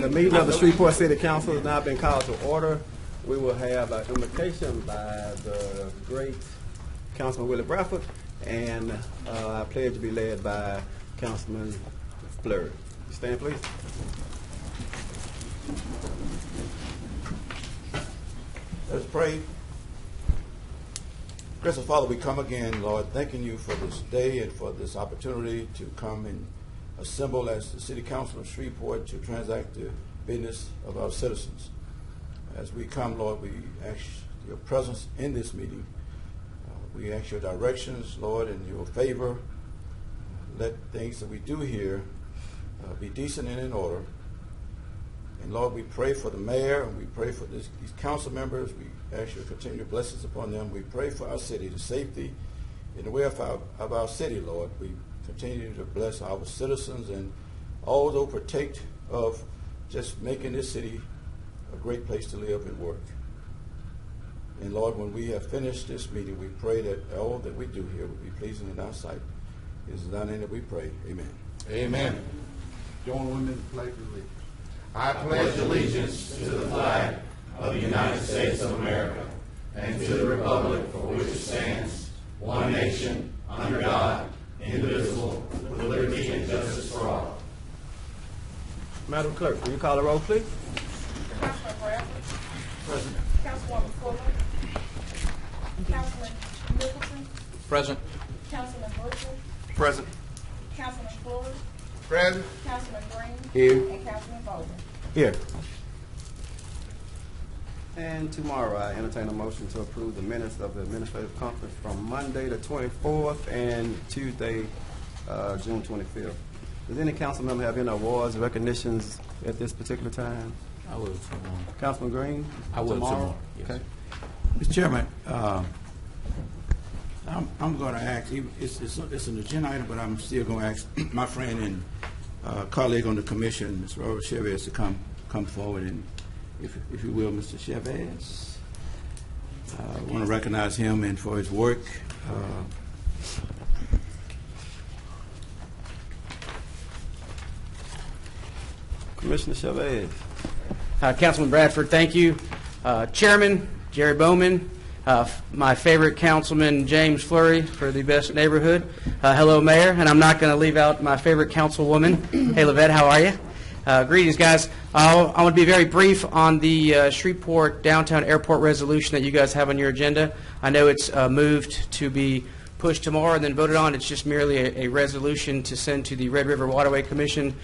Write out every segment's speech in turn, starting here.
The meeting of the Shreveport City Council has now been called to order. We will have an invocation by the great Councilman Willie Bradford, and our pledge to be led by Councilman Fleury. Stand, please. Let's pray. Gracious Father, we come again, Lord, thanking you for this day and for this opportunity to come and assemble as the City Council of Shreveport to transact the business of our citizens. As we come, Lord, we ask your presence in this meeting. We ask your directions, Lord, in your favor. Let things that we do here be decent and in order. And Lord, we pray for the mayor, and we pray for these council members. We ask your continued blessings upon them. We pray for our city, the safety and the welfare of our city, Lord. We continue to bless our citizens and all those partake of just making this city a great place to live and work. And Lord, when we have finished this meeting, we pray that all that we do here will be pleasing in our sight. It is done in it we pray. Amen. Amen. Join with me in the pledge of allegiance. I pledge allegiance to the flag of the United States of America and to the republic for which it stands, one nation, under God, indivisible, with liberty and justice for all. Madam Clerk, will you call the roll, please? Councilman Bradford. Present. Councilwoman Fuller. Councilman Nicholson. Present. Councilman Butcher. Present. Councilman Fuller. Present. Councilman Green. Here. And Councilman Bowman. Here. And tomorrow, I entertain a motion to approve the minutes of the administrative conference from Monday the 24th and Tuesday, June 25th. Does any council member have any awards or recognitions at this particular time? I will tomorrow. Councilman Green? I will tomorrow. Yes. Okay. Mr. Chairman, I'm going to ask, it's an agenda item, but I'm still going to ask my friend and colleague on the commission, Mr. Robert Chavez, to come forward, and if you will, Mr. Chavez. I want to recognize him and for his work. Commissioner Chavez. Councilman Bradford, thank you. Chairman Jerry Bowman, my favorite councilman James Fleury for the best neighborhood. Hello, Mayor, and I'm not going to leave out my favorite councilwoman. Hey, Lavette, how are you? Greetings, guys. I want to be very brief on the Shreveport Downtown Airport resolution that you guys have on your agenda. I know it's moved to be pushed tomorrow and then voted on. It's just merely a resolution to send to the Red River Waterway Commission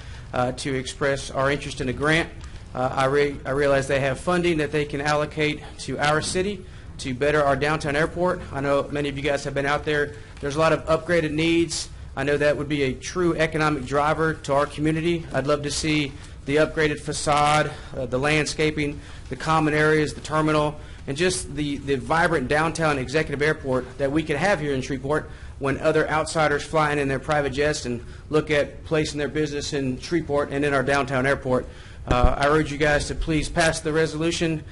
to express our interest in a grant. I realize they have funding that they can allocate to our city to better our downtown airport. I know many of you guys have been out there. There's a lot of upgraded needs. I know that would be a true economic driver to our community. I'd love to see the upgraded facade, the landscaping, the common areas, the terminal, and just the vibrant downtown executive airport that we could have here in Shreveport when other outsiders fly in their private jets and look at placing their business in Shreveport and in our downtown airport. I urge you guys to please pass the resolution.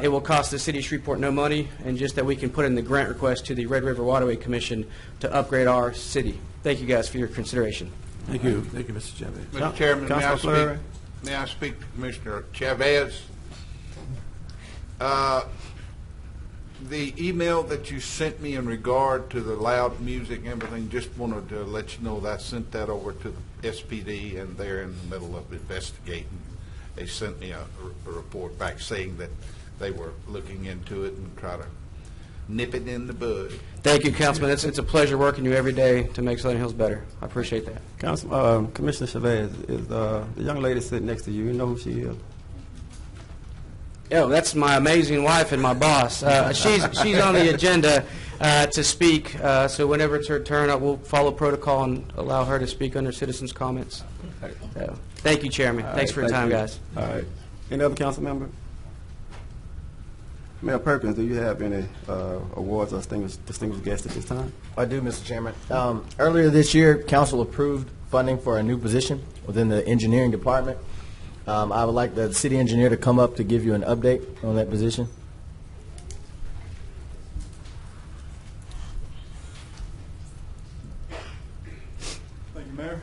It will cost the city of Shreveport no money, and just that we can put in the grant request to the Red River Waterway Commission to upgrade our city. Thank you guys for your consideration. Thank you. Thank you, Mr. Chavez. Mr. Chairman, Councilor may I speak to Commissioner Chavez? The email that you sent me in regard to the loud music and everything, just wanted to let you know that I sent that over to the SPD, and they're in the middle of investigating. They sent me a report back saying that they were looking into it and try to nip it in the bud. Thank you, Councilman. It's a pleasure working you every day to make Southern Hills better. I appreciate that. Commissioner Chavez, is the young lady sitting next to you, you know who she is? Oh, that's my amazing wife and my boss. She's on the agenda to speak, so whenever it's her turn, we'll follow protocol and allow her to speak under citizens' comments. So, thank you, Chairman. Thanks for your time, guys. All right. Any other council member? Mayor Perkins, do you have any awards or distinguished guests at this time? I do, Mr. Chairman. Earlier this year, council approved funding for a new position within the engineering department. I would like the city engineer to come up to give you an update on that position. Thank you, Mayor.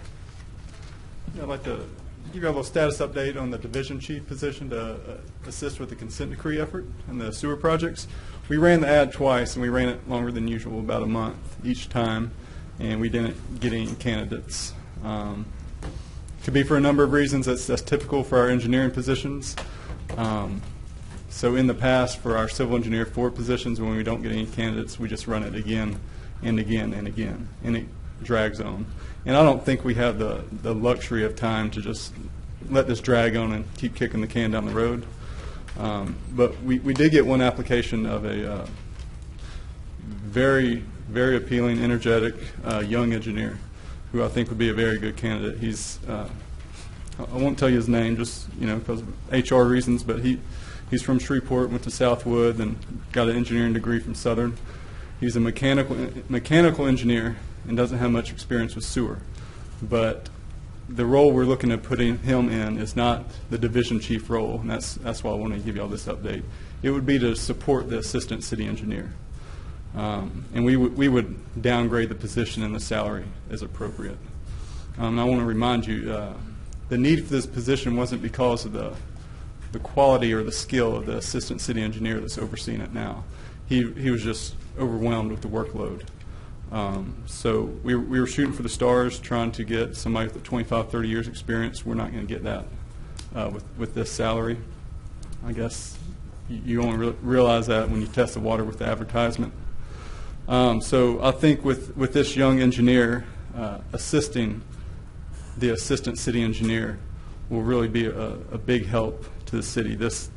I'd like to give you a little status update on the division chief position to assist with the consent decree effort and the sewer projects. We ran the ad twice, and we ran it longer than usual, about a month each time, and we didn't get any candidates. Could be for a number of reasons. That's typical for our engineering positions. So in the past, for our civil engineer 4 positions, when we don't get any candidates, we just run it again and again and again, and it drags on. And I don't think we have the luxury of time to just let this drag on and keep kicking the can down the road. But we did get one application of a very, very appealing, energetic young engineer who I think would be a very good candidate. He's I won't tell you his name, just because of HR reasons, but he's from Shreveport, went to Southwood, and got an engineering degree from Southern. He's a mechanical engineer and doesn't have much experience with sewer. But the role we're looking at putting him in is not the division chief role, and that's why I want to give you all this update. It would be to support the assistant city engineer. And we would downgrade the position and the salary as appropriate. And I want to remind you, the need for this position wasn't because of the quality or the skill of the assistant city engineer that's overseeing it now. He was just overwhelmed with the workload. So we were shooting for the stars, trying to get somebody with 25, 30 years experience. We're not going to get that with this salary. I guess you only realize that when you test the water with the advertisement. So I think with this young engineer assisting the assistant city engineer will really be a big help to the city. This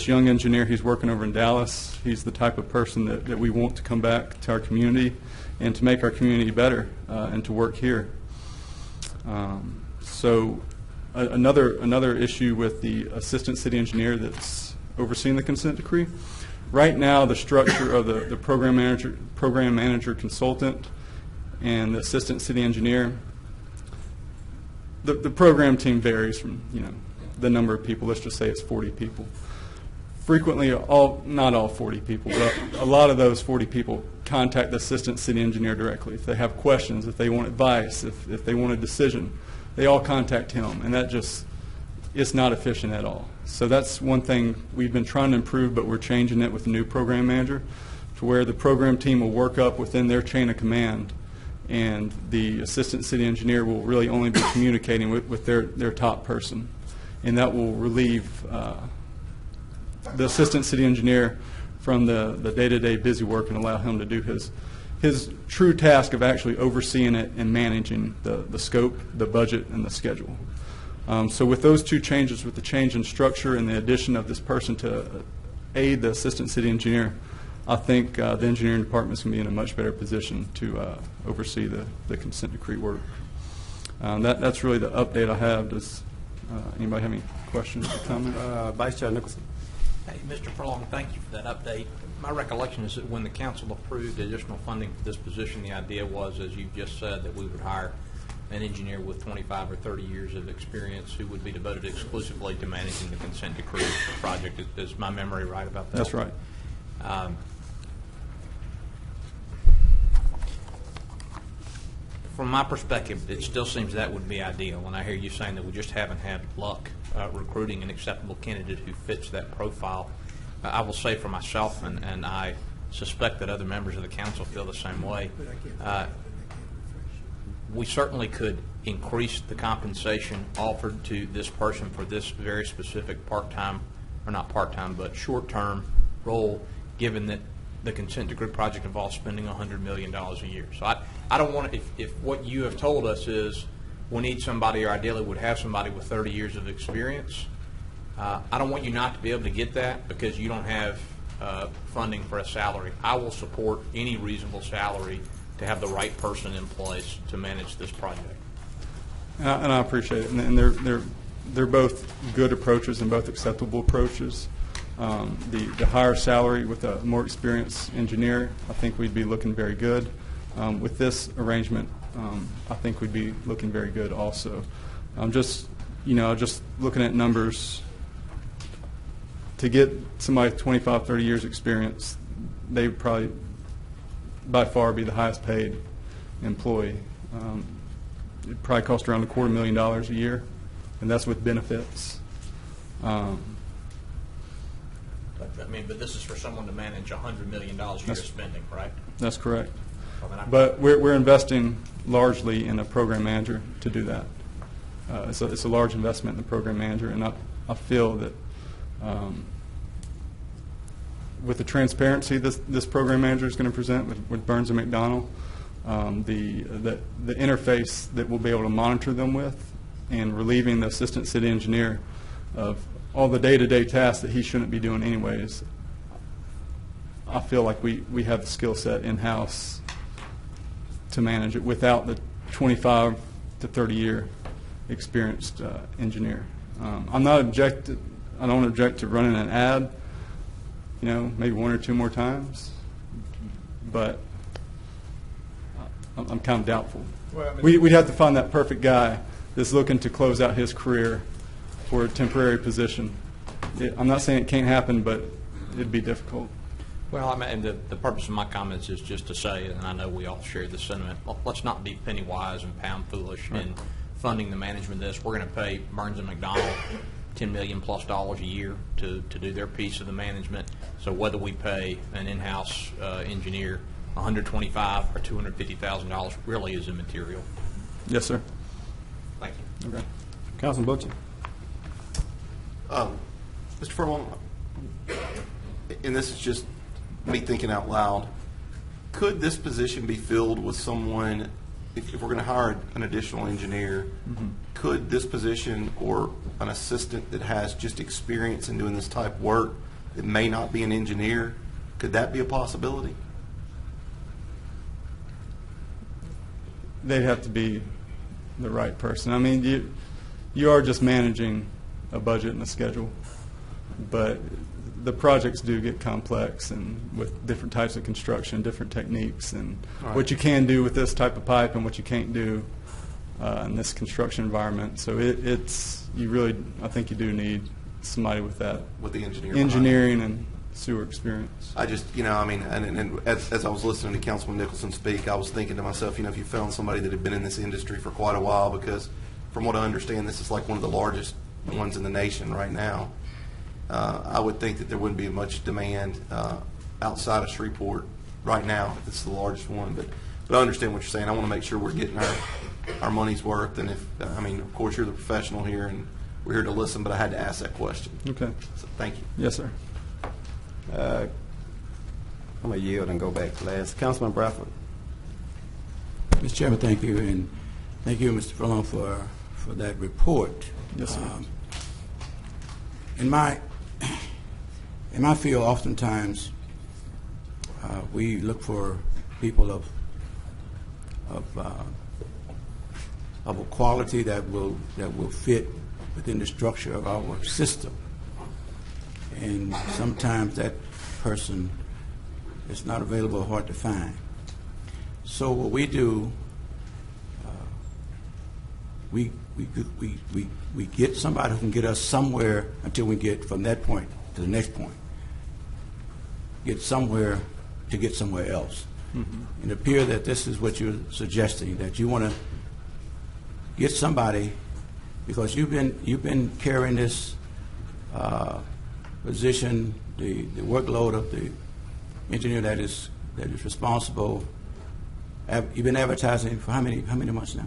young engineer, he's working over in Dallas. He's the type of person that we want to come back to our community and to make our community better and to work here. So another issue with the assistant city engineer that's overseeing the consent decree. Right now, the structure of the program manager consultant and the assistant city engineer, the program team varies from the number of people. Let's just say it's 40 people. Frequently, not all 40 people, but a lot of those 40 people contact the assistant city engineer directly. If they have questions, if they want advice, if they want a decision, they all contact him, and it's not efficient at all. So that's one thing we've been trying to improve, but we're changing it with the new program manager to where the program team will work up within their chain of command, and the assistant city engineer will really only be communicating with their top person, and that will relieve the assistant city engineer from the day-to-day busy work and allow him to do his true task of actually overseeing it and managing the scope, the budget, and the schedule. So with those two changes, with the change in structure and the addition of this person to aid the assistant city engineer, I think the engineering department is going to be in a much better position to oversee the consent decree work. That's really the update I have. Does anybody have any questions or comments? Vice Chair Nicholson. Hey, Mr. Furlong, thank you for that update. My recollection is that when the council approved additional funding for this position, the idea was, as you just said, that we would hire an engineer with 25 or 30 years of experience who would be devoted exclusively to managing the consent decree project. Is my memory right about that? That's right. From my perspective, it still seems that would be ideal. And I hear you saying that we just haven't had luck recruiting an acceptable candidate who fits that profile. I will say for myself, and I suspect that other members of the council feel the same way, we certainly could increase the compensation offered to this person for this very specific part-time, or not part-time, but short-term role, given that the consent decree project involves spending $100 million a year. So I don't want to, if what you have told us is we need somebody, or ideally would have somebody with 30 years of experience, I don't want you not to be able to get that because you don't have funding for a salary. I will support any reasonable salary to have the right person in place to manage this project. And I appreciate it. And they're both good approaches and both acceptable approaches. The higher salary with a more experienced engineer, I think we'd be looking very good. With this arrangement, I think we'd be looking very good also. Just looking at numbers, to get somebody with 25, 30 years experience, they would probably by far be the highest paid employee. it probably cost around $250,000 a year, and that's with benefits. But this is for someone to manage $100 million a year spending, right? That's correct. I mean, But we're investing largely in a program manager to do that. It's a large investment in the program manager, and I feel that with the transparency this program manager is going to present with Burns and McDonnell, the interface that we'll be able to monitor them with, and relieving the assistant city engineer of all the day-to-day tasks that he shouldn't be doing anyways, I feel like we have the skill set in-house to manage it without the 25 to 30-year experienced engineer. I don't object to running an ad, maybe 1 or 2 more times, but I'm kind of doubtful. We'd have to find that perfect guy that's looking to close out his career for a temporary position. I'm not saying it can't happen, but it'd be difficult. Well, and the purpose of my comments is just to say, and I know we all share this sentiment, let's not be penny wise and pound foolish in funding the management of this. We're going to pay Burns and McDonnell $10 million plus a year to do their piece of the management. So whether we pay an in-house engineer $125,000 or $250,000 really is immaterial. Yes, sir. Thank you. Okay. Councilman Butcher. Mr. Furlong, and this is just me thinking out loud, could this position be filled with someone, if we're going to hire an additional engineer, could this position or an assistant that has just experience in doing this type of work that may not be an engineer, could that be a possibility? They'd have to be the right person. I mean, you are just managing a budget and a schedule, but the projects do get complex, and with different types of construction, different techniques, and what you can do with this type of pipe and what you can't do in this construction environment. So I think you do need somebody with that, With the engineering and sewer experience. I just, and as I was listening to Councilman Nicholson speak, I was thinking to myself, if you found somebody that had been in this industry for quite a while, because from what I understand, this is like one of the largest ones in the nation right now. I would think that there wouldn't be much demand outside of Shreveport right now if it's the largest one. But I understand what you're saying. I want to make sure we're getting our money's worth. And of course, you're the professional here, and we're here to listen. But I had to ask that question. Okay. So thank you. Yes, sir. I'm going to yield and go back to last. Councilman Bradford. Mr. Chairman, thank you, and thank you, Mr. Furlong, for that report. Yes, sir. In my field, oftentimes we look for people of a quality that will fit within the structure of our system, and sometimes that person is not available, hard to find. So what we do, we get somebody who can get us somewhere until we get from that point to the next point. Get somewhere to get somewhere else. And it appears that this is what you're suggesting, that you want to get somebody, because you've been carrying this position, the workload of the engineer that is responsible. You've been advertising for how many months now?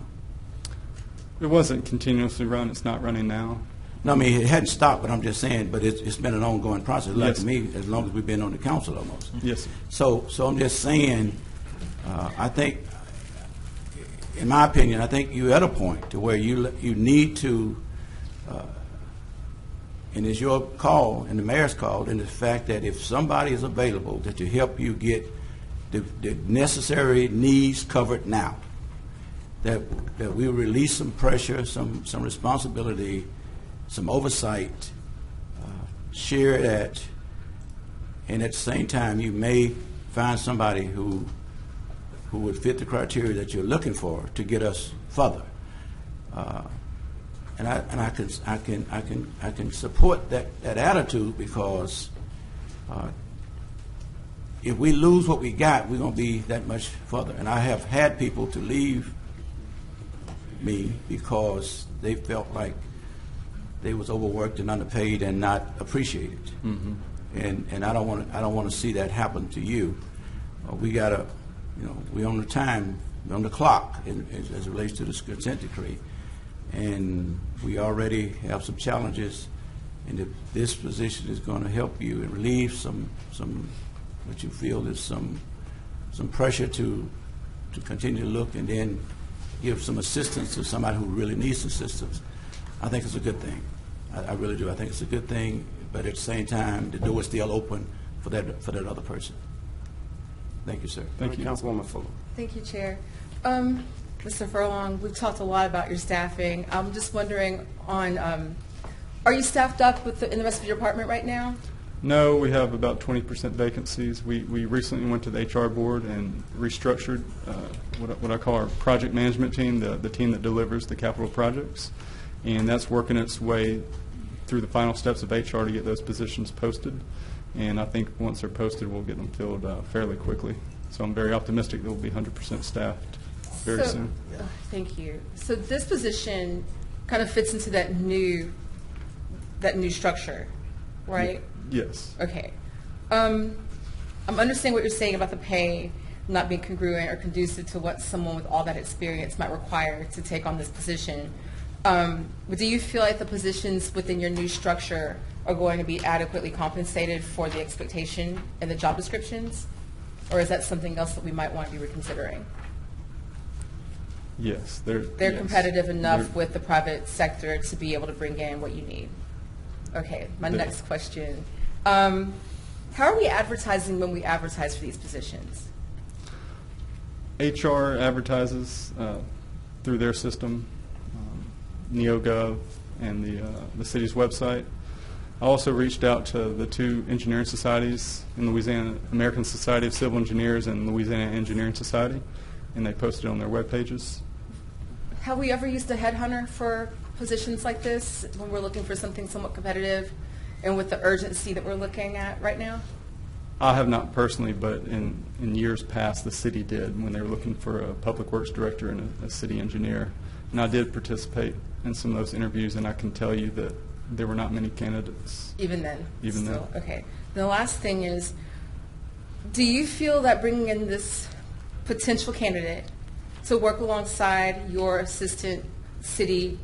It wasn't continuously run. It's not running now. No, I mean, it hadn't stopped, but I'm just saying, but it's been an ongoing process, like Yes. to me, as long as we've been on the council almost. Yes, sir. So I'm just saying, I think, in my opinion, I think you're at a point to where you need to, and it's your call and the mayor's call, and the fact that if somebody is available that to help you get the necessary needs covered now, that we release some pressure, some responsibility, some oversight, share that, and at the same time you may find somebody who would fit the criteria that you're looking for to get us further. And I can support that attitude, because if we lose what we got, we're going to be that much further. And I have had people to leave me because they felt like they was overworked and underpaid and not appreciated. And I don't want to see that happen to you. We gotta, we're on the time, we're on the clock as it relates to this consent decree, and we already have some challenges. And if this position is going to help you and relieve some what you feel is some pressure to continue to look and then give some assistance to somebody who really needs assistance, I think it's a good thing. I really do. I think it's a good thing, but at the same time, the door is still open for that other person. Thank you, sir. Thank you. Councilwoman Fuller. Thank you, Chair. Mr. Furlong, we've talked a lot about your staffing. I'm just wondering are you staffed up in the rest of your department right now? No, we have about 20% vacancies. We recently went to the HR board and restructured what I call our project management team, the team that delivers the capital projects. And that's working its way through the final steps of HR to get those positions posted. And I think once they're posted, we'll get them filled fairly quickly. So I'm very optimistic that we'll be 100% staffed very soon. Thank you. So this position kind of fits into that new structure, right? Yes. Okay. I'm understanding what you're saying about the pay not being congruent or conducive to what someone with all that experience might require to take on this position. But do you feel like the positions within your new structure are going to be adequately compensated for the expectation in the job descriptions? Or is that something else that we might want to be reconsidering? Yes. They're competitive enough with the private sector to be able to bring in what you need. Okay, my next question. How are we advertising when we advertise for these positions? HR advertises through their system, NeoGov, and the city's website. I also reached out to the two engineering societies in Louisiana, American Society of Civil Engineers and Louisiana Engineering Society, and they posted on their web pages. Have we ever used a headhunter for positions like this when we're looking for something somewhat competitive and with the urgency that we're looking at right now? I have not personally, but in years past, the city did when they were looking for a public works director and a city engineer. And I did participate in some of those interviews, and I can tell you that there were not many candidates. Even then? Even then. Okay. The last thing is, do you feel that bringing in this potential candidate to work alongside your assistant city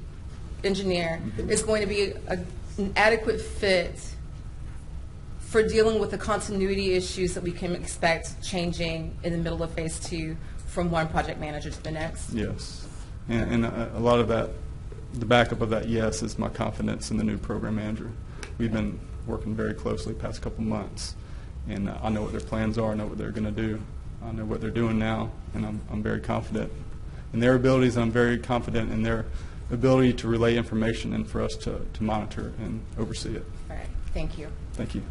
engineer is going to be an adequate fit for dealing with the continuity issues that we can expect changing in the middle of phase 2 from one project manager to the next? Yes. And a lot of that, the backup of that yes is my confidence in the new program manager. We've been working very closely the past couple months, and I know what their plans are, I know what they're going to do, I know what they're doing now, and I'm very confident in their abilities, and I'm very confident in their ability to relay information and for us to monitor and oversee it. All right. Thank you. Thank you.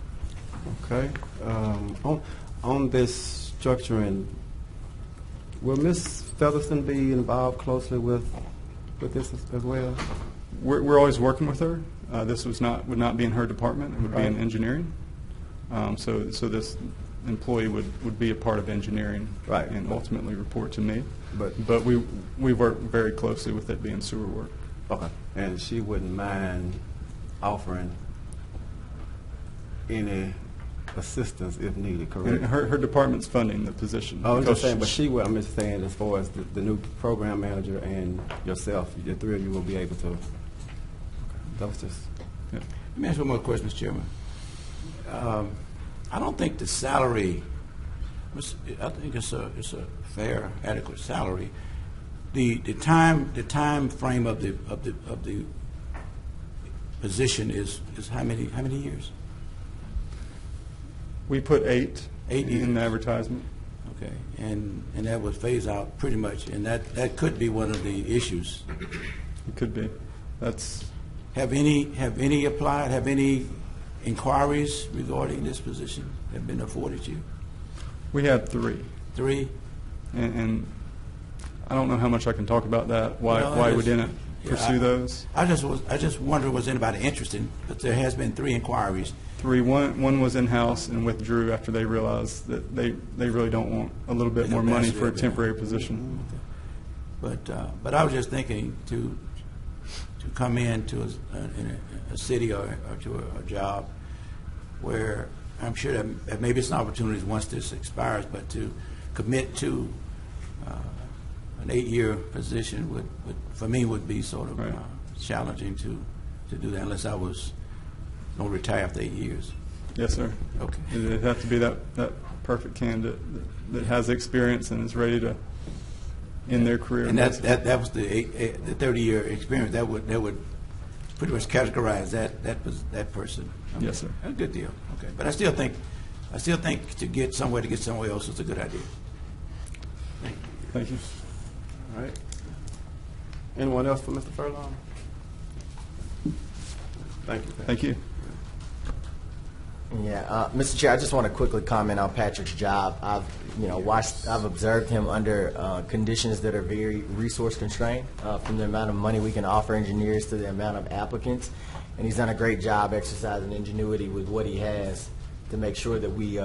Okay. On this structuring, will Ms. Featherston be involved closely with this as well? We're always working with her. This would not be in her department. It would be in engineering. So this employee would be a part of engineering, right, and ultimately report to me. But we work very closely with it being sewer work. Okay. And she wouldn't mind offering any assistance if needed, correct? And her department's funding the position. I was just saying, but I'm just saying as far as the new program manager and yourself, the three of you will be able to. That was just. Yeah. Let me ask one more question, Mr. Chairman. I don't think the salary. I think it's a fair, adequate salary. The time frame of the position is how many years? We put 8 years in the advertisement. Okay, and that would phase out pretty much, and that could be one of the issues. It could be. Have any applied? Have any inquiries regarding this position have been afforded you? We had 3. 3? And I don't know how much I can talk about that. Why we didn't pursue those? I just wonder, was anybody interested? But there has been 3 inquiries. 3. One was in-house and withdrew after they realized that they really don't want a little bit more money for a temporary position. But I was just thinking to come into a city or to a job where I'm sure that maybe it's an opportunity once this expires, but to commit to an 8-year position would for me would be sort of challenging to do that unless I was going to retire after 8 years. Yes, sir. Okay. It'd have to be that perfect candidate that has experience and is ready to end their career. And that was the 30-year experience. That would pretty much categorize that person. I mean, yes, sir. A good deal. Okay, but I still think to get somewhere else is a good idea. Thank you. All right. Anyone else for Mr. Furlong? Thank you. Thank you. Yeah, Mr. Chair, I just want to quickly comment on Patrick's job. I've observed him under conditions that are very resource constrained, from the amount of money we can offer engineers to the amount of applicants, and he's done a great job exercising ingenuity with what he has to make sure that we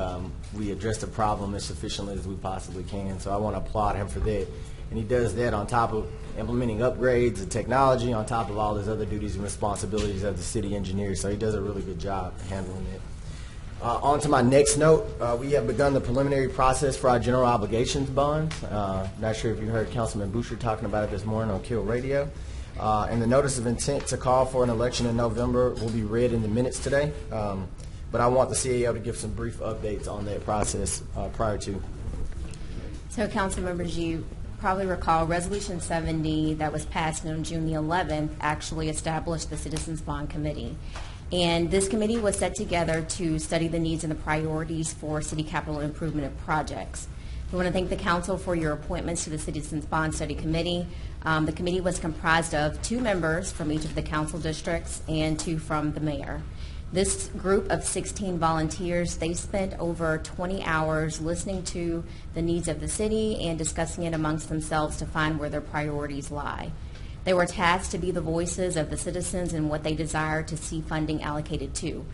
address the problem as sufficiently as we possibly can. So I want to applaud him for that. And he does that on top of implementing upgrades and technology, on top of all his other duties and responsibilities as the city engineer. So he does a really good job handling it. On to my next note, we have begun the preliminary process for our general obligations bonds. Not sure if you heard Councilman Boucher talking about it this morning on Kill Radio. And the notice of intent to call for an election in November will be read in the minutes today. But I want the CAO to give some brief updates on that process prior to. So, council members, you probably recall Resolution 70 that was passed on June the 11th actually established the Citizens Bond Committee. And this committee was set together to study the needs and the priorities for city capital improvement projects. We want to thank the council for your appointments to the Citizens Bond Study Committee. The committee was comprised of 2 members from each of the council districts and 2 from the mayor. This group of 16 volunteers, they spent over 20 hours listening to the needs of the city and discussing it amongst themselves to find where their priorities lie. They were tasked to be the voices of the citizens and what they desire to see funding allocated to.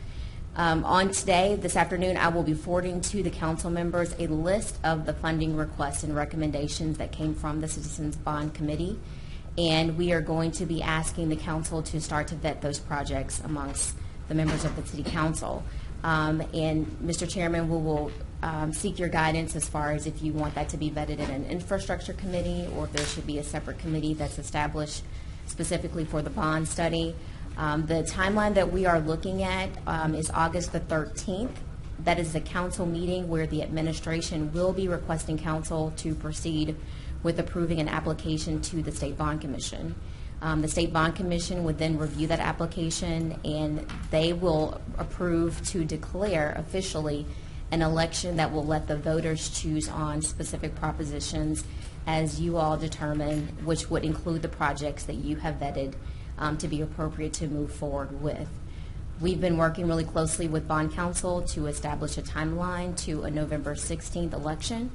On today, this afternoon, I will be forwarding to the council members a list of the funding requests and recommendations that came from the Citizens Bond Committee, and we are going to be asking the council to start to vet those projects amongst the members of the City Council. And Mr. Chairman, we will seek your guidance as far as if you want that to be vetted in an infrastructure committee or if there should be a separate committee that's established specifically for the bond study. The timeline that we are looking at is August the 13th. That is the council meeting where the administration will be requesting council to proceed with approving an application to the State Bond Commission. The State Bond Commission would then review that application and they will approve to declare officially an election that will let the voters choose on specific propositions as you all determine, which would include the projects that you have vetted to be appropriate to move forward with. We've been working really closely with Bond Council to establish a timeline to a November 16th election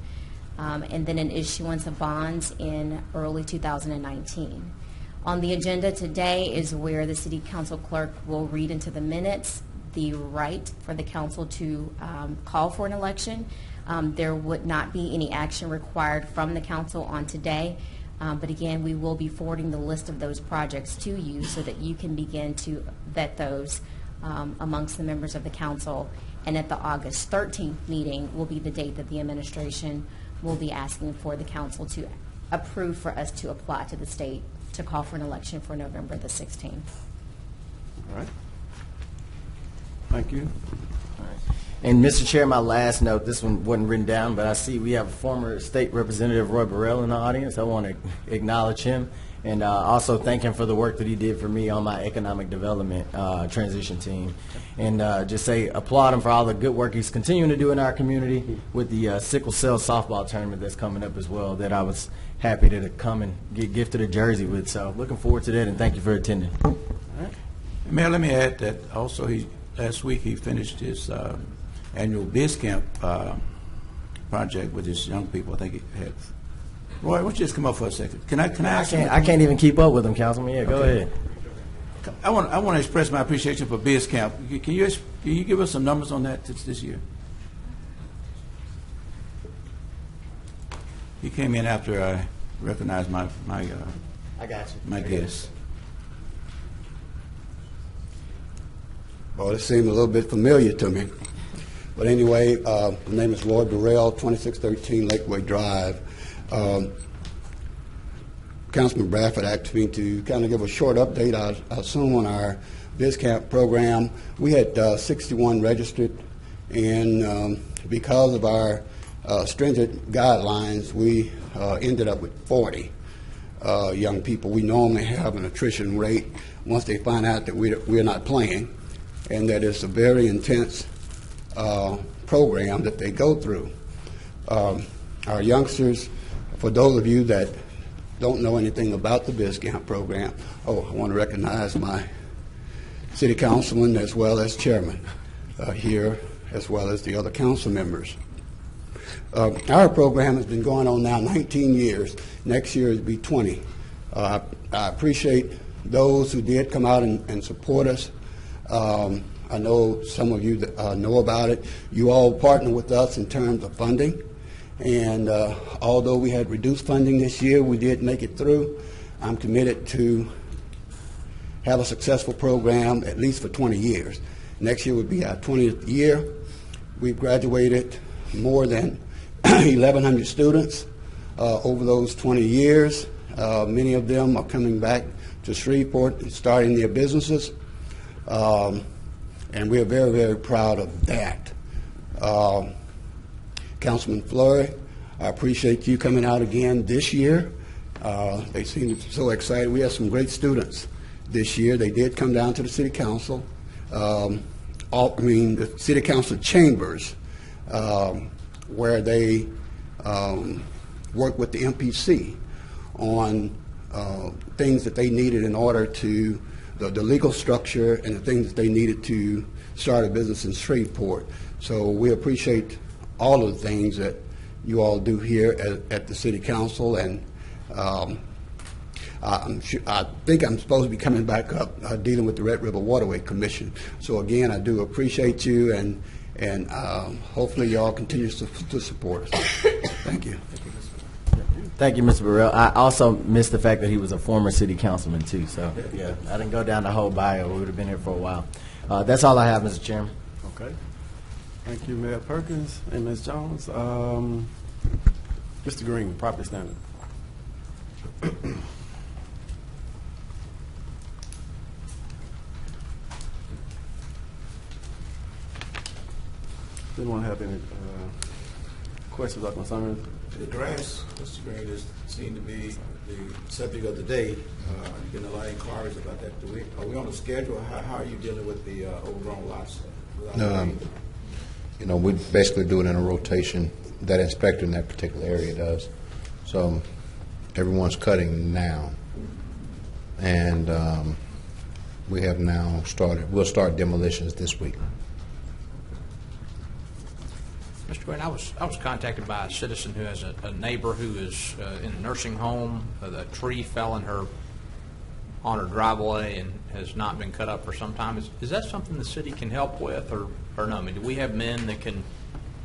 and then an issuance of bonds in early 2019. On the agenda today is where the City Council Clerk will read into the minutes the right for the council to call for an election. There would not be any action required from the council on today, but again, we will be forwarding the list of those projects to you so that you can begin to vet those amongst the members of the council. And at the August 13th meeting will be the date that the administration will be asking for the council to approve for us to apply to the state to call for an election for November the 16th. All right. Thank you. All right. And Mr. Chair, my last note, this one wasn't written down, but I see we have former State Representative Roy Burrell in the audience. I want to acknowledge him and also thank him for the work that he did for me on my economic development transition team. And just say applaud him for all the good work he's continuing to do in our community with the sickle cell softball tournament that's coming up as well, that I was happy to come and get gifted a jersey with. So looking forward to that, and thank you for attending. All right. Mayor, let me add that also last week he finished his annual Biz Camp project with his young people. I think he had. Roy, why don't you just come up for a second? Can I ask you? I can't even keep up with him, Councilman. Yeah, go ahead. I want to express my appreciation for Biz Camp. Can you give us some numbers on that this year? He came in after I recognize my I got you. my guest. Well, it seemed a little bit familiar to me. But anyway, the name is Lloyd Burrell, 2613 Lakeway Drive. Councilman Bradford asked me to kind of give a short update, I assume, on our BizCamp program. We had 61 registered, and because of our stringent guidelines, we ended up with 40 young people. We normally have an attrition rate once they find out that we're not playing, and that it's a very intense program that they go through. Our youngsters, for those of you that don't know anything about the BizCamp program, I want to recognize my city councilman as well as chairman here, as well as the other council members. Our program has been going on now 19 years. Next year it'll be 20. I appreciate those who did come out and support us. I know some of you that, know about it. You all partner with us in terms of funding. And although we had reduced funding this year, we did make it through. I'm committed to have a successful program at least for 20 years. Next year would be our 20th year. We've graduated more than 1,100 students over those 20 years. Many of them are coming back to Shreveport and starting their businesses. And we're very, very proud of that. Councilman Fleury, I appreciate you coming out again this year. They seem so excited. We have some great students this year. They did come down to the city council, the city council chambers, where they work with the MPC on things that they needed in order to, the legal structure and the things that they needed to start a business in Shreveport. So we appreciate all of the things that you all do here at the city council, and I think I'm supposed to be coming back up dealing with the Red River Waterway Commission. So again, I do appreciate you, and hopefully y'all continue to support us. Thank you. Thank you, Mr. Burrell. I also missed the fact that he was a former city councilman, too. So, yeah, I didn't go down the whole bio. We would have been here for a while. That's all I have, Mr. Chairman. Okay. Thank you, Mayor Perkins and Ms. Jones. Mr. Green, property standard. Anyone have any questions or concerns? The grass, Mr. Green, seemed to be the subject of the day. Getting a lot of inquiries about that. Are we on the schedule? How are you dealing with the overgrown lots? You know, we basically do it in a rotation. That inspector in that particular area does. So everyone's cutting now. And we have now started, we'll start demolitions this week. Mr. Green, I was contacted by a citizen who has a neighbor who is in a nursing home. A tree fell on her driveway and has not been cut up for some time. Is that something the city can help with, or no? I mean, do we have men that can,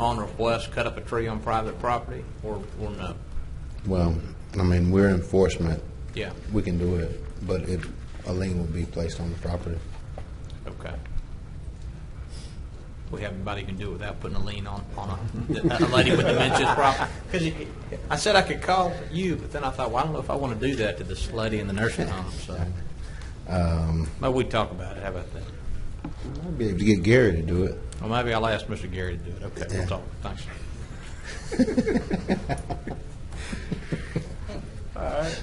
on request, cut up a tree on private property, or no? Well, I mean, we're enforcement. Yeah. We can do it, but a lien will be placed on the property. Okay. We have anybody who can do it without putting a lien on a lady with dementia's property? Because I said I could call you, but then I thought, well, I don't know if I want to do that to this lady in the nursing home. So maybe we talk about it. How about that? I'll be able to get Gary to do it. Well, maybe I'll ask Mr. Gary to do it. Okay, we'll talk. Thanks. All right.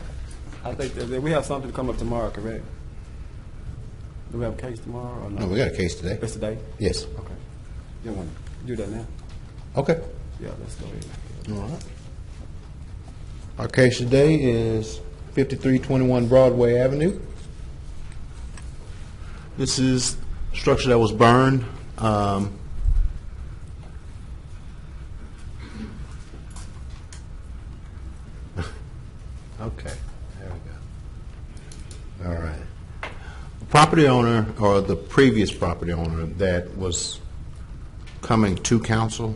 I think that we have something to come up tomorrow, correct? Do we have a case tomorrow or no? No, we got a case today. It's today? Yes. Okay. You want to do that now? Okay. Yeah, let's go ahead. All right. Our case today is 5321 Broadway Avenue. This is a structure that was burned. Okay, there we go. All right. The property owner, or the previous property owner that was coming to council,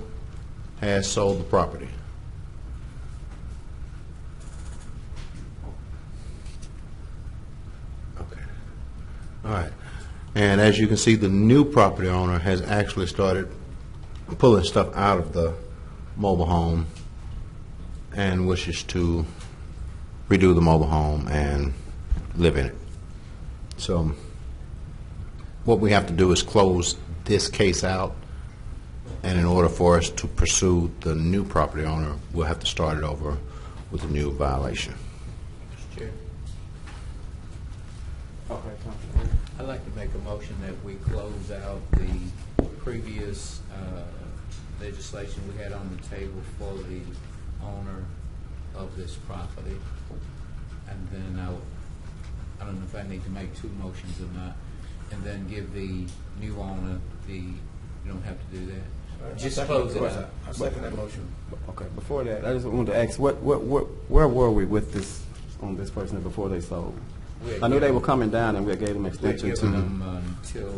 has sold the property. All right. And as you can see, the new property owner has actually started pulling stuff out of the mobile home and wishes to redo the mobile home and live in it. So what we have to do is close this case out, and in order for us to pursue the new property owner, we'll have to start it over with a new violation. Mr. Chair, Okay, Councilman. I'd like to make a motion that we close out the previous legislation we had on the table for the owner of this property. And then I don't know if I need to make two motions or not, and then give the new owner you don't have to do that. Just close it out. I second that motion. Okay, before that, I just wanted to ask, where were we with this, on this person before they sold? I knew they were coming down and we gave them We're extension giving to them until,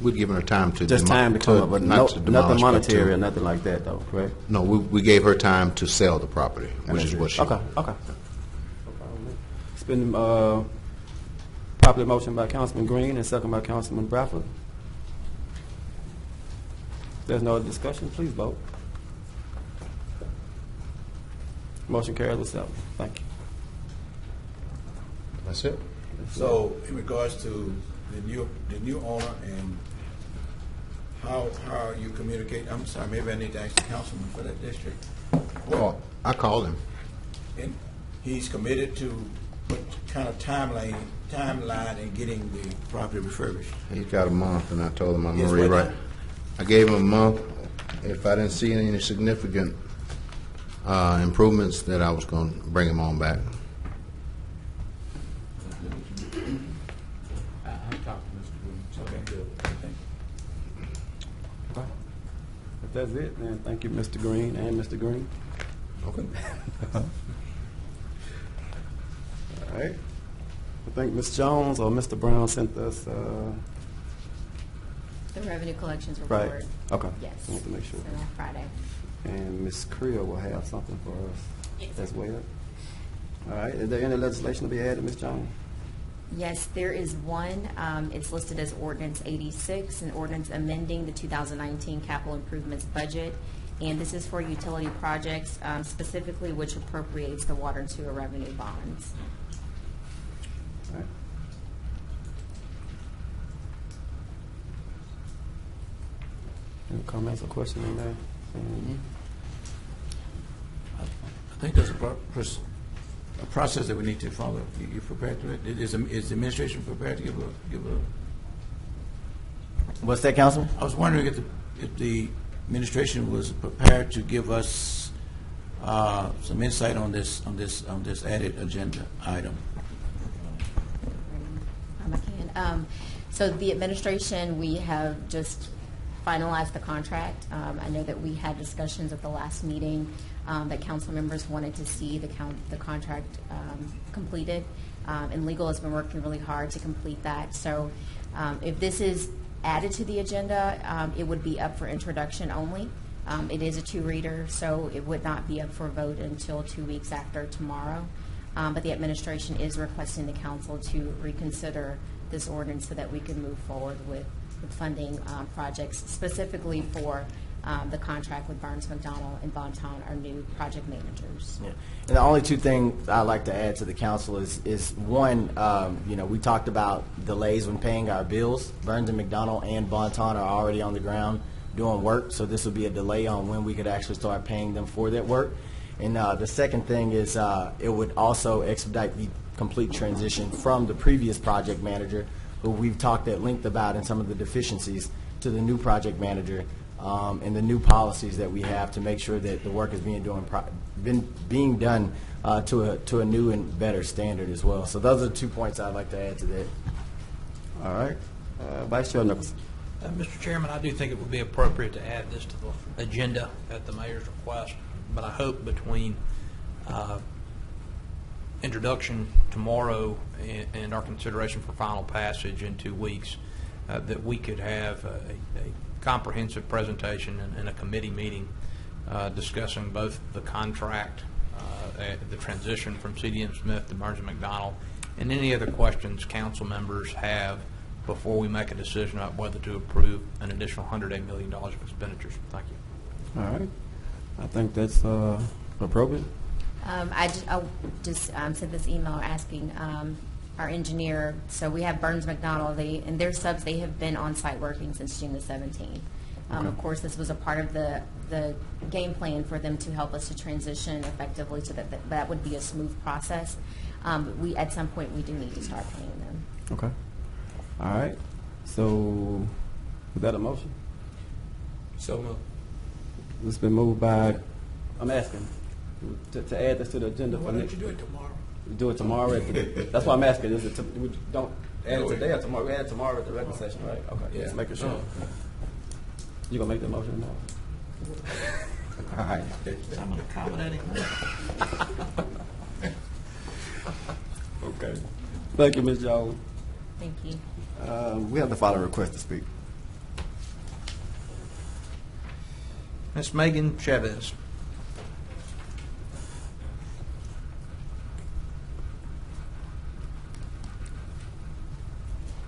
We'd given her time to just time to come up, but not to demolish, nothing but monetary or nothing like that, though, correct? No, we gave her time to sell the property, which is what she. Okay. It's been properly motion by Councilman Green and second by Councilman Bradford. If there's no other discussion, please vote. Motion carries with 7. Thank you. That's it. So in regards to the new owner and how you communicate, I'm sorry, maybe I need to ask the councilman for that district. Well, I called him. And he's committed to what kind of timeline in getting the property refurbished? He's got a month, and I told him I'm Yes, going to what rewrite. I gave him a month. If I didn't see any significant improvements, that I was going to bring him on back. I'll talk to Mr. Williams. Okay, good. Okay. If that's it, then thank you, Mr. Green and Mr. Green. Okay. All right. I think Ms. Jones or Mr. Brown sent us, The revenue collections right, report. okay. Yes. I want to make sure. So on Friday. And Ms. Creel will have something for us Yes. as well. All right, is there any legislation to be added, Ms. Jones? Yes, there is one. It's listed as Ordinance 86, an ordinance amending the 2019 capital improvements budget. And this is for utility projects, specifically which appropriates the water and sewer revenue bonds. All right. Any comments or questions on that? I think there's a process that we need to follow. You prepared to it? Is the administration prepared to give a? What's that, Councilman? I was wondering if the administration was prepared to give us some insight on this added agenda item. I can. So the administration, we have just finalized the contract. I know that we had discussions at the last meeting that council members wanted to see the contract completed, and legal has been working really hard to complete that. So if this is added to the agenda, it would be up for introduction only. It is a 2-reader, so it would not be up for vote until 2 weeks after tomorrow. But the administration is requesting the council to reconsider this ordinance so that we can move forward with funding projects specifically for the contract with Burns McDonnell and Bonton, our new project managers. Yeah. And the only 2 things I'd like to add to the council is one, we talked about delays when paying our bills. Burns and McDonnell and Bonton are already on the ground doing work, so this would be a delay on when we could actually start paying them for that work. And the second thing is it would also expedite the complete transition from the previous project manager, who we've talked at length about and some of the deficiencies, to the new project manager and the new policies that we have to make sure that the work is being done to a new and better standard as well. So those are 2 points I'd like to add to that. All right. Vice Chair Nicholson. Mr. Chairman, I do think it would be appropriate to add this to the agenda at the mayor's request, but I hope between introduction tomorrow and our consideration for final passage in 2 weeks, that we could have a comprehensive presentation and a committee meeting discussing both the contract, the transition from C.D.M. Smith to Burns and McDonnell, and any other questions council members have before we make a decision about whether to approve an additional $108 million of expenditures. Thank you. All right. I think that's appropriate. I just sent this email asking our engineer, so we have Burns McDonald, and their subs, they have been on site working since June the 17th. Of course, this was a part of the game plan for them to help us to transition effectively so that would be a smooth process. But at some point, we do need to start paying them. Okay. All right. So, is that a motion? So moved. It's been moved by, I'm asking, to add this to the agenda. Why don't you do it tomorrow? Do it tomorrow. That's why I'm asking. Is it we don't add it today or tomorrow? We add it tomorrow at the regular session, right? Okay. Yeah. Just making sure. You gonna make the motion tomorrow? All right. I'm an accommodating man. Okay. Thank you, Ms. Jones. Thank you. We have the following request to speak. Ms. Megan Chavez.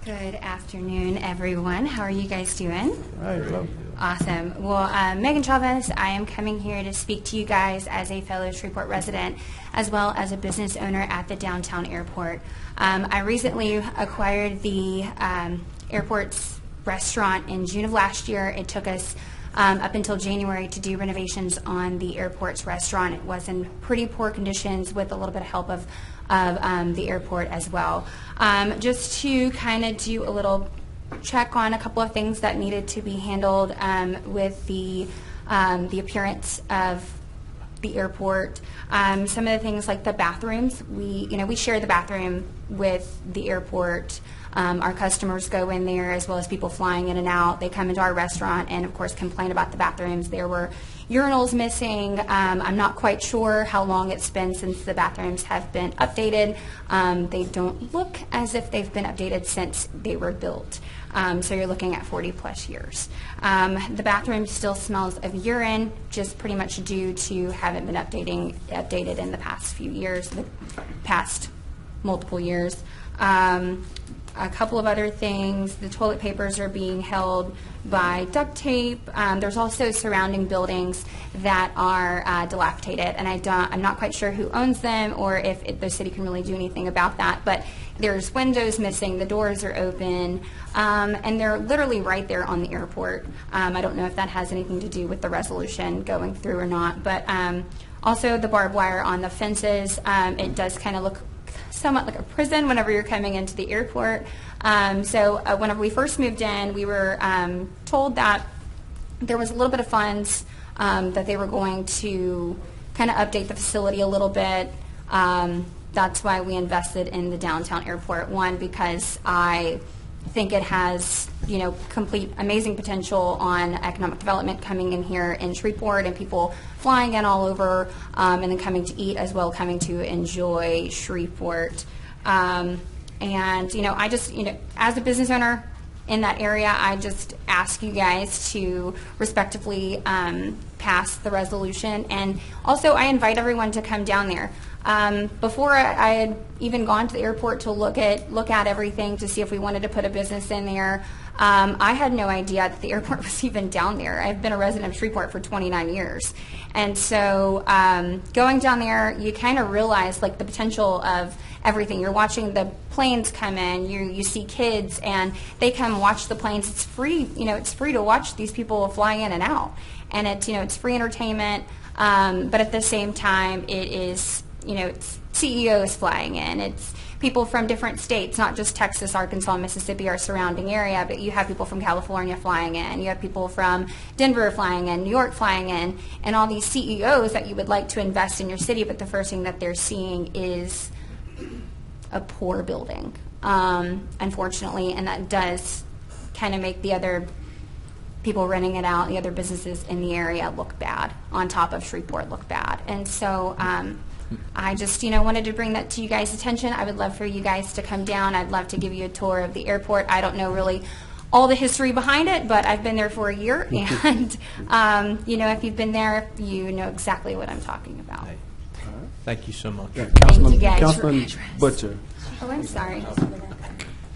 Good afternoon, everyone. How are you guys doing? All right. Hello. Awesome. Well, Megan Chavez, I am coming here to speak to you guys as a fellow Shreveport resident, as well as a business owner at the downtown airport. I recently acquired the airport's restaurant in June of last year. It took us up until January to do renovations on the airport's restaurant. It was in pretty poor conditions with a little bit of help of the airport as well. Just to kind of do a little check on a couple of things that needed to be handled with the appearance of the airport. Some of the things like the bathrooms, we share the bathroom with the airport. Our customers go in there as well as people flying in and out. They come into our restaurant and, of course, complain about the bathrooms. There were urinals missing. I'm not quite sure how long it's been since the bathrooms have been updated. They don't look as if they've been updated since they were built. So you're looking at 40-plus years. The bathroom still smells of urine, just pretty much due to haven't been updated in the past few years, the past multiple years. A couple of other things, the toilet papers are being held by duct tape. There's also surrounding buildings that are dilapidated, and I'm not quite sure who owns them or if the city can really do anything about that, but there's windows missing, the doors are open, and they're literally right there on the airport. I don't know if that has anything to do with the resolution going through or not, but also the barbed wire on the fences, it does kind of look somewhat like a prison whenever you're coming into the airport. So whenever we first moved in, we were told that there was a little bit of funds that they were going to kind of update the facility a little bit. That's why we invested in the downtown airport. One, because I think it has, complete amazing potential on economic development coming in here in Shreveport and people flying in all over and then coming to eat as well, coming to enjoy Shreveport. And, I just, as a business owner in that area, I just ask you guys to respectively pass the resolution. And also, I invite everyone to come down there. Before I had even gone to the airport to look at everything to see if we wanted to put a business in there, I had no idea that the airport was even down there. I've been a resident of Shreveport for 29 years. And so going down there, you kind of realize the potential of everything. You're watching the planes come in, you see kids, and they come watch the planes. It's free, it's free to watch these people fly in and out. And it's free entertainment, but at the same time, it is, it's CEOs flying in. It's people from different states, not just Texas, Arkansas, Mississippi, our surrounding area, but you have people from California flying in. You have people from Denver flying in, New York flying in, and all these CEOs that you would like to invest in your city, but the first thing that they're seeing is a poor building, unfortunately, and that does kind of make the other people renting it out, the other businesses in the area look bad, on top of Shreveport look bad. And so I just, wanted to bring that to you guys' attention. I would love for you guys to come down. I'd love to give you a tour of the airport. I don't know really all the history behind it, but I've been there for a year, and, if you've been there, you know exactly what I'm talking about. Thank you so much. Councilman, you guys. Councilman Butcher. Oh, I'm sorry.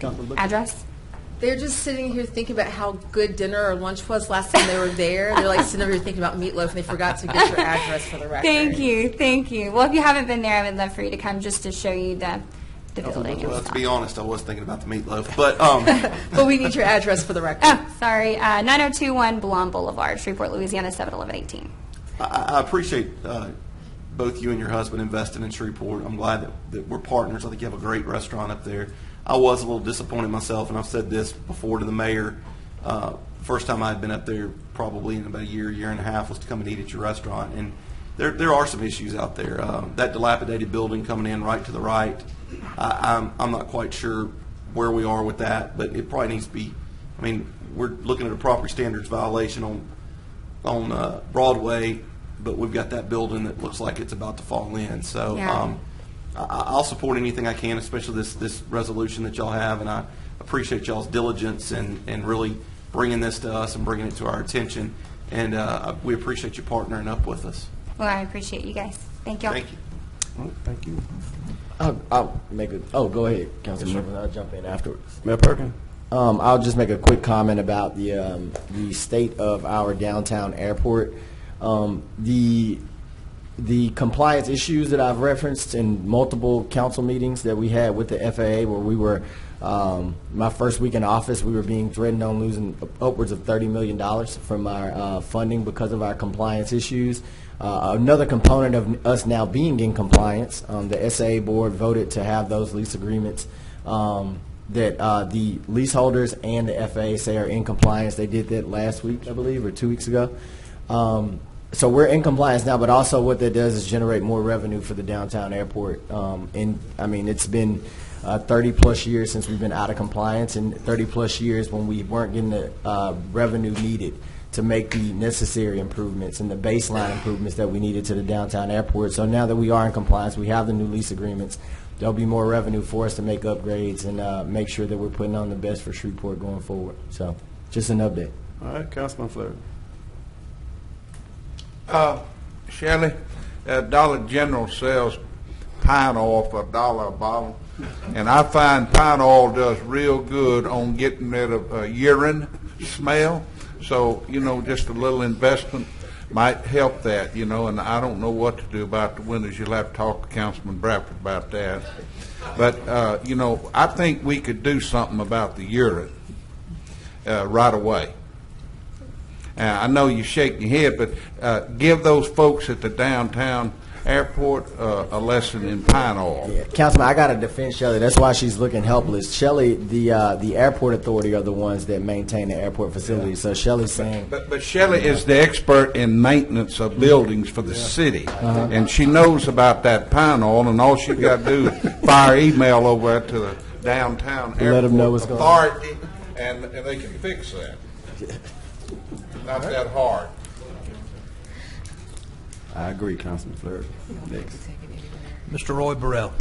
Councilman Butcher. Address? They're just sitting here thinking about how good dinner or lunch was last time they were there. They're like sitting over here thinking about meatloaf, and they forgot to get your address for the record. Thank you. Well, if you haven't been there, I would love for you to come just to show you the building. Well, to be honest, I was thinking about the meatloaf, but But we need your address for the record. Oh, sorry, 9021 Blonde Boulevard, Shreveport, Louisiana, 71118. I appreciate both you and your husband investing in Shreveport. I'm glad that we're partners. I think you have a great restaurant up there. I was a little disappointed myself, and I've said this before to the mayor. First time I had been up there probably in about a year and a half was to come and eat at your restaurant. And there are some issues out there. That dilapidated building coming in right to the right, I'm not quite sure where we are with that, but it probably needs to be, I mean, we're looking at a property standards violation on Broadway, but we've got that building that looks like it's about to fall in. So Yeah. I'll support anything I can, especially this resolution that y'all have, and I appreciate y'all's diligence and really bringing this to us and bringing it to our attention. And we appreciate you partnering up with us. Well, I appreciate you guys. Thank y'all. Thank you. All right, thank you. I'll make a. Oh, go ahead, Councilman. I'll jump in afterwards. Mayor Perkins? I'll just make a quick comment about the state of our downtown airport. The compliance issues that I've referenced in multiple council meetings that we had with the FAA, where we were, my first week in office, we were being threatened on losing upwards of $30 million from our funding because of our compliance issues. Another component of us now being in compliance, the SAA board voted to have those lease agreements that the leaseholders and the FAA say are in compliance. They did that last week, I believe, or 2 weeks ago. So we're in compliance now, but also what that does is generate more revenue for the downtown airport. And I mean, it's been 30 plus years since we've been out of compliance, and 30 plus years when we weren't getting the revenue needed to make the necessary improvements and the baseline improvements that we needed to the downtown airport. So now that we are in compliance, we have the new lease agreements, there'll be more revenue for us to make upgrades and make sure that we're putting on the best for Shreveport going forward. So just an update. All right, Councilman Fleury. Shelley, Dollar General sells pine oil for $1 a bottle, and I find pine oil does real good on getting rid of urine smell. So, just a little investment might help that, and I don't know what to do about the windows. You'll have to talk to Councilman Bradford about that. But, I think we could do something about the urine right away. I know you shake your head, but give those folks at the downtown airport a lesson in pine oil. Yeah. Councilman, I got to defend Shelley. That's why she's looking helpless. Shelley, the airport authority are the ones that maintain the airport facility. So Shelley's saying. But Shelley is the expert in maintenance of buildings for the city, and she knows about that pine oil. And all she's got to do is fire email over to the downtown airport let them know what's going on. authority, and they can fix that. Not that hard. I agree, Councilman Fleury. Next. Mr. Roy Burrell.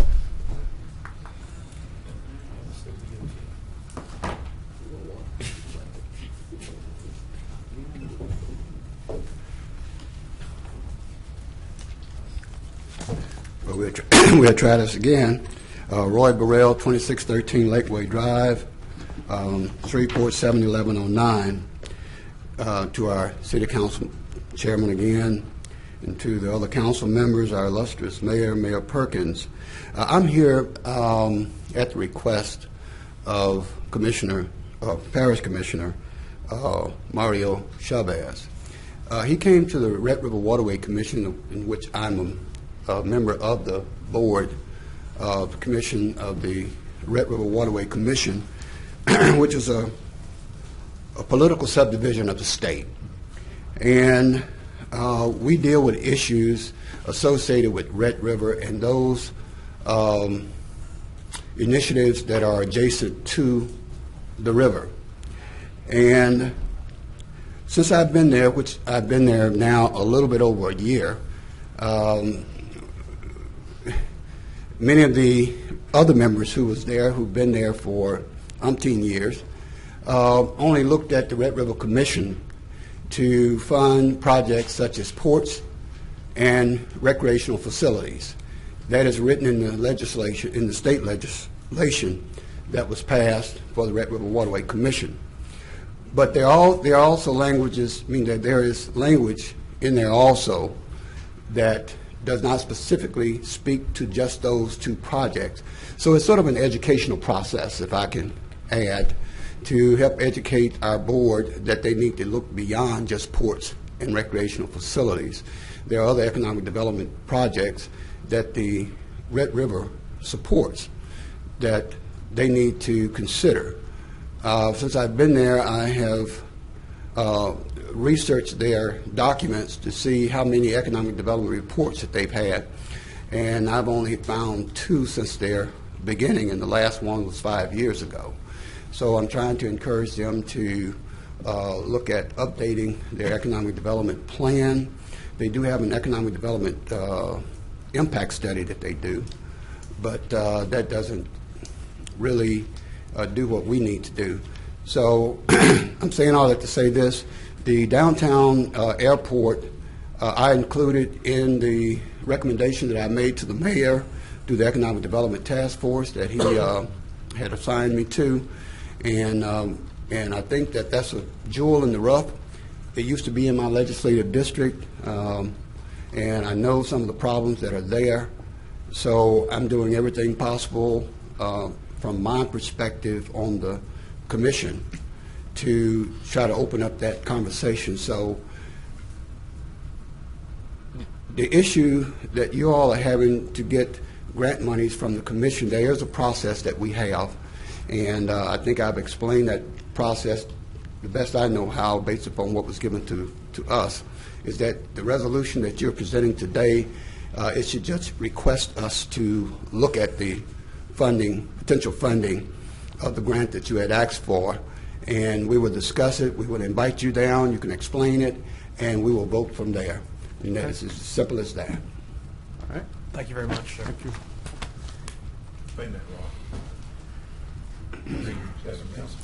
Well, we'll try this again. Roy Burrell, 2613 Lakeway Drive, Shreveport 71109. To our City Council Chairman again, and to the other council members, our illustrious Mayor, Mayor Perkins. I'm here at the request of Parish Commissioner Mario Chavez. He came to the Red River Waterway Commission, in which I'm a member of the board of the commission of the Red River Waterway Commission, which is a political subdivision of the state. And we deal with issues associated with Red River and those initiatives that are adjacent to the river. And since I've been there, which I've been there now a little bit over a year, many of the other members who've been there for umpteen years, only looked at the Red River Commission to fund projects such as ports and recreational facilities. That is written in the legislation, in the state legislation, that was passed for the Red River Waterway Commission. But there are also languages, I mean, that there is language in there also that does not specifically speak to just those two projects. So it's sort of an educational process, if I can add, to help educate our board that they need to look beyond just ports and recreational facilities. There are other economic development projects that the Red River supports that they need to consider. Since I've been there, I have researched their documents to see how many economic development reports that they've had, and I've only found 2 since their beginning, and the last one was 5 years ago. So I'm trying to encourage them to look at updating their economic development plan. They do have an economic development impact study that they do, but that doesn't really do what we need to do. So I'm saying all that to say this. The downtown airport, I included in the recommendation that I made to the mayor through the Economic Development Task Force that he had assigned me to. And I think that that's a jewel in the rough. It used to be in my legislative district, and I know some of the problems that are there. So I'm doing everything possible from my perspective on the commission to try to open up that conversation. So the issue that you all are having to get grant monies from the commission, there is a process that we have, and I think I've explained that process the best I know how based upon what was given to us, is that the resolution that you're presenting today, it should just request us to look at the funding, potential funding of the grant that you had asked for, and we will discuss it. We will invite you down. You can explain it, and we will vote from there. And that's as simple as that. All right. Thank you very much, sir. Thank you.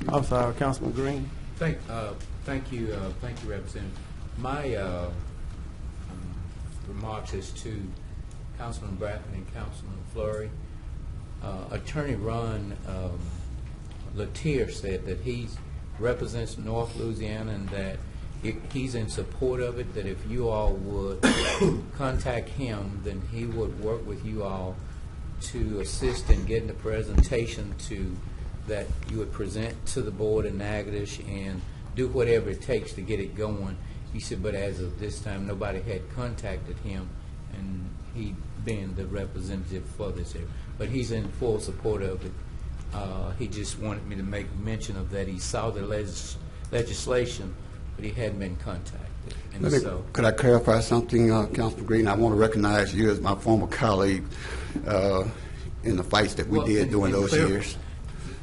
I'm sorry, Councilman Green. Thank you, Representative. My remarks is to Councilman Bradford and Councilman Fleury. Attorney Ron Latier said that he represents North Louisiana and that he's in support of it, that if you all would contact him, then he would work with you all to assist in getting the presentation that you would present to the board in Natchitoches and do whatever it takes to get it going. He said, but as of this time, nobody had contacted him, and he being the representative for this area. But he's in full support of it. He just wanted me to make mention of that. He saw the legislation, but he hadn't been contacted. And Could I clarify something, Councilman Green? I want to recognize you as my former colleague in the fights that we did during those years.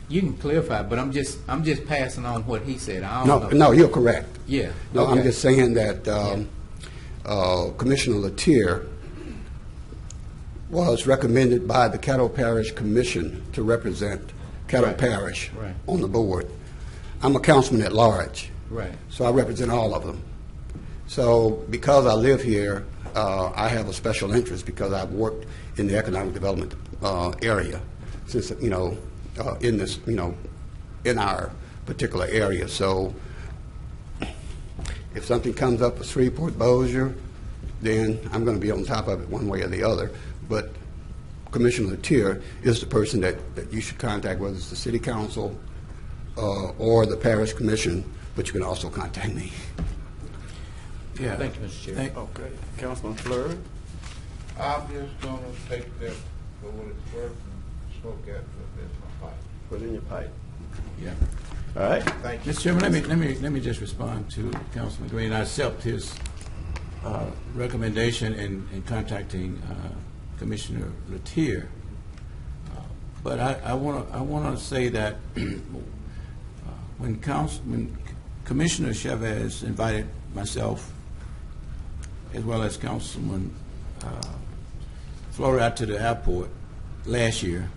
You can clarify, but I'm just passing on what he said. I don't know. No, you're correct. Yeah. No, okay. I'm just saying that Commissioner Latier was recommended by the Caddo Parish Commission to represent Caddo Parish on the board. I'm a councilman at large, so I represent all of them. So because I live here, I have a special interest because I've worked in the economic development area since, in this, in our particular area. So if something comes up with Shreveport, Bossier, then I'm going to be on top of it one way or the other. But Commissioner Latier is the person that you should contact, whether it's the City Council or the Parish Commission, but you can also contact me. Yeah. Thank you, Mr. Chair. Okay. Councilman Fleury? I'm just going to take that for what it's worth and smoke that in my pipe. Put it in your pipe. Yeah. All right. Thank you. Mr. Chairman, let me just respond to Councilman Green. I accept his recommendation in contacting Commissioner Latier, but I want to say that when Commissioner Chavez invited myself as well as Councilman Fleury out to the airport last year,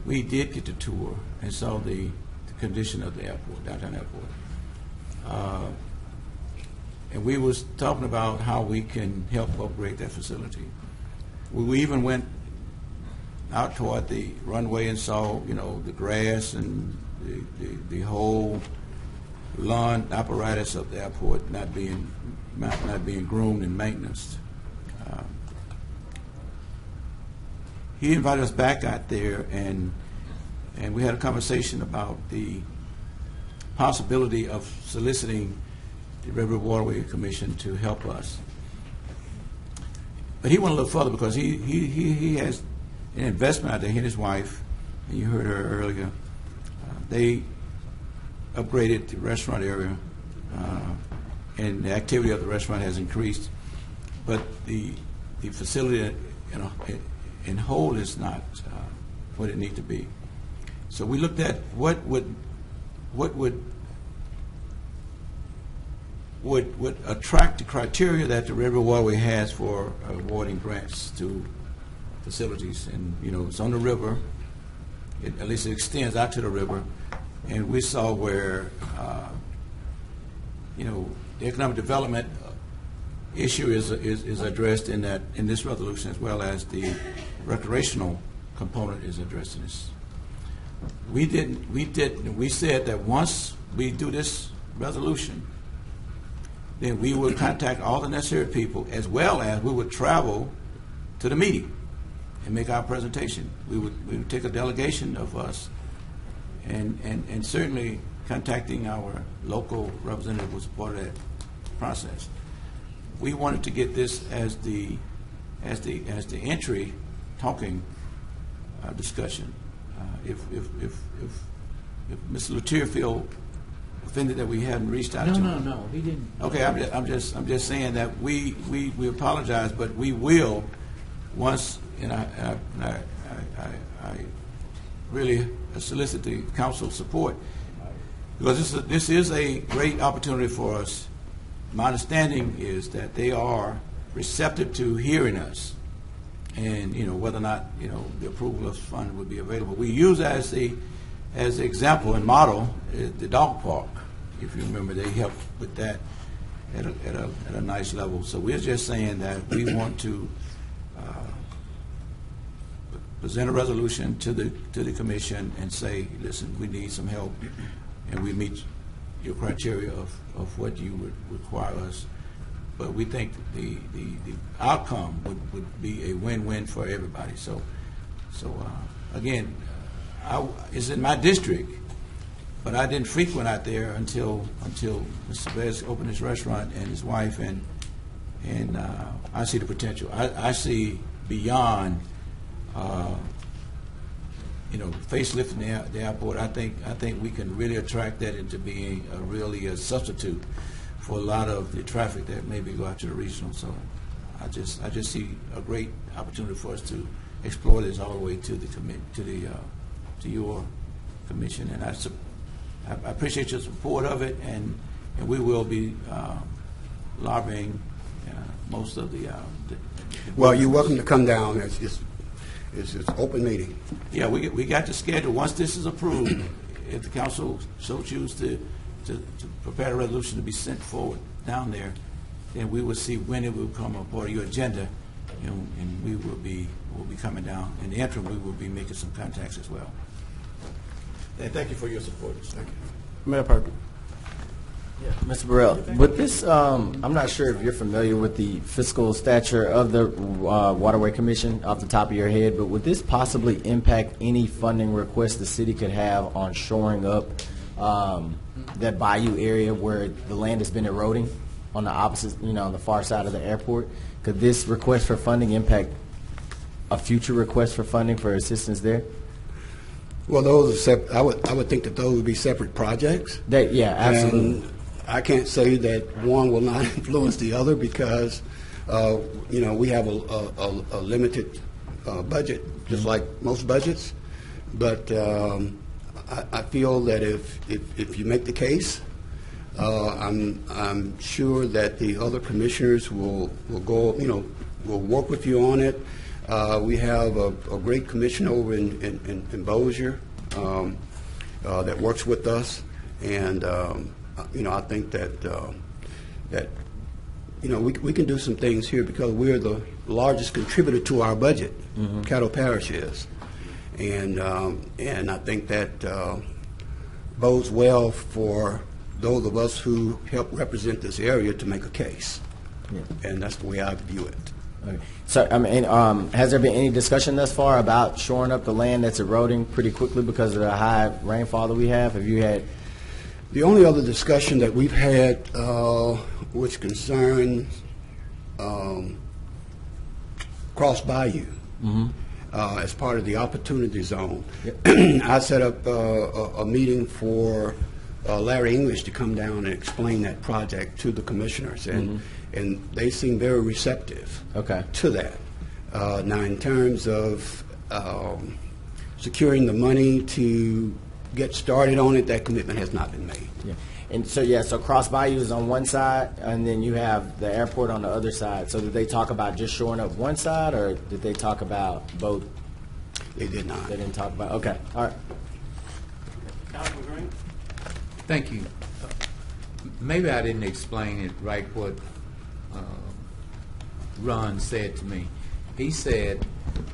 we did get the tour and saw the condition of the airport, downtown airport. And we was talking about how we can help upgrade that facility. We even went out toward the runway and saw, you know, the grass and the whole lawn apparatus of the airport not being groomed and maintained. He invited us back out there, and we had a conversation about the possibility of soliciting the River Waterway Commission to help us. But he went a little further because he has an investment out there. He and his wife, and you heard her earlier, they upgraded the restaurant area, and the activity of the restaurant has increased. But the facility, you know, in whole is not what it needs to be. So we looked at what would attract the criteria that the River Waterway has for awarding grants to facilities. And, you know, it's on the river. At least it extends out to the river. And we saw where, you know, the economic development issue is addressed in this resolution, as well as the recreational component is addressed in this. We said that once we do this resolution, then we would contact all the necessary people, as well as we would travel to the meeting and make our presentation. We would take a delegation of us, and certainly contacting our local representative was part of that process. We wanted to get this as the entry talking discussion. If Mr. Latier feel offended that we haven't reached out to him. No, he didn't. Okay, I'm just saying that we apologize, but we will once, and I really solicit the council's support, because this is a great opportunity for us. My understanding is that they are receptive to hearing us, and, you know, whether or not, you know, the approval of fund would be available. We use as the example and model the dog park. If you remember, they helped with that at a nice level. So we're just saying that we want to present a resolution to the commission and say, listen, we need some help, and we meet your criteria of what you would require us. But we think the outcome would be a win-win for everybody. So again, it's in my district, but I didn't frequent out there until Mr. Bez opened his restaurant and his wife, and I see the potential. I see beyond, you know, facelifting the airport. I think we can really attract that into being a substitute for a lot of the traffic that maybe go out to the regional. So I just see a great opportunity for us to explore this all the way to your commission, and I appreciate your support of it, and we will be lobbying most of the. Well, you're welcome to come down. It's an open meeting. Yeah, we got the schedule. Once this is approved, if the council so choose to prepare a resolution to be sent forward down there, then we will see when it will come a part of your agenda, and we will be coming down. In the interim, we will be making some contacts as well. And thank you for your support. Thank you. Mayor Parker. Mr. Burrell, with this, I'm not sure if you're familiar with the fiscal stature of the Waterway Commission off the top of your head, but would this possibly impact any funding requests the city could have on shoring up that bayou area where the land has been eroding on the opposite, on the far side of the airport? Could this request for funding impact a future request for funding for assistance there? Well, those are I would think that those would be separate projects. Yeah, absolutely. And I can't say that one will not influence the other because, we have a limited budget, just like most budgets. But I feel that if you make the case, I'm sure that the other commissioners will go, will work with you on it. We have a great commission over in Bossier that works with us, and I think that we can do some things here because we're the largest contributor to our budget. Caddo Parish is, And I think that bodes well for those of us who help represent this area to make a case. And that's the way I view it. Okay. So, I mean, has there been any discussion thus far about shoring up the land that's eroding pretty quickly because of the high rainfall that we have? Have you had? The only other discussion that we've had, which concerns Cross Bayou, as part of the Opportunity Zone. I set up a meeting for Larry English to come down and explain that project to the commissioners, and they seem very receptive to that. Now, in terms of securing the money to get started on it, that commitment has not been made. Yeah. And so, so Cross Bayou is on one side, and then you have the airport on the other side. So did they talk about just shoring up one side, or did they talk about both? They did not. They didn't talk about, okay, all right. Thank you. Maybe I didn't explain it right what Ron said to me. He said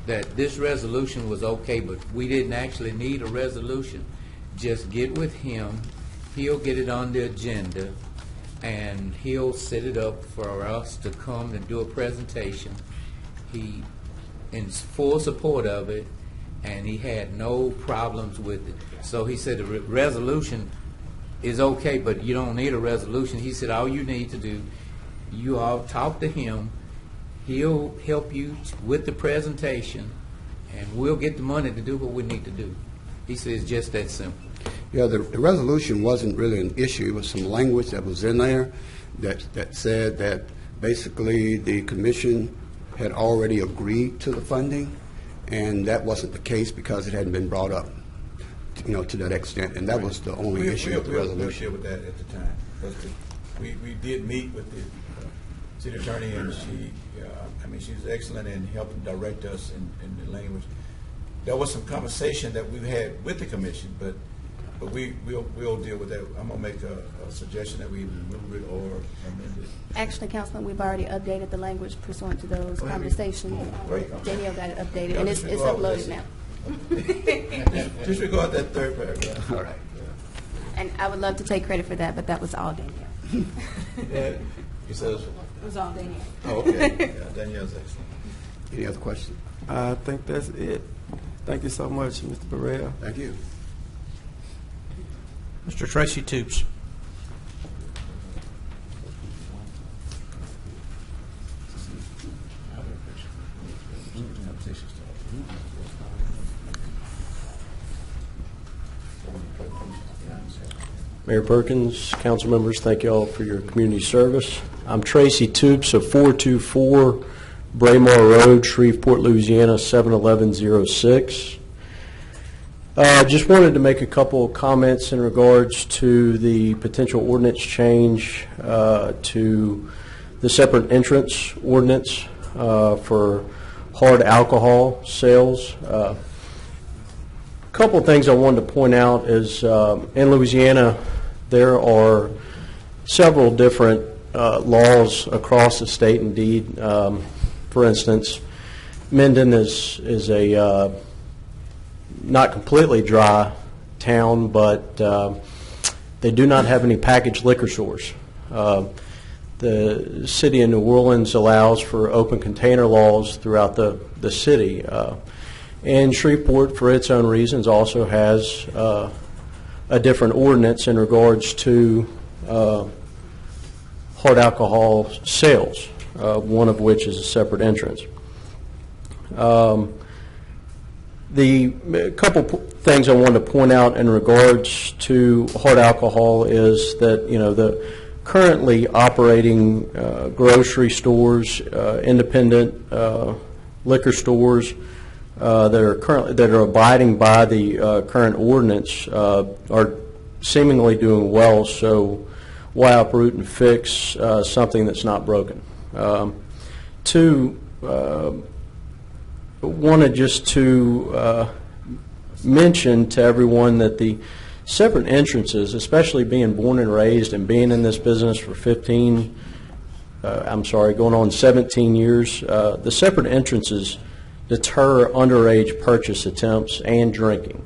that this resolution was okay, but we didn't actually need a resolution. Just get with him. He'll get it on the agenda, and he'll set it up for us to come and do a presentation. He in full support of it, and he had no problems with it. So he said the resolution is okay, but you don't need a resolution. He said all you need to do, you all talk to him. He'll help you with the presentation, and we'll get the money to do what we need to do. He said it's just that simple. Yeah, the resolution wasn't really an issue. It was some language that was in there that said that basically the commission had already agreed to the funding, and that wasn't the case because it hadn't been brought up, to that extent, and that was the only issue with the resolution. With that at the time, we did meet with the city attorney, and she was excellent in helping direct us in the language. There was some conversation that we've had with the commission, but we'll deal with that. I'm gonna make a suggestion that we remove it or amend it. Actually, Councilman, we've already updated the language pursuant to those conversations. Danielle got it updated, and it's uploaded now. Disregard that third paragraph. All right. And I would love to take credit for that, but that was all Danielle. You said it was all Danielle. Oh, okay. Yeah, Danielle's excellent. Any other questions? I think that's it. Thank you so much, Mr. Burrell. Thank you. Mr. Tracy Toops. Mayor Perkins, council members, thank you all for your community service. I'm Tracy Toops of 424 Braemar Road, Shreveport, Louisiana, 71106. Just wanted to make a couple of comments in regards to the potential ordinance change to the separate entrance ordinance for hard alcohol sales. A couple of things I wanted to point out is in Louisiana there are several different laws across the state. Indeed, for instance, Minden is a not completely dry town, but they do not have any packaged liquor stores. The city of New Orleans allows for open container laws throughout the city. And Shreveport, for its own reasons, also has a different ordinance in regards to hard alcohol sales, one of which is a separate entrance. The couple things I wanted to point out in regards to hard alcohol is that the currently operating grocery stores, independent liquor stores that are abiding by the current ordinance are seemingly doing well. So why uproot and fix something that's not broken? Two, wanted just to mention to everyone that the separate entrances, especially being born and raised and being in this business for going on 17 years, the separate entrances deter underage purchase attempts and drinking.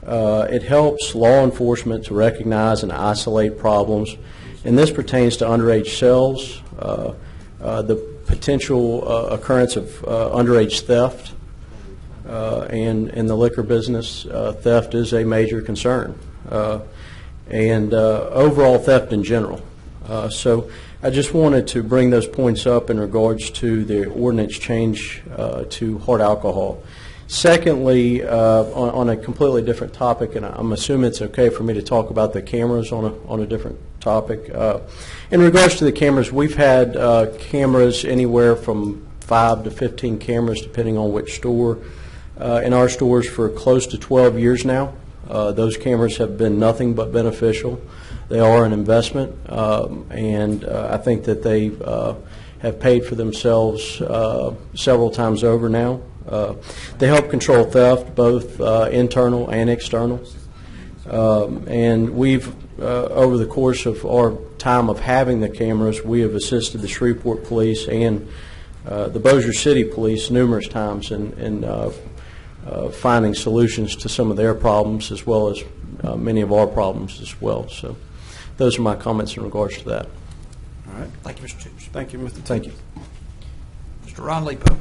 It helps law enforcement to recognize and isolate problems, and this pertains to underage sales, the potential occurrence of underage theft, and in the liquor business, theft is a major concern, and overall theft in general. So I just wanted to bring those points up in regards to the ordinance change to hard alcohol. Secondly, on a completely different topic, and I'm assuming it's okay for me to talk about the cameras on a different topic. In regards to the cameras, we've had cameras anywhere from 5 to 15 cameras, depending on which store, in our stores for close to 12 years now. Those cameras have been nothing but beneficial. They are an investment, and I think that they have paid for themselves several times over now. They help control theft, both internal and external. And we've, over the course of our time of having the cameras, we have assisted the Shreveport Police and the Bossier City Police numerous times in finding solutions to some of their problems, as well as many of our problems as well. So those are my comments in regards to that. All right. Thank you, Mr. Toops. Thank you, Mr. Toops. Thank you. Mr. Ron Lipo.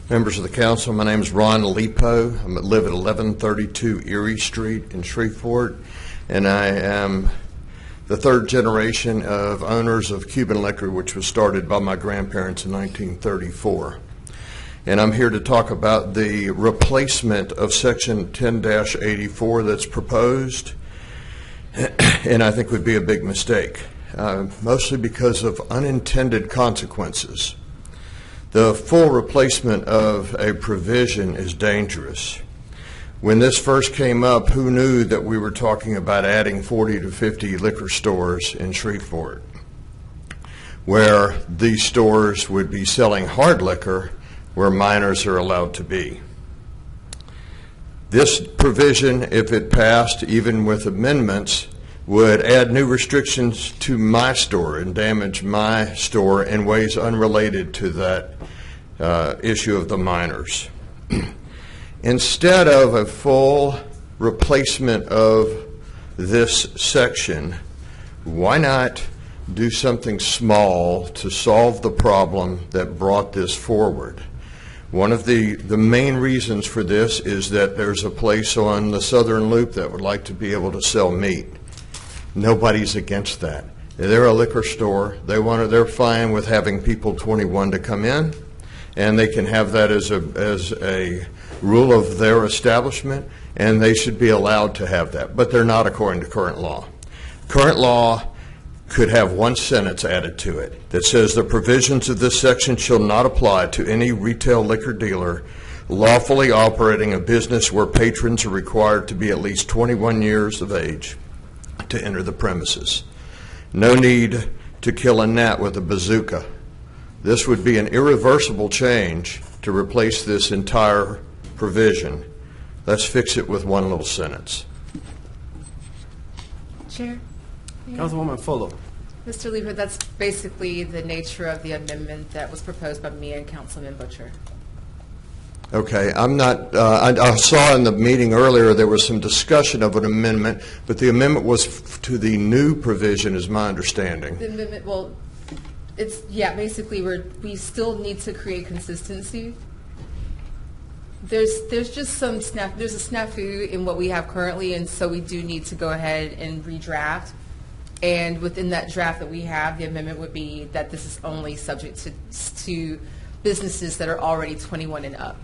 Members of the council, my name is Ron Lipo. I live at 1132 Erie Street in Shreveport, and I am the third generation of owners of Cuban Liquor, which was started by my grandparents in 1934. And I'm here to talk about the replacement of Section 10-84 that's proposed, and I think would be a big mistake, mostly because of unintended consequences. The full replacement of a provision is dangerous. When this first came up, who knew that we were talking about adding 40 to 50 liquor stores in Shreveport, where these stores would be selling hard liquor where minors are allowed to be. This provision, if it passed, even with amendments, would add new restrictions to my store and damage my store in ways unrelated to that issue of the minors. Instead of a full replacement of this section, why not do something small to solve the problem that brought this forward? One of the main reasons for this is that there's a place on the Southern Loop that would like to be able to sell meat. Nobody's against that. They're a liquor store. They're fine with having people 21 to come in, and they can have that as a rule of their establishment, and they should be allowed to have that. But they're not according to current law. Current law could have one sentence added to it that says the provisions of this section shall not apply to any retail liquor dealer lawfully operating a business where patrons are required to be at least 21 years of age to enter the premises. No need to kill a gnat with a bazooka. This would be an irreversible change to replace this entire provision. Let's fix it with one little sentence. Chair? Councilwoman Fuller. Mr. Lieber, that's basically the nature of the amendment that was proposed by me and Councilman Butcher. Okay, I'm not, I saw in the meeting earlier there was some discussion of an amendment, but the amendment was to the new provision, is my understanding. The amendment, well, it's, yeah, basically we still need to create consistency. There's just some there's a snafu in what we have currently, and so we do need to go ahead and redraft. And within that draft that we have, the amendment would be that this is only subject to businesses that are already 21 and up.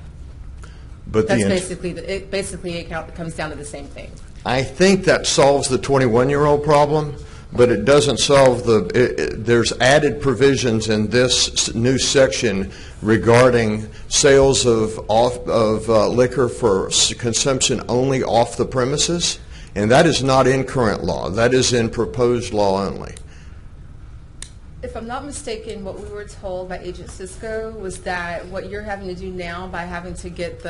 But that's basically it comes down to the same thing. I think that solves the 21-year-old problem, but it doesn't solve there's added provisions in this new section regarding sales of liquor for consumption only off the premises, and that is not in current law. That is in proposed law only. If I'm not mistaken, what we were told by Agent Cisco was that what you're having to do now by having to get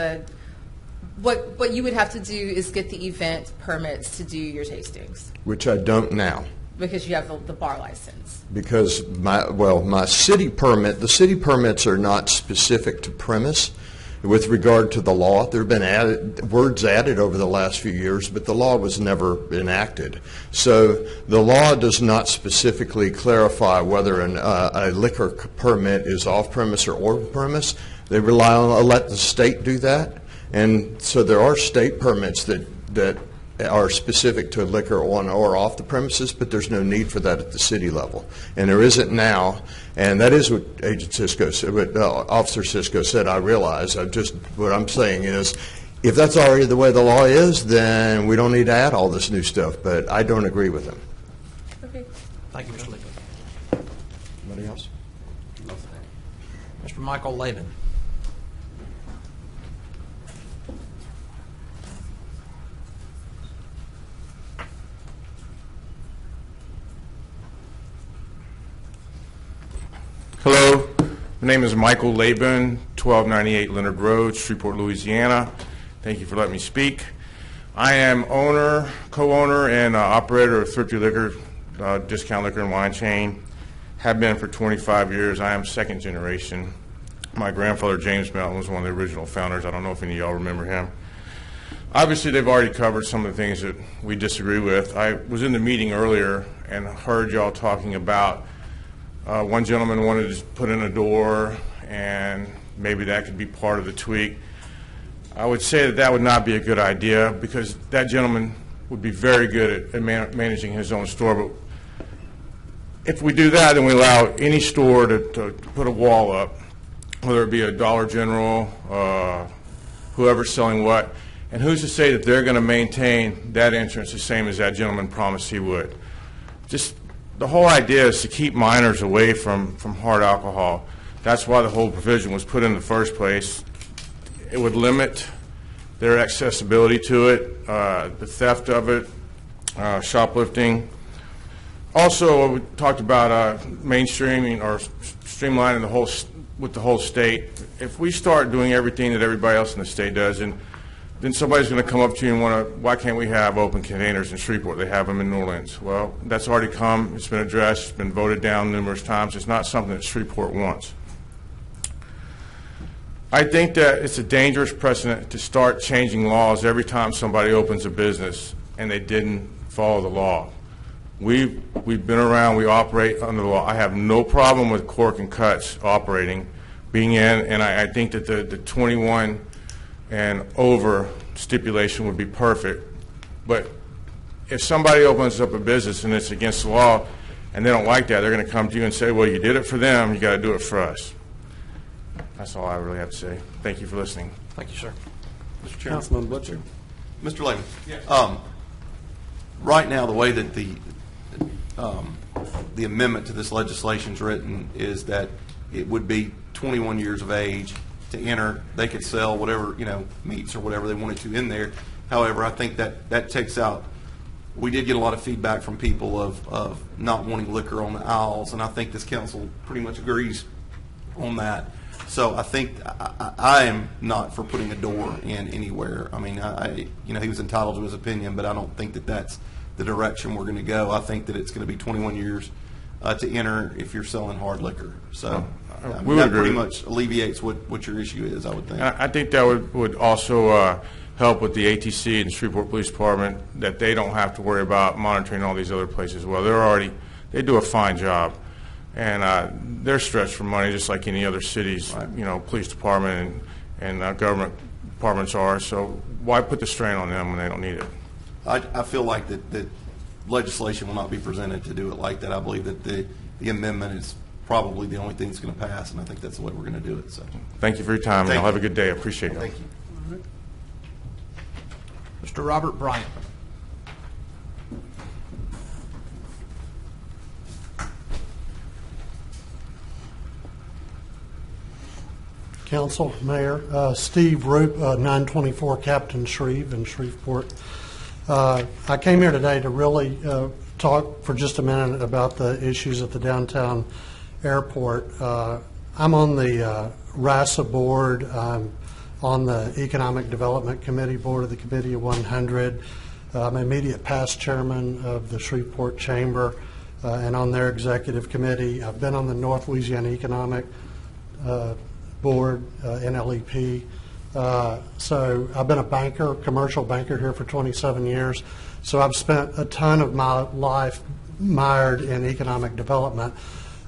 what you would have to do is get the event permits to do your tastings, Which I don't now. because you have the bar license. Because my city permit, the city permits are not specific to premise with regard to the law. There have been words added over the last few years, but the law was never enacted. So the law does not specifically clarify whether a liquor permit is off-premise or on-premise. They rely on, let the state do that. And so there are state permits that are specific to liquor on or off the premises, but there's no need for that at the city level. And there isn't now, and that is what Agent Cisco said, what Officer Cisco said, I realize. What I'm saying is, if that's already the way the law is, then we don't need to add all this new stuff, but I don't agree with him. Okay. Thank you, Mr. Lee. Anybody else? Mr. Michael Laban. Hello, my name is Michael Laban, 1298 Leonard Road, Shreveport, Louisiana. Thank you for letting me speak. I am owner, co-owner, and operator of Thrifty Liquor, discount liquor and wine chain. Have been for 25 years. I am second generation. My grandfather, James Melton, was one of the original founders. I don't know if any of y'all remember him. Obviously, they've already covered some of the things that we disagree with. I was in the meeting earlier and heard y'all talking about one gentleman wanted to put in a door, and maybe that could be part of the tweak. I would say that would not be a good idea, because that gentleman would be very good at managing his own store. But if we do that, then we allow any store to put a wall up, whether it be a Dollar General, whoever's selling what, and who's to say that they're going to maintain that entrance the same as that gentleman promised he would? Just the whole idea is to keep minors away from hard alcohol. That's why the whole provision was put in the first place. It would limit their accessibility to it, the theft of it, shoplifting. Also, we talked about mainstreaming or streamlining with the whole state. If we start doing everything that everybody else in the state does, and then somebody's going to come up to you and why can't we have open containers in Shreveport? They have them in New Orleans. Well, that's already come. It's been addressed. It's been voted down numerous times. It's not something that Shreveport wants. I think that it's a dangerous precedent to start changing laws every time somebody opens a business and they didn't follow the law. We've been around. We operate under the law. I have no problem with cork and cuts operating, being in, and I think that the 21 and over stipulation would be perfect. But if somebody opens up a business and it's against the law and they don't like that, they're going to come to you and say, well, you did it for them, you got to do it for us. That's all I really have to say. Thank you for listening. Thank you, sir. Mr. Chairman. Councilman Butcher. Mr. Lehman. Yes. Right now, the way that the amendment to this legislation is written is that it would be 21 years of age to enter. They could sell whatever, meats or whatever they wanted to in there. However, I think that takes out, we did get a lot of feedback from people of not wanting liquor on the aisles, and I think this council pretty much agrees on that. So I think I am not for putting a door in anywhere. I mean, he was entitled to his opinion, but I don't think that that's the direction we're going to go. I think that it's going to be 21 years to enter if you're selling hard liquor. So that pretty much alleviates what your issue is, I would think. I think that would also help with the ATC and the Shreveport Police Department, that they don't have to worry about monitoring all these other places. Well, they do a fine job. And they're stretched for money just like any other city's, police department and government departments are. So why put the strain on them when they don't need it? I feel like that legislation will not be presented to do it like that. I believe that the amendment is probably the only thing that's going to pass, and I think that's the way we're going to do it. So, thank you for your time, and y'all have a good day. I appreciate it. Thank you. Mr. Robert Bryant. Council, Mayor, Steve Roop, 924 Captain Shreve in Shreveport. I came here today to really talk for just a minute about the issues at the downtown airport. I'm on the RASA board. I'm on the Economic Development Committee board of the Committee of 100. I'm immediate past chairman of the Shreveport Chamber and on their executive committee. I've been on the North Louisiana Economic Board, NLEP. So I've been a banker, commercial banker here for 27 years. So I've spent a ton of my life mired in economic development.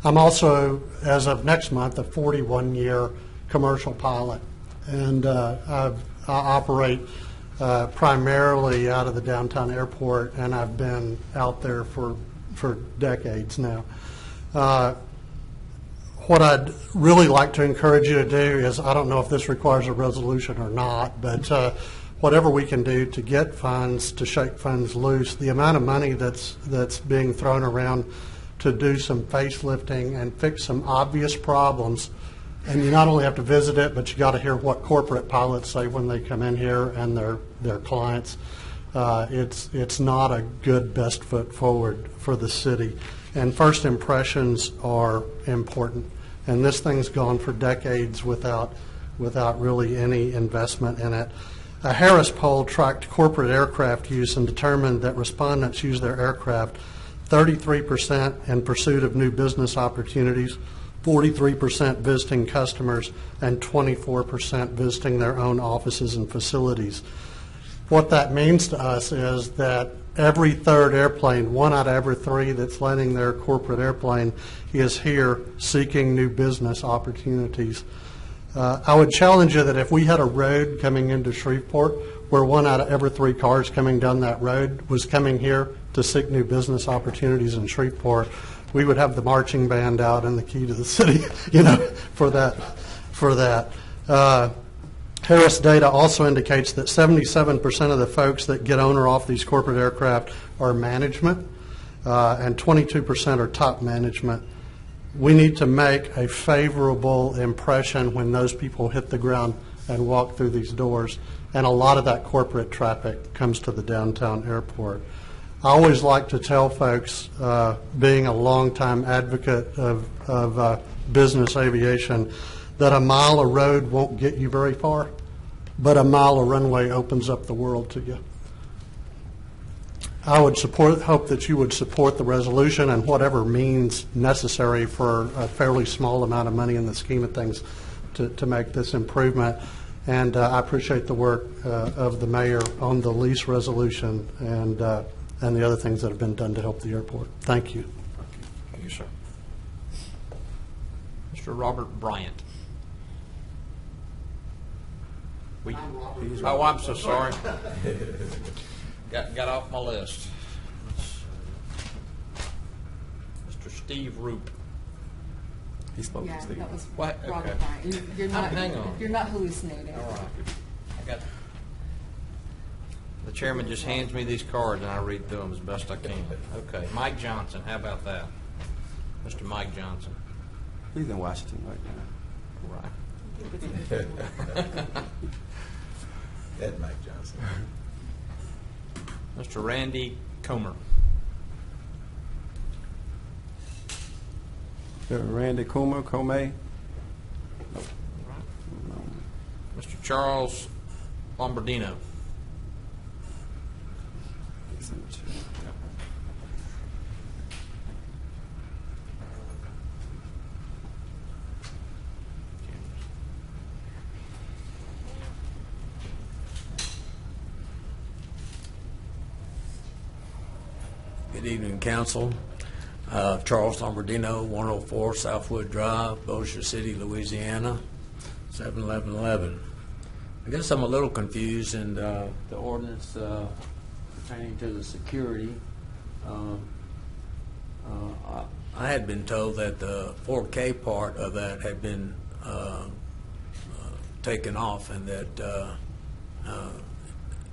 I'm also, as of next month, a 41-year commercial pilot. And I operate primarily out of the downtown airport, and I've been out there for decades now. What I'd really like to encourage you to do is, I don't know if this requires a resolution or not, but whatever we can do to get funds, to shake funds loose, the amount of money that's being thrown around to do some facelifting and fix some obvious problems. And you not only have to visit it, but you got to hear what corporate pilots say when they come in here and their clients. It's not a good best foot forward for the city. And first impressions are important. And this thing's gone for decades without really any investment in it. A Harris poll tracked corporate aircraft use and determined that respondents use their aircraft 33% in pursuit of new business opportunities, 43% visiting customers, and 24% visiting their own offices and facilities. What that means to us is that every third airplane, 1 out of every 3 that's landing their corporate airplane, is here seeking new business opportunities. I would challenge you that if we had a road coming into Shreveport where 1 out of every 3 cars coming down that road was coming here to seek new business opportunities in Shreveport, we would have the marching band out and the key to the city, for that. Harris data also indicates that 77% of the folks that get on or off these corporate aircraft are management, and 22% are top management. We need to make a favorable impression when those people hit the ground and walk through these doors, and a lot of that corporate traffic comes to the downtown airport. I always like to tell folks, being a longtime advocate of business aviation, that a mile of road won't get you very far, but a mile of runway opens up the world to you. I would hope that you would support the resolution and whatever means necessary for a fairly small amount of money in the scheme of things to make this improvement. And I appreciate the work of the mayor on the lease resolution and the other things that have been done to help the airport. Thank you. Thank you, sir. Mr. Robert Bryant. Oh, I'm so sorry. Got off my list. Mr. Steve Roop. He spoke to Steve. That was What? Robert Okay. Bryant. You're not, Hang on. You're not hallucinating. All right. I got. The chairman just hands me these cards and I read through them as best I can. Okay. Mike Johnson. How about that? Mr. Mike Johnson. He's in Washington right now. Right. That Mike Johnson. Mr. Randy Comer. Randy Comer, Comey. Mr. Charles Lombardino. Good evening, Council. Charles Lombardino, 104 Southwood Drive, Bossier City, Louisiana, 71111. I guess I'm a little confused in the ordinance pertaining to the security. I had been told that the 4K part of that had been taken off and that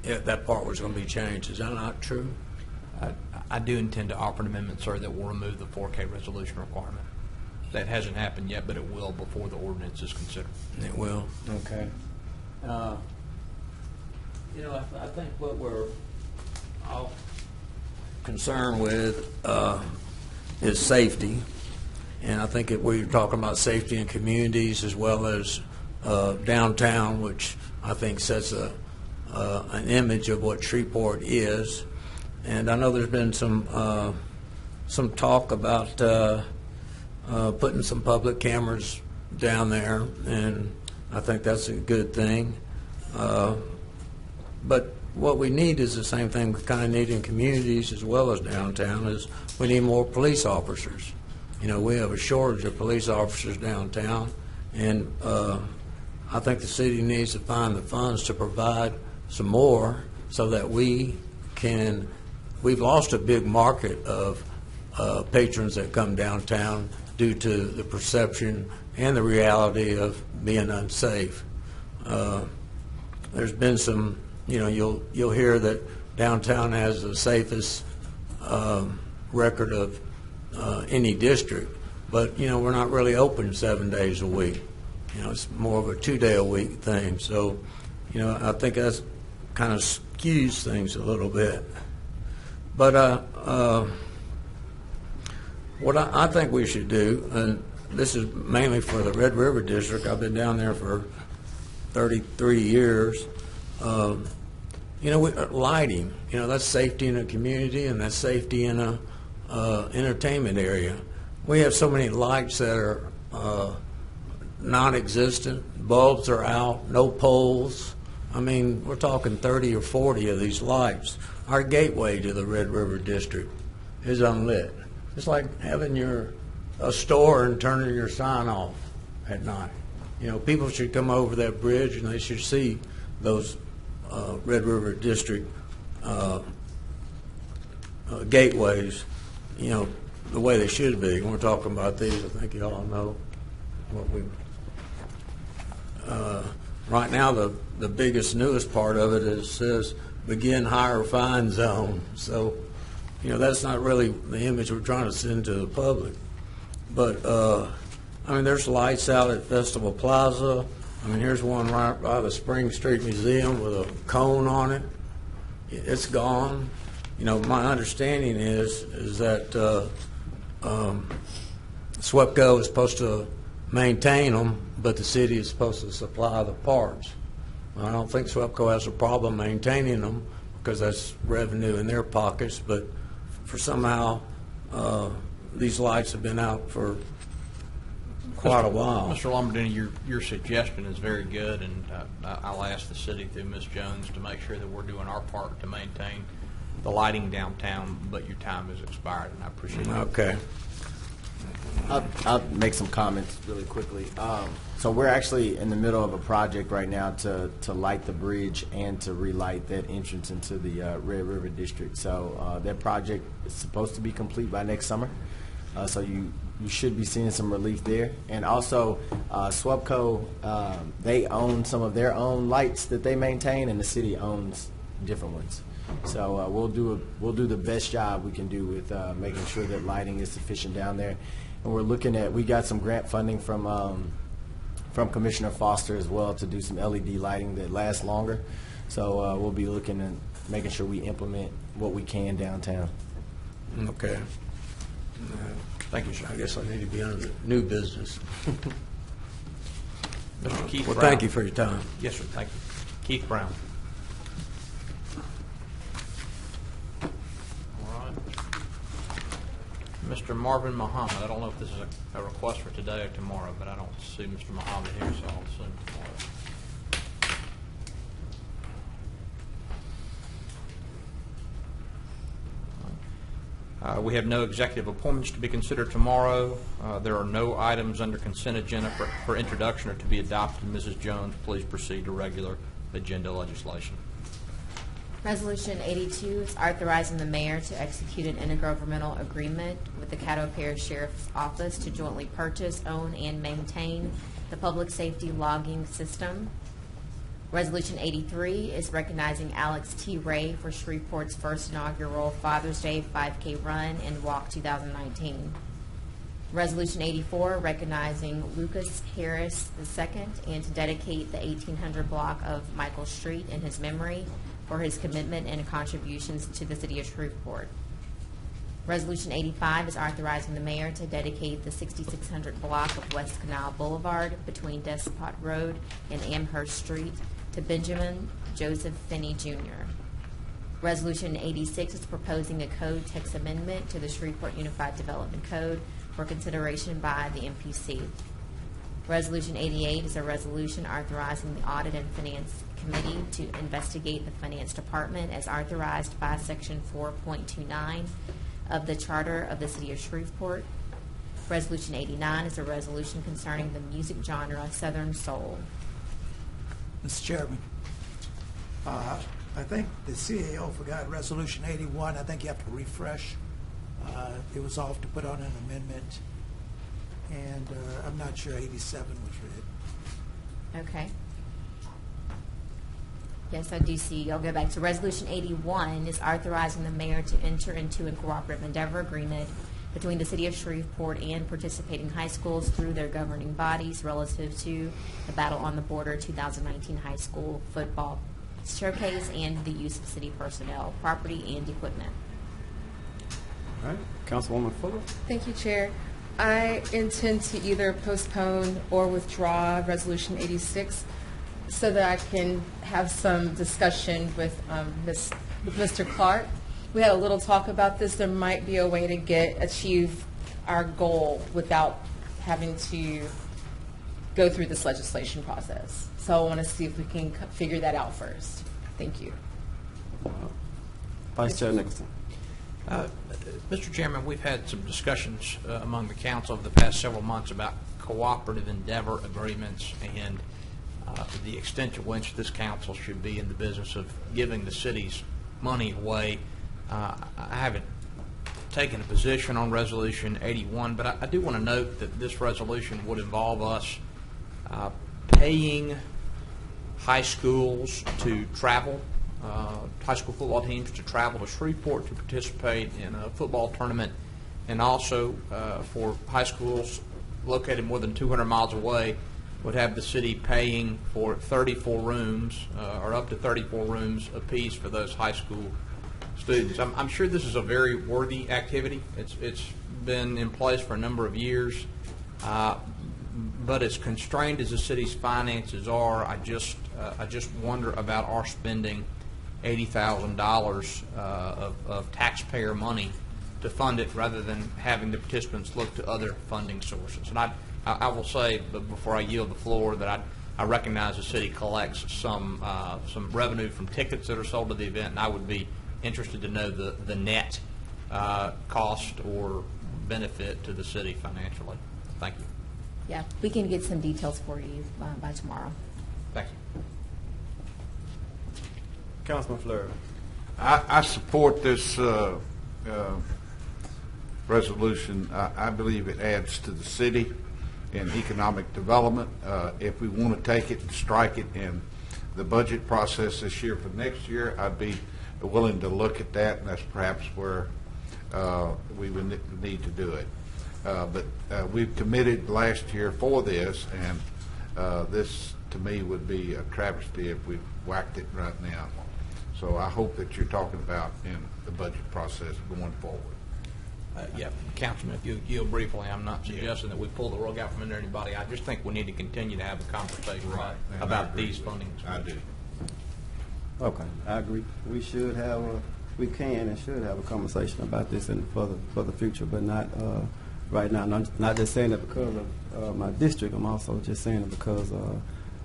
that part was going to be changed. Is that not true? I do intend to offer an amendment, sir, that will remove the 4K resolution requirement. That hasn't happened yet, but it will before the ordinance is considered. It will. Okay. I think what we're all concerned with is safety. And I think that we're talking about safety in communities as well as downtown, which I think sets an image of what Shreveport is. And I know there's been some talk about putting some public cameras down there, and I think that's a good thing. But what we need is the same thing we kind of need in communities as well as downtown, is we need more police officers. You know, we have a shortage of police officers downtown, and I think the city needs to find the funds to provide some more so that we've lost a big market of patrons that come downtown due to the perception and the reality of being unsafe. There's been some, you know, you'll hear that downtown has the safest record of any district, but you know, we're not really open 7 days a week. You know, it's more of a 2-day-a-week thing. So, you know, I think that's kind of skews things a little bit. But what I think we should do, and this is mainly for the Red River District, I've been down there for 33 years, you know, lighting, you know, that's safety in a community, and that's safety in a entertainment area. We have so many lights that are non-existent. Bulbs are out, no poles. I mean, we're talking 30 or 40 of these lights. Our gateway to the Red River District is unlit. It's like having a store and turning your sign off at night. You know, people should come over that bridge and they should see those Red River District gateways, you know, the way they should be. When we're talking about these, I think you all know what we. Right now, the biggest, newest part of it says begin higher fine zone. So, you know, that's not really the image we're trying to send to the public. But, I mean, there's lights out at Festival Plaza. I mean, here's one right by the Spring Street Museum with a cone on it. It's gone. You know, my understanding is that SWEPCO is supposed to maintain them, but the city is supposed to supply the parts. I don't think SWEPCO has a problem maintaining them because that's revenue in their pockets, but for somehow these lights have been out for quite a while. Mr. Lombardini, your suggestion is very good, and I'll ask the city through Ms. Jones to make sure that we're doing our part to maintain the lighting downtown, but your time has expired, and I appreciate it. Okay. I'll make some comments really quickly. So we're actually in the middle of a project right now to light the bridge and to relight that entrance into the Red River District. So that project is supposed to be complete by next summer. So you should be seeing some relief there. And also, SWEPCO, they own some of their own lights that they maintain, and the city owns different ones. So we'll do the best job we can do with making sure that lighting is sufficient down there. And we're looking at, we got some grant funding from Commissioner Foster as well to do some LED lighting that lasts longer. So we'll be looking at making sure we implement what we can downtown. Okay. Thank you, sir. I guess I need to be under new business. Mr. Keith well, Brown. thank you for your time. Yes, sir. Thank you. Keith Brown. All right. Mr. Marvin Muhammad. I don't know if this is a request for today or tomorrow, but I don't see Mr. Muhammad here, so I'll assume tomorrow. We have no executive appointments to be considered tomorrow. There are no items under consent agenda for introduction or to be adopted. Mrs. Jones, please proceed to regular agenda legislation. Resolution 82 is authorizing the mayor to execute an intergovernmental agreement with the Caddo Parish Sheriff's Office to jointly purchase, own, and maintain the public safety logging system. Resolution 83 is recognizing Alex T. Ray for Shreveport's first inaugural Father's Day 5K Run and Walk 2019. Resolution 84 recognizing Lucas Harris II and to dedicate the 1800 block of Michael Street in his memory for his commitment and contributions to the city of Shreveport. Resolution 85 is authorizing the mayor to dedicate the 6600 block of West Canal Boulevard between Despot Road and Amherst Street to Benjamin Joseph Finney Jr. Resolution 86 is proposing a code text amendment to the Shreveport Unified Development Code for consideration by the MPC. Resolution 88 is a resolution authorizing the Audit and Finance Committee to investigate the Finance Department as authorized by Section 4.29 of the Charter of the City of Shreveport. Resolution 89 is a resolution concerning the music genre Southern Soul. Mr. Chairman, I think the CAO forgot Resolution 81. I think you have to refresh. It was off to put on an amendment, and I'm not sure 87 was read. Okay. Yes, I do see. I'll go back to Resolution 81 is authorizing the mayor to enter into a cooperative endeavor agreement between the City of Shreveport and participating high schools through their governing bodies relative to the Battle on the Border 2019 high school football showcase and the use of city personnel, property, and equipment. All right, Councilwoman Fuller. Thank you, Chair. I intend to either postpone or withdraw Resolution 86 so that I can have some discussion with Mr. Clark. We had a little talk about this. There might be a way to achieve our goal without having to go through this legislation process. So I want to see if we can figure that out first. Thank you. Vice Chair Nicholson. Mr. Chairman, we've had some discussions among the council over the past several months about cooperative endeavor agreements and the extent to which this council should be in the business of giving the city's money away. I haven't taken a position on Resolution 81, but I do want to note that this resolution would involve us paying high schools to travel, high school football teams to travel to Shreveport to participate in a football tournament, and also for high schools located more than 200 miles away would have the city paying for 34 rooms or up to 34 rooms apiece for those high school students. I'm sure this is a very worthy activity. It's been in place for a number of years, but as constrained as the city's finances are, I just wonder about our spending $80,000 of taxpayer money to fund it rather than having the participants look to other funding sources. And I will say, before I yield the floor, that I recognize the city collects some revenue from tickets that are sold to the event, and I would be interested to know the net cost or benefit to the city financially. Thank you. Yeah, we can get some details for you by tomorrow. Thank you. Councilman Fleury. I support this resolution. I believe it adds to the city in economic development. If we want to take it and strike it in the budget process this year for next year, I'd be willing to look at that, and that's perhaps where we would need to do it. But we've committed last year for this, and this to me would be a travesty if we whacked it right now. So I hope that you're talking about in the budget process going forward. Yeah, Councilman, if you yield briefly, I'm not suggesting that we pull the rug out from under anybody. I just think we need to continue to have a conversation about these funding. I do. Okay, I agree. We should have we can and should have a conversation about this for the future, but not right now. Not just saying it because of my district. I'm also just saying it because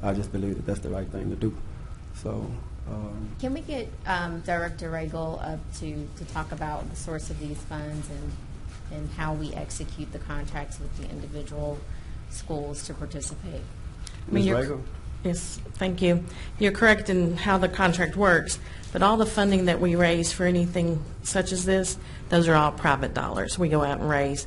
I just believe that that's the right thing to do. So. Can we get Director Regal up to talk about the source of these funds and how we execute the contracts with the individual schools to participate? Ms. Regal? Yes, thank you. You're correct in how the contract works, but all the funding that we raise for anything such as this, those are all private dollars. We go out and raise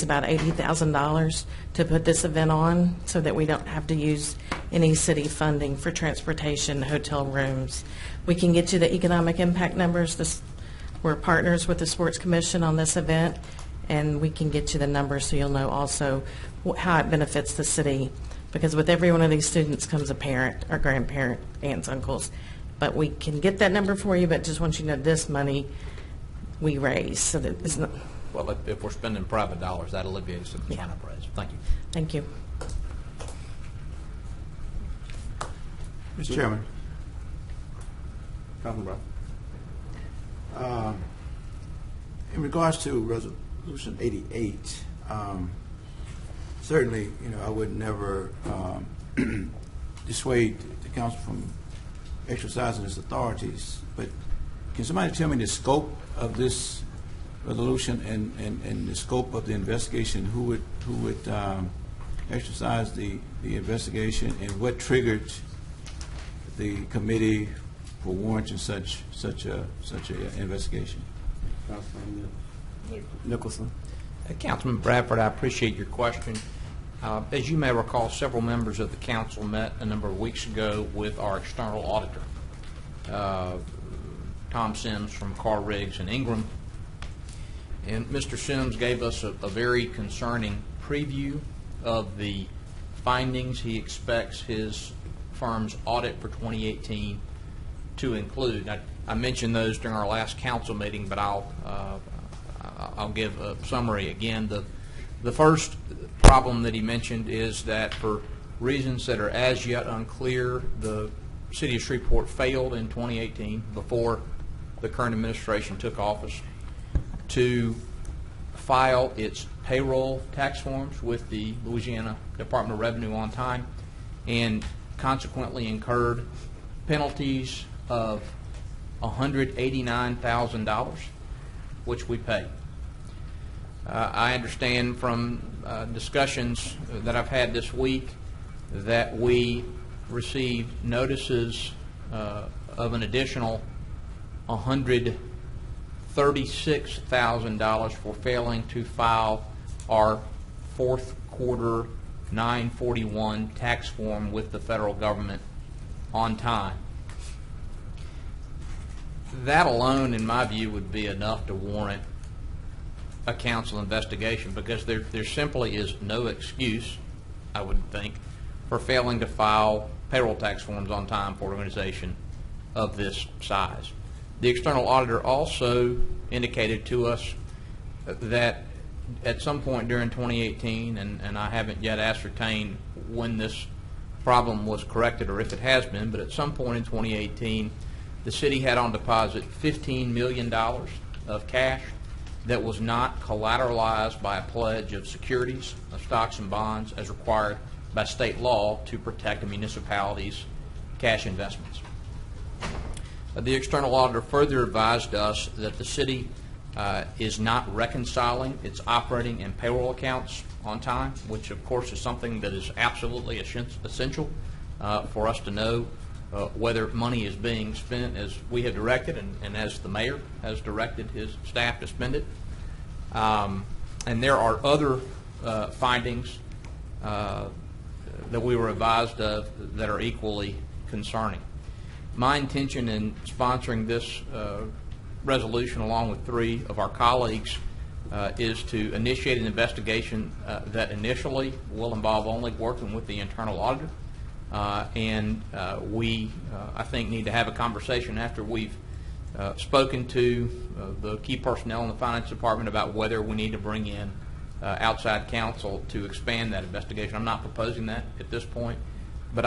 about $80,000 to put this event on so that we don't have to use any city funding for transportation, hotel rooms. We can get you the economic impact numbers. We're partners with the Sports Commission on this event, and we can get you the numbers so you'll know also how it benefits the city. Because with every one of these students comes a parent or grandparent, aunts, uncles. But we can get that number for you, but just want you to know this money we raise. So that it's not. Well, if we're spending private dollars, that alleviates the concern I've raised. Thank you. Thank you. Mr. Chairman. Councilman Brown. In regards to Resolution 88, certainly, I would never dissuade the council from exercising its authorities, but can somebody tell me the scope of this resolution and the scope of the investigation? Who would exercise the investigation, and what triggered the committee for warranting such a investigation? Councilman Nicholson. Councilman Bradford, I appreciate your question. As you may recall, several members of the council met a number of weeks ago with our external auditor, Tom Sims from Carr, Riggs and Ingram. And Mr. Sims gave us a very concerning preview of the findings he expects his firm's audit for 2018 to include. I mentioned those during our last council meeting, but I'll give a summary again. The first problem that he mentioned is that for reasons that are as yet unclear, the City of Shreveport failed in 2018, before the current administration took office, to file its payroll tax forms with the Louisiana Department of Revenue on time, and consequently incurred penalties of $189,000, which we paid. I understand from discussions that I've had this week that we received notices of an additional $136,000 for failing to file our fourth quarter 941 tax form with the federal government on time. That alone, in my view, would be enough to warrant a council investigation, because there simply is no excuse, I would think, for failing to file payroll tax forms on time for an organization of this size. The external auditor also indicated to us that at some point during 2018, and I haven't yet ascertained when this problem was corrected or if it has been, but at some point in 2018, the city had on deposit $15 million of cash that was not collateralized by a pledge of securities, of stocks and bonds, as required by state law to protect a municipality's cash investments. The external auditor further advised us that the city is not reconciling its operating and payroll accounts on time, which of course is something that is absolutely essential for us to know whether money is being spent as we have directed and as the mayor has directed his staff to spend it. And there are other findings that we were advised of that are equally concerning. My intention in sponsoring this resolution, along with three of our colleagues, is to initiate an investigation that initially will involve only working with the internal auditor. And we, I think, need to have a conversation after we've spoken to the key personnel in the finance department about whether we need to bring in outside counsel to expand that investigation. I'm not proposing that at this point, but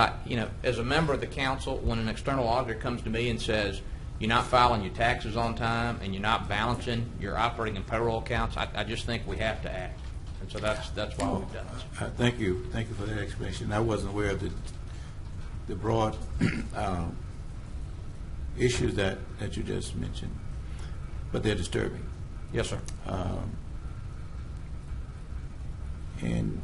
as a member of the council, when an external auditor comes to me and says you're not filing your taxes on time and you're not balancing your operating and payroll accounts, I just think we have to act, and so that's why we've done this. Thank you for that explanation. I wasn't aware of the broad issues that you just mentioned, but they're disturbing. Yes, sir. And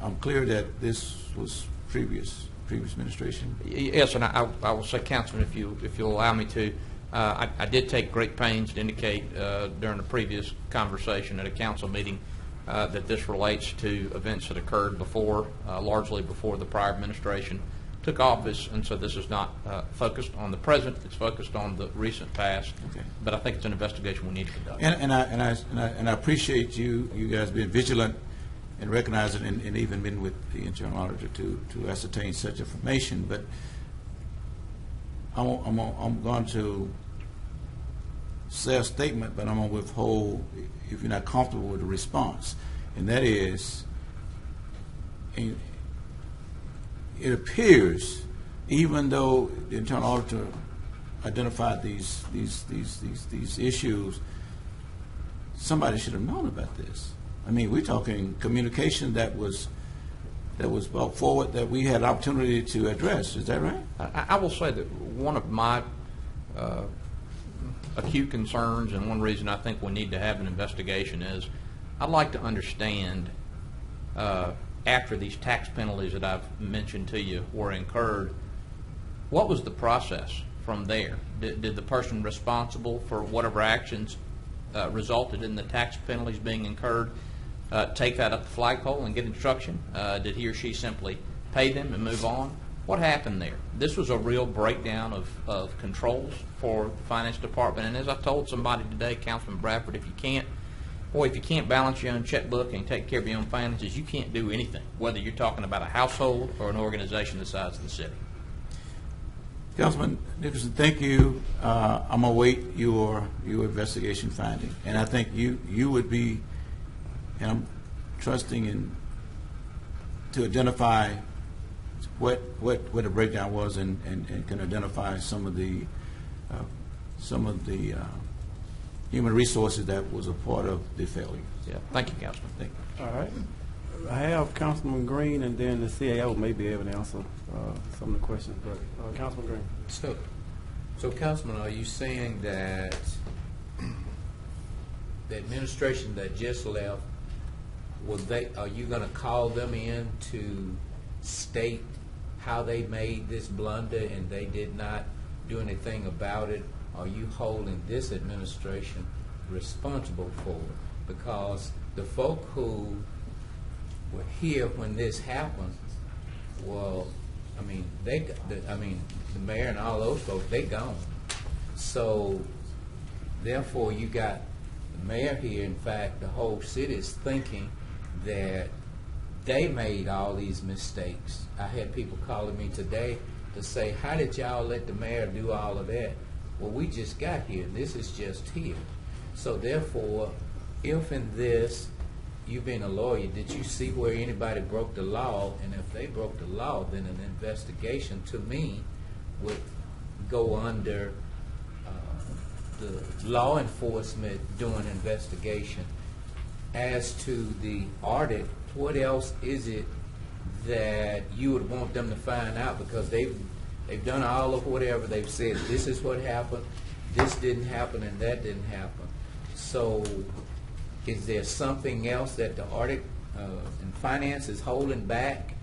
I'm clear that this was previous administration. Yes, and I will say, Councilman, if you'll allow me to, I did take great pains to indicate during the previous conversation at a council meeting that this relates to events that occurred before, largely before the prior administration took office, and so this is not focused on the present. It's focused on the recent past. Okay. But I think it's an investigation we need to conduct. And I appreciate you guys being vigilant and recognizing and even been with the internal auditor to ascertain such information. But I'm going to say a statement, but I'm going to withhold if you're not comfortable with the response. And that is, it appears, even though the internal auditor identified these issues, somebody should have known about this. I mean, we're talking communication that was brought forward that we had opportunity to address. Is that right? I will say that one of my acute concerns, and one reason I think we need to have an investigation, is I'd like to understand, after these tax penalties that I've mentioned to you were incurred, what was the process from there? Did the person responsible for whatever actions resulted in the tax penalties being incurred take that up the flagpole and get instruction? Did he or she simply pay them and move on? What happened there? This was a real breakdown of controls for the finance department. And as I told somebody today, Councilman Bradford, if you can't balance your own checkbook and take care of your own finances, you can't do anything, whether you're talking about a household or an organization the size of the city. Councilman Nicholson, thank you. I'm going to await your investigation finding. And I think you would be, and I'm trusting in, to identify what the breakdown was and can identify some of the human resources that was a part of the failure. Yeah. Thank you, Councilman. Thank you. All right. I have Councilman Green, and then the CAO may be able to answer some of the questions. But Councilman Green. So Councilman, are you saying that the administration that just left, are you going to call them in to state how they made this blunder and they did not do anything about it? Are you holding this administration responsible for it? Because the folk who were here when this happened, well, I mean, the mayor and all those folks, they gone. So, therefore, you got the mayor here. In fact, the whole city is thinking that they made all these mistakes. I had people calling me today to say, how did y'all let the mayor do all of that? Well, we just got here. This is just here. So therefore, if in this, you being a lawyer, did you see where anybody broke the law? And if they broke the law, then an investigation, to me, would go under the law enforcement doing investigation. As to the audit, what else is it that you would want them to find out? Because they've done all of whatever they've said. This is what happened, this didn't happen, and that didn't happen. So is there something else that the audit and finance is holding back?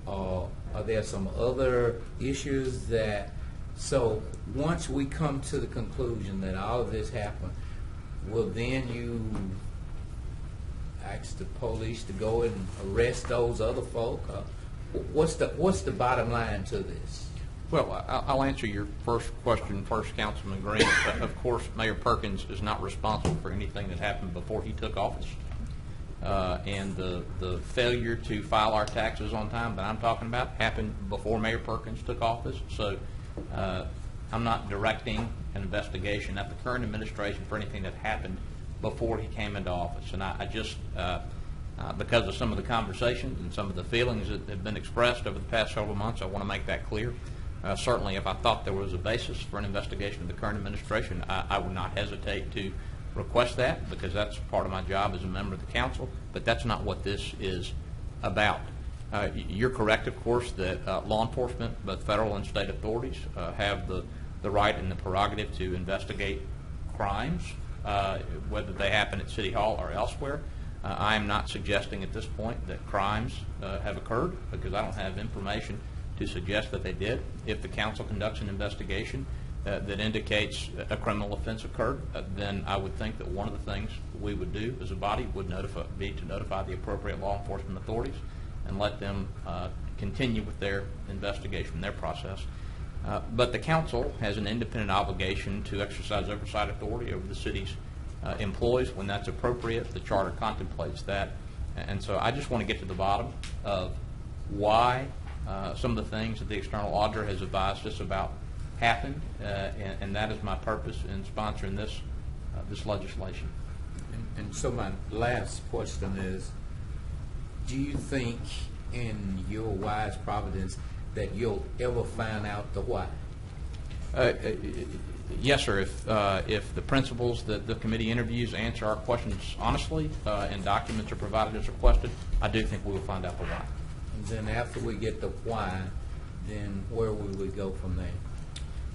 Or are there some other issues that, so once we come to the conclusion that all of this happened, will then you ask the police to go and arrest those other folk? What's the bottom line to this? Well, I'll answer your first question first, Councilman Green. Of course, Mayor Perkins is not responsible for anything that happened before he took office. And the failure to file our taxes on time that I'm talking about happened before Mayor Perkins took office. So I'm not directing an investigation at the current administration for anything that happened before he came into office. And I just, because of some of the conversations and some of the feelings that have been expressed over the past several months, I want to make that clear. Certainly, if I thought there was a basis for an investigation of the current administration, I would not hesitate to request that, because that's part of my job as a member of the council, but that's not what this is about. You're correct, of course, that law enforcement, both federal and state authorities, have the right and the prerogative to investigate crimes, whether they happen at City Hall or elsewhere. I am not suggesting at this point that crimes have occurred, because I don't have information to suggest that they did. If the council conducts an investigation that indicates a criminal offense occurred, then I would think that one of the things we would do as a body would be to notify the appropriate law enforcement authorities and let them continue with their investigation, their process. But the council has an independent obligation to exercise oversight authority over the city's employees when that's appropriate. The charter contemplates that. And so I just want to get to the bottom of why some of the things that the external auditor has advised us about happened, and that is my purpose in sponsoring this this legislation. And so my last question is, do you think in your wise providence that you'll ever find out the why? Yes, sir. If the principals that the committee interviews answer our questions honestly and documents are provided as requested, I do think we will find out the why. And then after we get the why, then where will we go from there?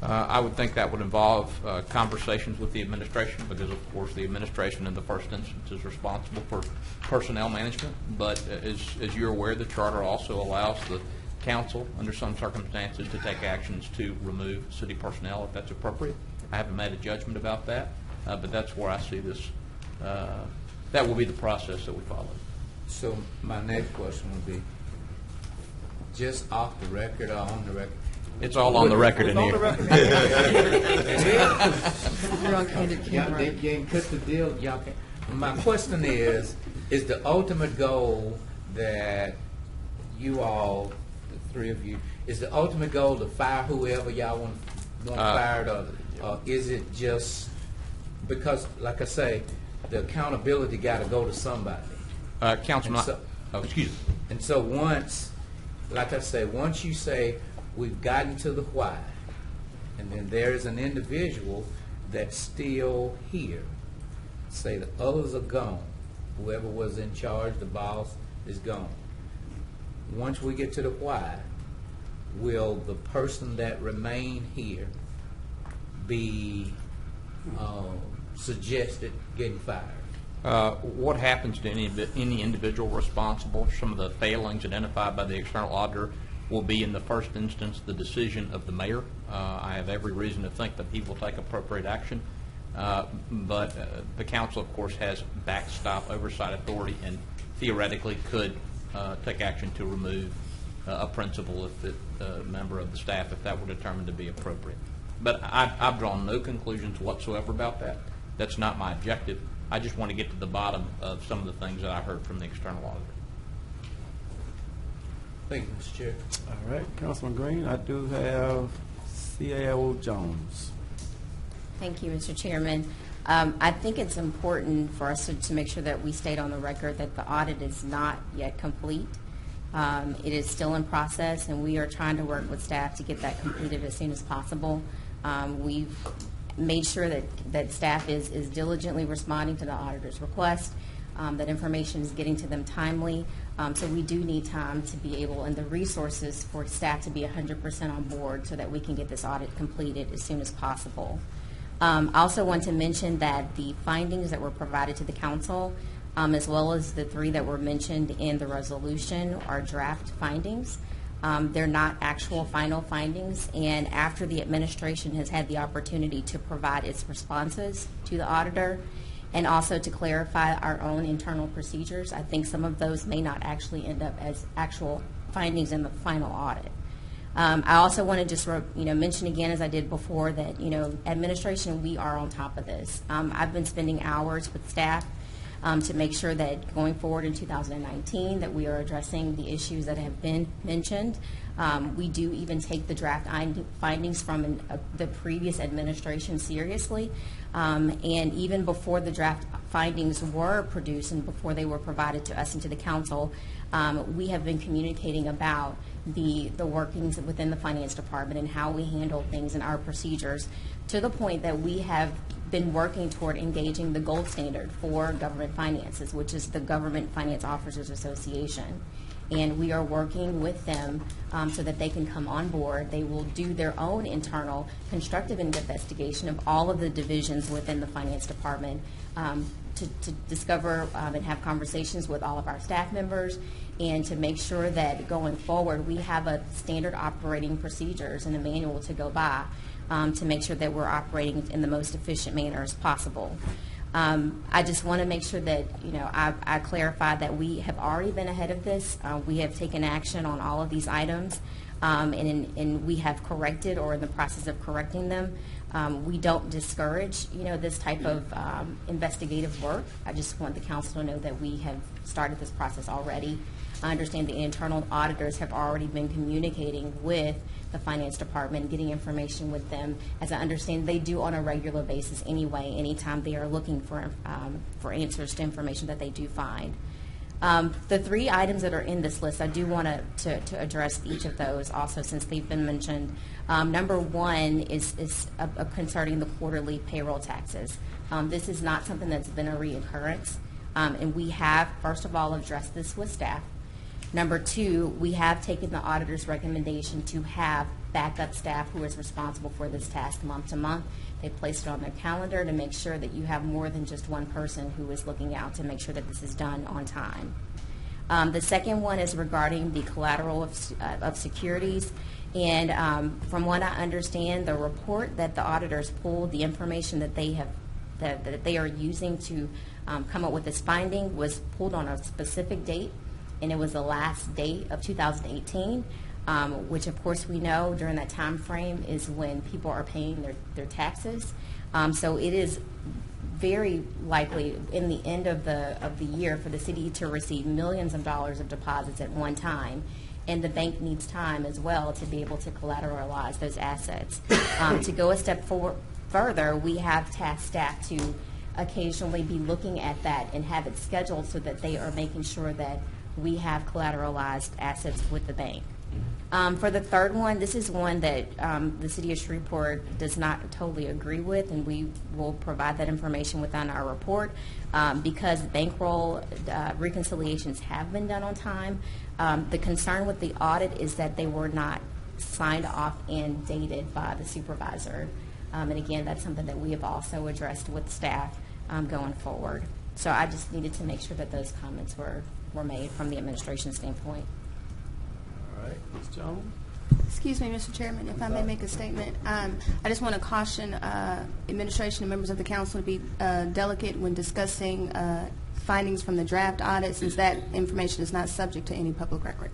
I would think that would involve conversations with the administration, because of course the administration in the first instance is responsible for personnel management. But as you're aware, the charter also allows the council, under some circumstances, to take actions to remove city personnel if that's appropriate. I haven't made a judgment about that, but that's where I see this. That will be the process that we follow. So my next question would be, just off the record or on the record? It's all on the record in here. You're on candid camera. You ain't cut the deal. Y'all can. My question is the ultimate goal that you all, the three of you, is the ultimate goal to fire whoever y'all want fired, or is it just because, like I say, the accountability got to go to somebody? Councilman, excuse me. And so once, like I say, once you say we've gotten to the why, and then there is an individual that's still here, say the others are gone, whoever was in charge, the boss, is gone. Once we get to the why, will the person that remain here be suggested getting fired? What happens to any individual responsible for some of the failings identified by the external auditor will be, in the first instance, the decision of the mayor. I have every reason to think that he will take appropriate action. But the council, of course, has backstop oversight authority and theoretically could take action to remove a principal, if a member of the staff, if that were determined to be appropriate. But I've drawn no conclusions whatsoever about that. That's not my objective. I just want to get to the bottom of some of the things that I heard from the external auditor. Thank you, Mr. Chair. All right, Councilman Green, I do have CAO Jones. Thank you, Mr. Chairman. I think it's important for us to make sure that we state on the record that the audit is not yet complete. It is still in process, and we are trying to work with staff to get that completed as soon as possible. We've made sure that staff is diligently responding to the auditor's request, that information is getting to them timely. So we do need time to be able, and the resources for staff to be 100% on board so that we can get this audit completed as soon as possible. I also want to mention that the findings that were provided to the council, as well as the three that were mentioned in the resolution, are draft findings. They're not actual final findings, and after the administration has had the opportunity to provide its responses to the auditor and also to clarify our own internal procedures, I think some of those may not actually end up as actual findings in the final audit. I also want to just mention again, as I did before, that administration, we are on top of this. I've been spending hours with staff to make sure that going forward in 2019 that we are addressing the issues that have been mentioned. We do even take the draft findings from the previous administration seriously, and even before the draft findings were produced and before they were provided to us and to the council, we have been communicating about the workings within the finance department and how we handle things and our procedures, to the point that we have been working toward engaging the gold standard for government finances, which is the Government Finance Officers Association. And we are working with them so that they can come on board. They will do their own internal constructive investigation of all of the divisions within the finance department to discover and have conversations with all of our staff members, and to make sure that going forward we have a standard operating procedures and a manual to go by to make sure that we're operating in the most efficient manner as possible. I just want to make sure that I clarify that we have already been ahead of this. We have taken action on all of these items, and we have corrected or in the process of correcting them. We don't discourage this type of investigative work. I just want the council to know that we have started this process already. I understand the internal auditors have already been communicating with the finance department, getting information with them. As I understand, they do on a regular basis anyway, anytime they are looking for answers to information that they do find. The 3 items that are in this list, I do want to address each of those also since they've been mentioned. Number 1 is concerning the quarterly payroll taxes. This is not something that's been a reoccurrence, and we have, first of all, addressed this with staff. Number 2, we have taken the auditor's recommendation to have backup staff who is responsible for this task month to month. They placed it on their calendar to make sure that you have more than just one person who is looking out to make sure that this is done on time. The second one is regarding the collateral of securities. And from what I understand, the report that the auditors pulled, the information that they have that they are using to come up with this finding was pulled on a specific date, and it was the last date of 2018. Which of course we know during that time frame is when people are paying their taxes. So it is very likely in the end of the year for the city to receive millions of dollars of deposits at one time, and the bank needs time as well to be able to collateralize those assets. To go a step further, we have tasked staff to occasionally be looking at that and have it scheduled so that they are making sure that we have collateralized assets with the bank. For the third one, this is one that the City of Shreveport does not totally agree with, and we will provide that information within our report. Because bankroll reconciliations have been done on time, the concern with the audit is that they were not signed off and dated by the supervisor. And again, that's something that we have also addressed with staff going forward. So I just needed to make sure that those comments were made from the administration standpoint. All right, Ms. Jones? Excuse me, Mr. Chairman, if I may make a statement. I just want to caution administration and members of the council to be delicate when discussing findings from the draft audit, since that information is not subject to any public record.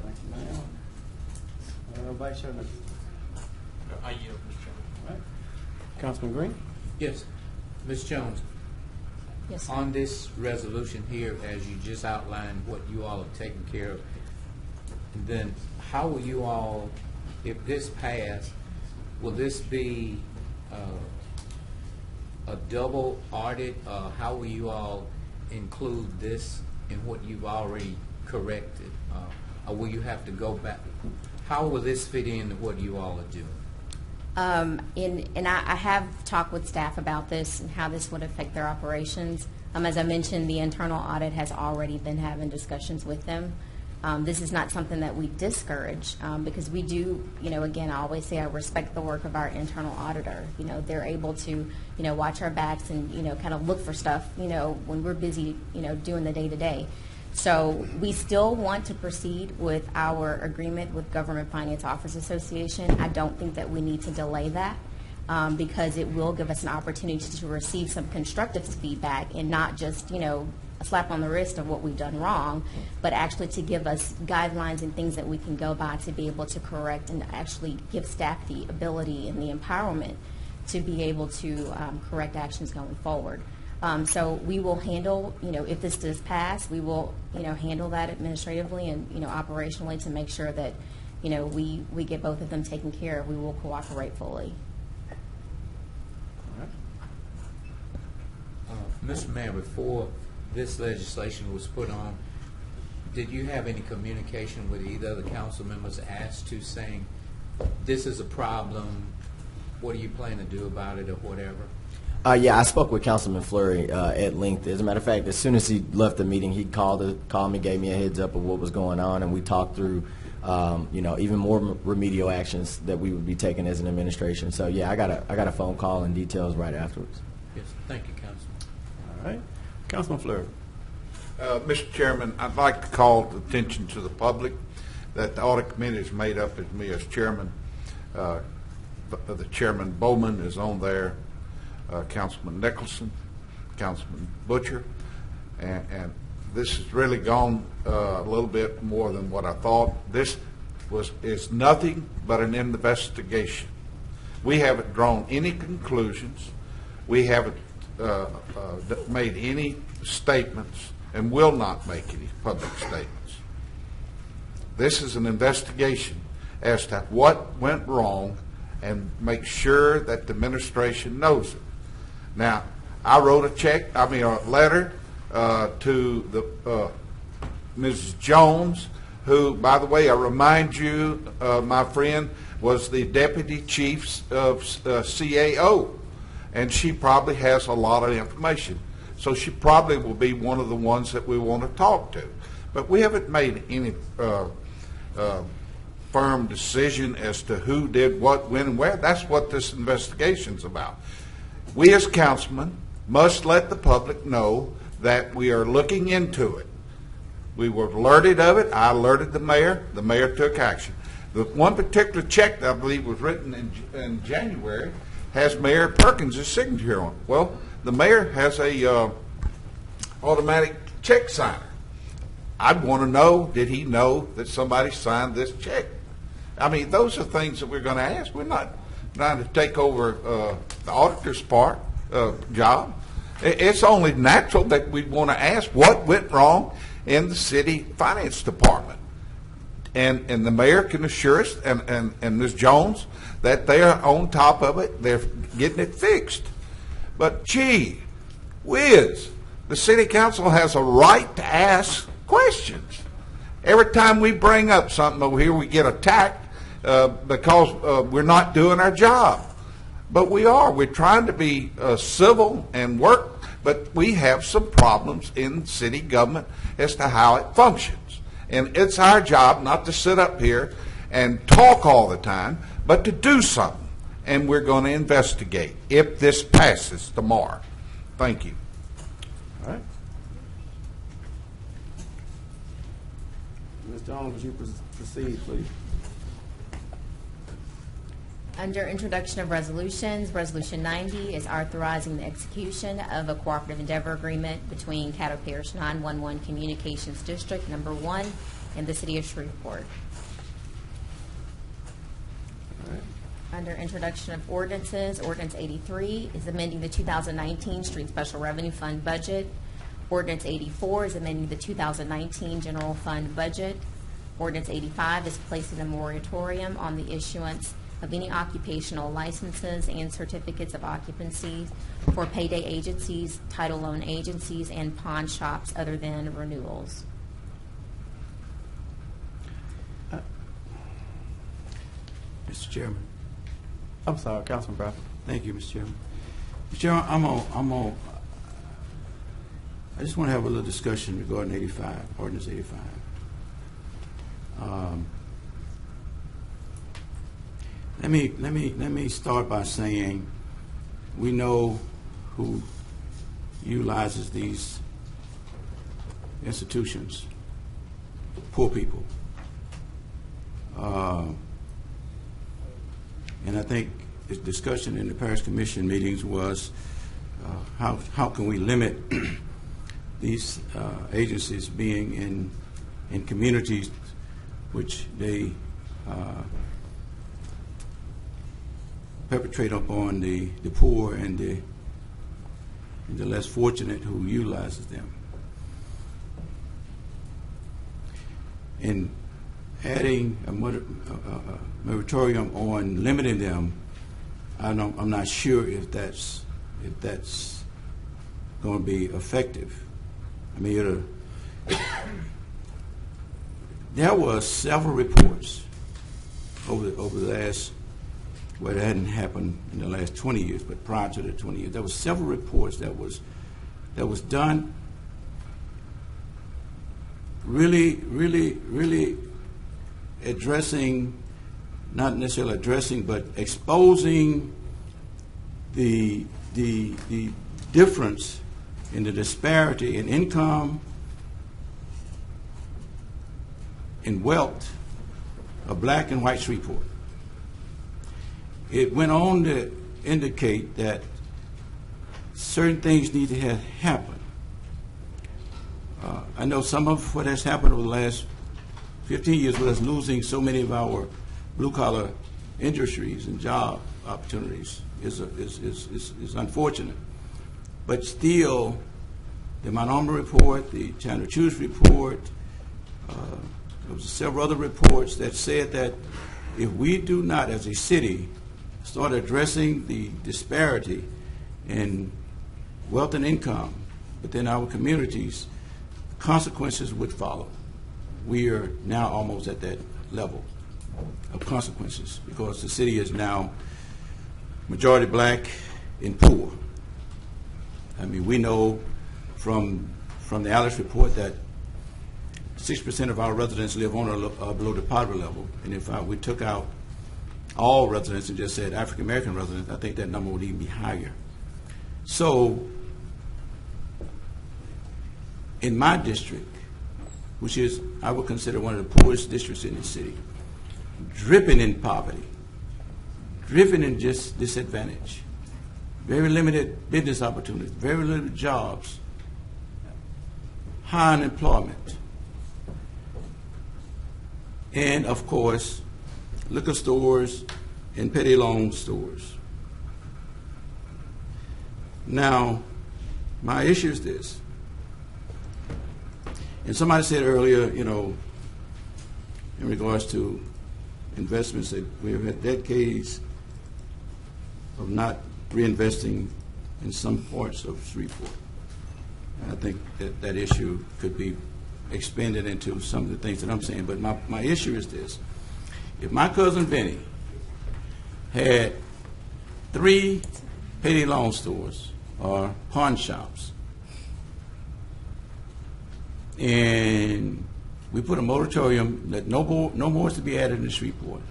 Thank you, ma'am. Vice Chairman. I yield, Mr. Chairman. All right. Councilman Green? Yes. Ms. Jones, Yes, sir. on this resolution here, as you just outlined what you all have taken care of, then how will you all, if this passed, will this be a double audit? How will you all include this in what you've already corrected? Or will you have to go back? How will this fit into what you all are doing? And I have talked with staff about this and how this would affect their operations. As I mentioned, the internal audit has already been having discussions with them. This is not something that we discourage because we do, again, I always say I respect the work of our internal auditor. They're able to, watch our backs and, kind of look for stuff, when we're busy, doing the day-to-day. So we still want to proceed with our agreement with Government Finance Officers Association. I don't think that we need to delay that because it will give us an opportunity to receive some constructive feedback and not just, a slap on the wrist of what we've done wrong, but actually to give us guidelines and things that we can go by to be able to correct and actually give staff the ability and the empowerment to be able to correct actions going forward. So we will handle, if this does pass, we will, handle that administratively and, operationally to make sure that, we get both of them taken care of. We will cooperate fully. Mr. Mayor, before this legislation was put on, did you have any communication with either of the council members as to saying, this is a problem, what do you plan to do about it or whatever? Yeah, I spoke with Councilman Fleury at length. As a matter of fact, as soon as he left the meeting, he called me, gave me a heads up of what was going on, and we talked through, even more remedial actions that we would be taking as an administration. So yeah, I got a phone call and details right afterwards. Yes, thank you, Councilman. All right. Councilman Fleury. Mr. Chairman, I'd like to call the attention to the public that the audit committee is made up of me as chairman. The Chairman Bowman is on there. Councilman Nicholson, Councilman Butcher, and this has really gone a little bit more than what I thought. This is nothing but an investigation. We haven't drawn any conclusions. We haven't made any statements and will not make any public statements. This is an investigation as to what went wrong and make sure that the administration knows it. Now, I wrote a letter to the Mrs. Jones, who, by the way, I remind you, my friend, was the deputy chief of CAO, and she probably has a lot of information. So she probably will be one of the ones that we want to talk to. But we haven't made any firm decision as to who did what, when, and where. That's what this investigation's about. We as councilmen must let the public know that we are looking into it. We were alerted of it. I alerted the mayor. The mayor took action. The one particular check that I believe was written in January has Mayor Perkins' signature on it. Well, the mayor has a automatic check signer. I'd want to know, did he know that somebody signed this check? I mean, those are things that we're going to ask. We're not trying to take over the auditor's job. It's only natural that we'd want to ask what went wrong in the city finance department. And the mayor can assure us, and Ms. Jones, that they are on top of it. They're getting it fixed. But gee whiz, the city council has a right to ask questions. Every time we bring up something over here, we get attacked because we're not doing our job. But we are. We're trying to be civil and work, but we have some problems in city government as to how it functions. And it's our job not to sit up here and talk all the time, but to do something. And we're going to investigate if this passes tomorrow. Thank you. All right. Ms. Jones, would you proceed, please? Under introduction of resolutions, Resolution 90 is authorizing the execution of a cooperative endeavor agreement between Caddo Parish 911 Communications District Number 1 and the City of Shreveport. Under introduction of ordinances, Ordinance 83 is amending the 2019 Street Special Revenue Fund budget. Ordinance 84 is amending the 2019 General Fund budget. Ordinance 85 is placing a moratorium on the issuance of any occupational licenses and certificates of occupancy for payday agencies, title loan agencies, and pawn shops other than renewals. Mr. Chairman. I'm sorry, Councilman Bradford. Thank you, Mr. Chairman. Mr. Chairman, I just want to have a little discussion regarding 85, Ordinance 85. Let me start by saying we know who utilizes these institutions, poor people. And I think the discussion in the Parish Commission meetings was how can we limit these agencies being in communities which they perpetrate upon the poor and the less fortunate who utilizes them. And adding a moratorium on limiting them, I'm not sure if that's going to be effective. I mean, there were several reports over the last, well, it hadn't happened in the last 20 years, but prior to the 20 years, there were several reports that was done really addressing, not necessarily addressing, but exposing the difference in the disparity in income, in wealth of black and white Shreveport. It went on to indicate that certain things need to happen. I know some of what has happened over the last 15 years with us losing so many of our blue-collar industries and job opportunities is unfortunate. But still, the Montgomery report, the Chandler Chuse report, there was several other reports that said that if we do not, as a city, start addressing the disparity in wealth and income within our communities, consequences would follow. We are now almost at that level of consequences because the city is now majority black and poor. I mean, we know from the Alice report that 6% of our residents live on or below the poverty level, and if we took out all residents and just said African American residents, I think that number would even be higher. So, in my district, which is, I would consider one of the poorest districts in the city, dripping in poverty, dripping in just disadvantage, very limited business opportunities, very limited jobs, high unemployment, and of course, liquor stores and petty loan stores. Now, my issue is this. And somebody said earlier, you know, in regards to investments, that we've had decades of not reinvesting in some parts of Shreveport. And I think that issue could be expanded into some of the things that I'm saying. But my issue is this. If my cousin Vinny had 3 petty loan stores or pawn shops, and we put a moratorium that no more is to be added in Shreveport.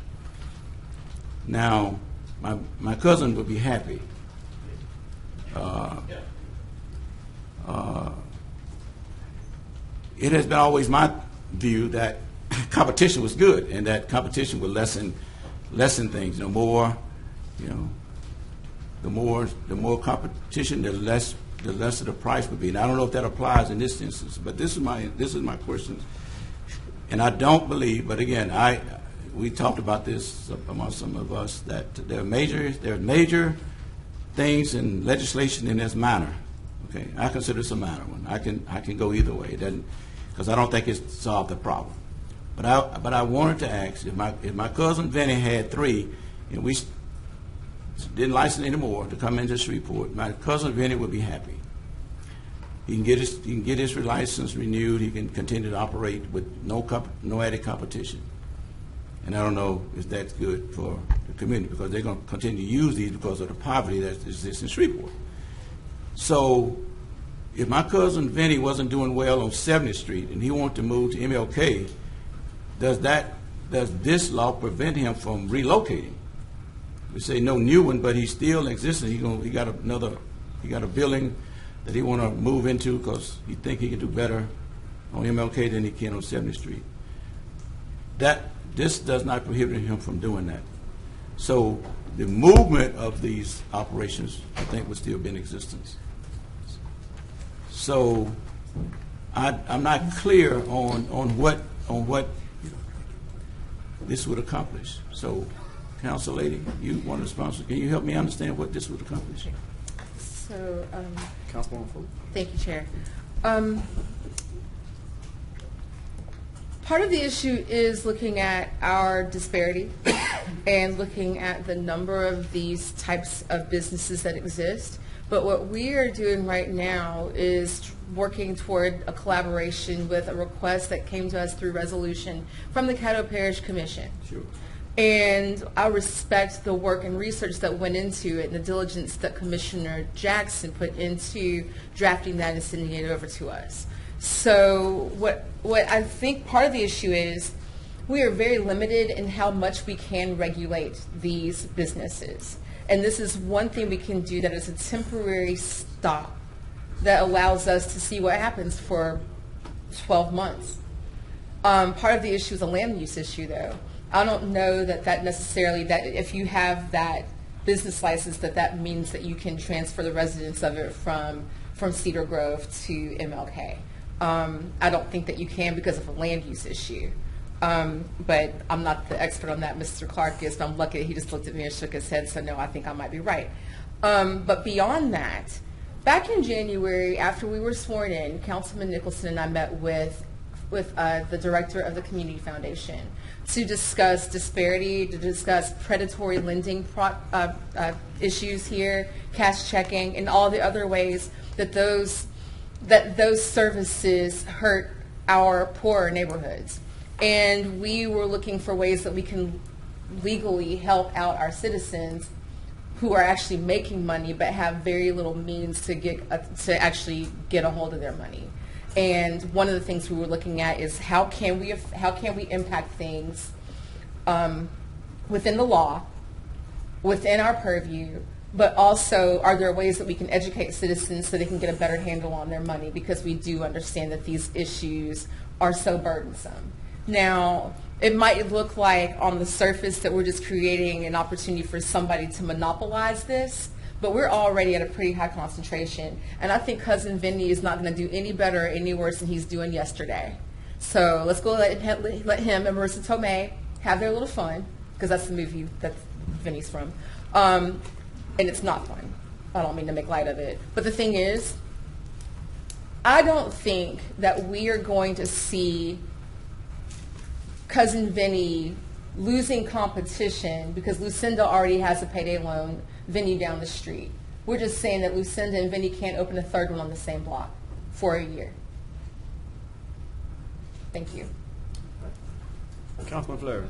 Now, my cousin would be happy. It has been always my view that competition was good, and that competition would lessen things. The more competition, the lesser the price would be. And I don't know if that applies in this instance, but this is my question. And I don't believe, but again, we talked about this among some of us, that there are major things in legislation in this manner. Okay, I consider this a minor one. I can go either way. It doesn't, because I don't think it's solved the problem. But I wanted to ask, if my cousin Vinny had 3, and we didn't license anymore to come into Shreveport, my cousin Vinny would be happy. He can get his license renewed. He can continue to operate with no added competition. And I don't know if that's good for the community, because they're going to continue to use these because of the poverty that exists in Shreveport. So if my cousin Vinny wasn't doing well on 70th Street and he wanted to move to MLK, does this law prevent him from relocating? We say no new one, but he's still existing. He got a building that he want to move into because he think he can do better on MLK than he can on 70th Street. This does not prohibit him from doing that. So the movement of these operations, I think, would still be in existence. So I'm not clear on what this would accomplish. So, Council Lady, you want to sponsor? Can you help me understand what this would accomplish? So, Councilwoman Fuller. thank you, Chair. Part of the issue is looking at our disparity and looking at the number of these types of businesses that exist. But what we are doing right now is working toward a collaboration with a request that came to us through resolution from the Caddo Parish Commission. Sure. And I respect the work and research that went into it and the diligence that Commissioner Jackson put into drafting that and sending it over to us. So what I think part of the issue is we are very limited in how much we can regulate these businesses. And this is one thing we can do that is a temporary stop that allows us to see what happens for 12 months. Part of the issue is a land use issue, though. I don't know that necessarily, that if you have that business license, that means that you can transfer the residents of it from Cedar Grove to MLK. I don't think that you can because of a land use issue. But I'm not the expert on that. Mr. Clark is, but I'm lucky that he just looked at me and shook his head, so no, I think I might be right. But beyond that, back in January, after we were sworn in, Councilman Nicholson and I met with with the director of the Community Foundation to discuss disparity, to discuss predatory lending issues here, cash checking, and all the other ways that those services hurt our poorer neighborhoods. And we were looking for ways that we can legally help out our citizens who are actually making money but have very little means to actually get a hold of their money. And one of the things we were looking at is how can we impact things within the law, within our purview, but also are there ways that we can educate citizens so they can get a better handle on their money, because we do understand that these issues are so burdensome. Now, it might look like on the surface that we're just creating an opportunity for somebody to monopolize this, but we're already at a pretty high concentration. And I think Cousin Vinny is not going to do any better or any worse than he's doing yesterday. So let's go let him and Marissa Tomei have their little fun, because that's the movie that Vinny's from. And it's not fun. I don't mean to make light of it. But the thing is, I don't think that we are going to see Cousin Vinny losing competition because Lucinda already has a payday loan Vinny down the street. We're just saying that Lucinda and Vinny can't open a third one on the same block for a year. Thank you. Councilman Fleury.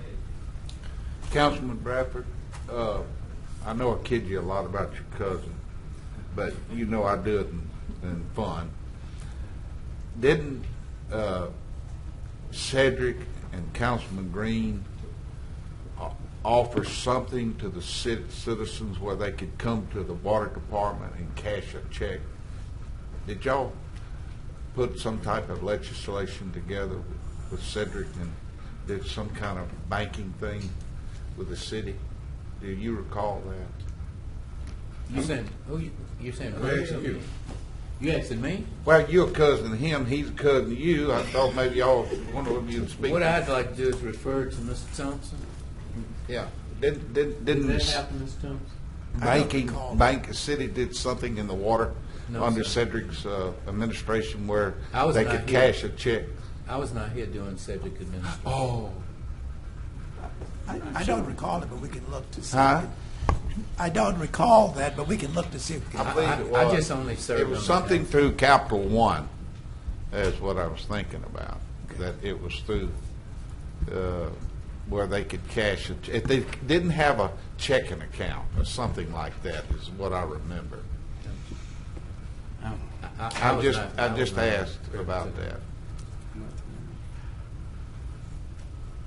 Councilman Bradford, I know I kid you a lot about your cousin, but you know I do it in fun. Didn't Cedric and Councilman Green offer something to the citizens where they could come to the water department and cash a check? Did y'all put some type of legislation together with Cedric and did some kind of banking thing with the city? Do you recall that? You saying who? You saying who? You asking me? Well, you're a cousin of him. He's a cousin of you. I thought maybe y'all one of you would speak. What I'd like to do is refer to Mr. Thompson. Yeah. Didn't that happen, Mr. Thompson? City did something in the water under sir. Cedric's administration where I was they not could here. cash a check. I was not here during Cedric administration. Oh. I don't recall it, but we can look to see. Huh? I don't recall that, but we can look to see if we can. I believe it was. I just only served It was on the something council. through Capital One, is what I was thinking about. Okay. That it was through where they could cash it. If they didn't have a checking account or something like that, is what I remember. I just asked about that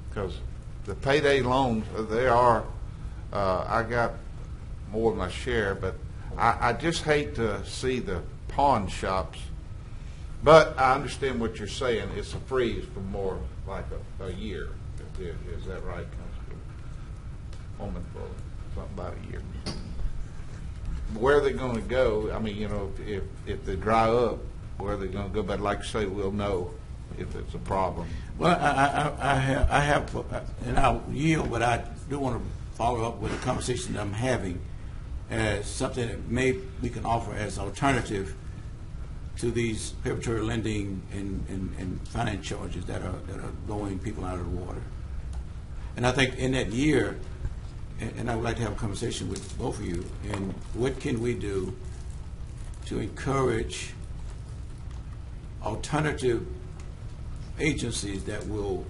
because the payday loans, they are. I got more than my share, but I just hate to see the pawn shops. But I understand what you're saying. It's a freeze for more like a year. Is that right, Councilman? For something about a year. Where are they going to go? I mean, you know, if they dry up, where are they going to go? But like I say, we'll know if it's a problem. Well, I have, and I'll yield, but I do want to follow up with a conversation that I'm having as something that we can offer as alternative to these preparatory lending and finance charges that are blowing people out of the water. And I think in that year, and I would like to have a conversation with both of you, and what can we do to encourage alternative agencies that will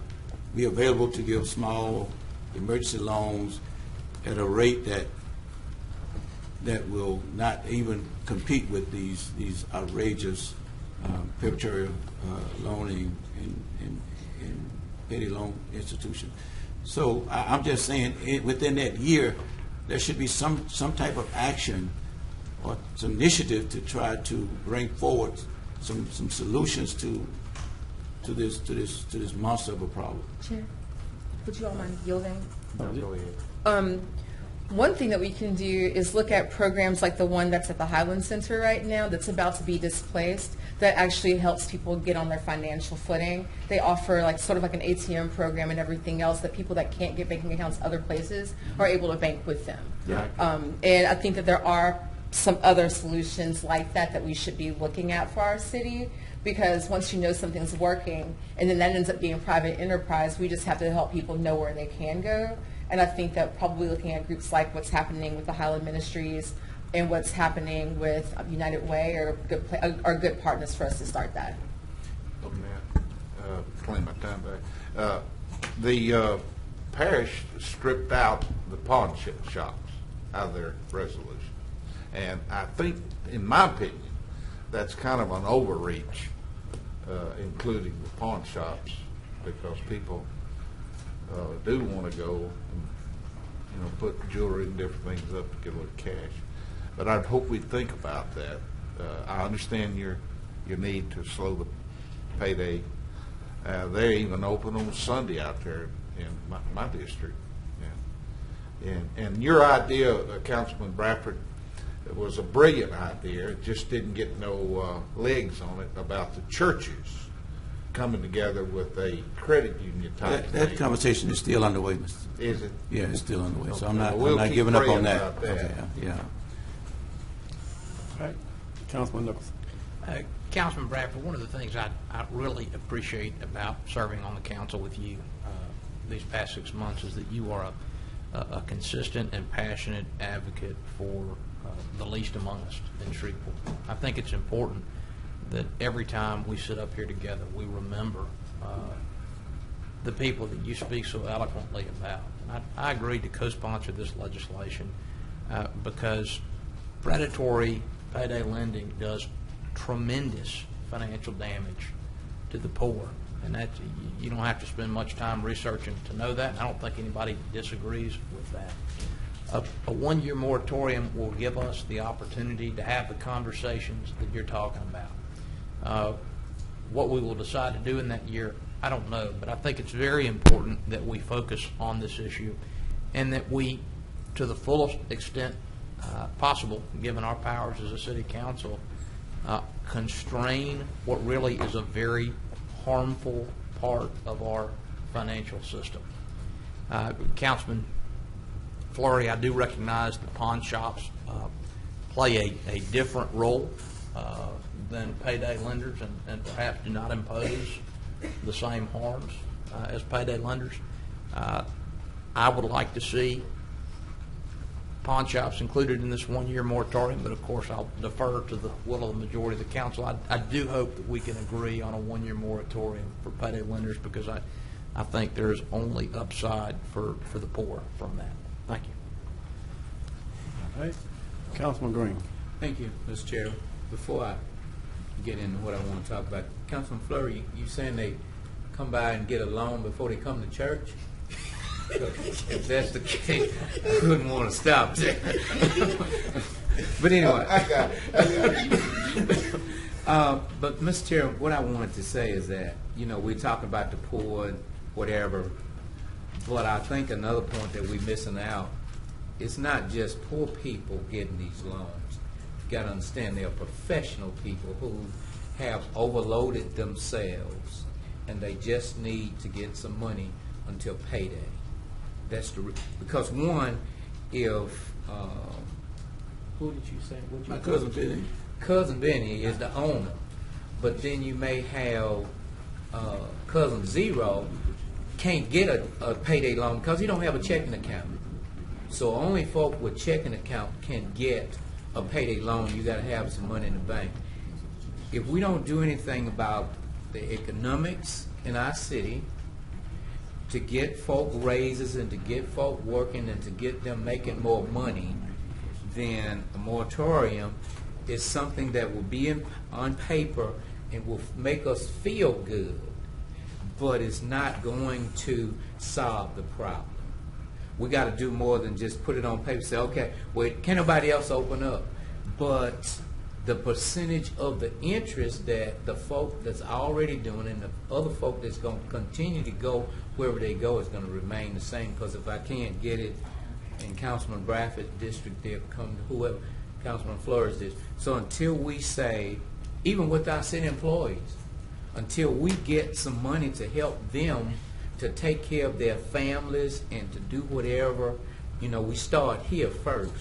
be available to give small emergency loans at a rate that will not even compete with these outrageous preparatory loaning and petty loan institutions. So I'm just saying, within that year, there should be some type of action or some initiative to try to bring forward some solutions to this monster of a problem. Chair, would you all mind yielding? Go ahead. One thing that we can do is look at programs like the one that's at the Highland Center right now that's about to be displaced that actually helps people get on their financial footing. They offer like sort of like an ATM program and everything else that people that can't get banking accounts other places are able to bank with them. Yeah. And I think that there are some other solutions like that that we should be looking at for our city. Because once you know something's working, and then that ends up being private enterprise, we just have to help people know where they can go. And I think that probably looking at groups like what's happening with the Highland Ministries and what's happening with United Way are good partners for us to start that. Oh, man. Claim my time back. The parish stripped out the pawn shops out of their resolution. And I think, in my opinion, that's kind of an overreach, including the pawn shops, because people do want to go and, put jewelry and different things up to get a little cash. But I'd hope we'd think about that. I understand your need to slow the payday. They're even open on Sunday out there in my district. Yeah. And your idea, Councilman Bradford, it was a brilliant idea. It just didn't get no legs on it about the churches coming together with a credit union type That thing. conversation is still underway, Mr. Is it? Yeah, it's still underway. So Okay. I'm not We'll keep giving up on praying that. about that. Okay, yeah. All right, Councilman Nicholson. Councilman Bradford, one of the things I really appreciate about serving on the council with you these past 6 months is that you are a consistent and passionate advocate for the least among us in Shreveport. I think it's important that every time we sit up here together, we remember the people that you speak so eloquently about. And I agreed to co-sponsor this legislation because predatory payday lending does tremendous financial damage to the poor. And that you don't have to spend much time researching to know that. I don't think anybody disagrees with that. A one-year moratorium will give us the opportunity to have the conversations that you're talking about. What we will decide to do in that year, I don't know, but I think it's very important that we focus on this issue and that we, to the fullest extent possible, given our powers as a city council, constrain what really is a very harmful part of our financial system. Councilman Fleury, I do recognize the pawn shops play a different role than payday lenders and perhaps do not impose the same harms as payday lenders. I would like to see pawn shops included in this one-year moratorium, but of course I'll defer to the will of the majority of the council. I do hope that we can agree on a one-year moratorium for payday lenders because I think there is only upside for the poor from that. Thank you. All right, Councilman Green. Thank you, Mr. Chair. Before I get into what I want to talk about, Councilman Fleury, you saying they come by and get a loan before they come to church? If that's the case, I wouldn't want to stop there. But anyway. I got it. But, Mr. Chair, what I wanted to say is that, we're talking about the poor and whatever, but I think another point that we're missing out, it's not just poor people getting these loans. You got to understand there are professional people who have overloaded themselves and they just need to get some money until payday. That's because one, if who did you say? My cousin Benny. Cousin Benny is the owner, but then you may have cousin Zero can't get a payday loan because he don't have a checking account. So only folk with checking account can get a payday loan. You got to have some money in the bank. If we don't do anything about the economics in our city, to get folk raises and to get folk working and to get them making more money, then a moratorium is something that will be on paper and will make us feel good, but it's not going to solve the problem. We got to do more than just put it on paper and say, okay, well, can't nobody else open up. But the percentage of the interest that the folk that's already doing and the other folk that's going to continue to go wherever they go is going to remain the same. Because if I can't get it in Councilman Bradford's district, they'll come to whoever, Councilman Fleury's district. So until we say, even with our city employees, until we get some money to help them to take care of their families and to do whatever, we start here first,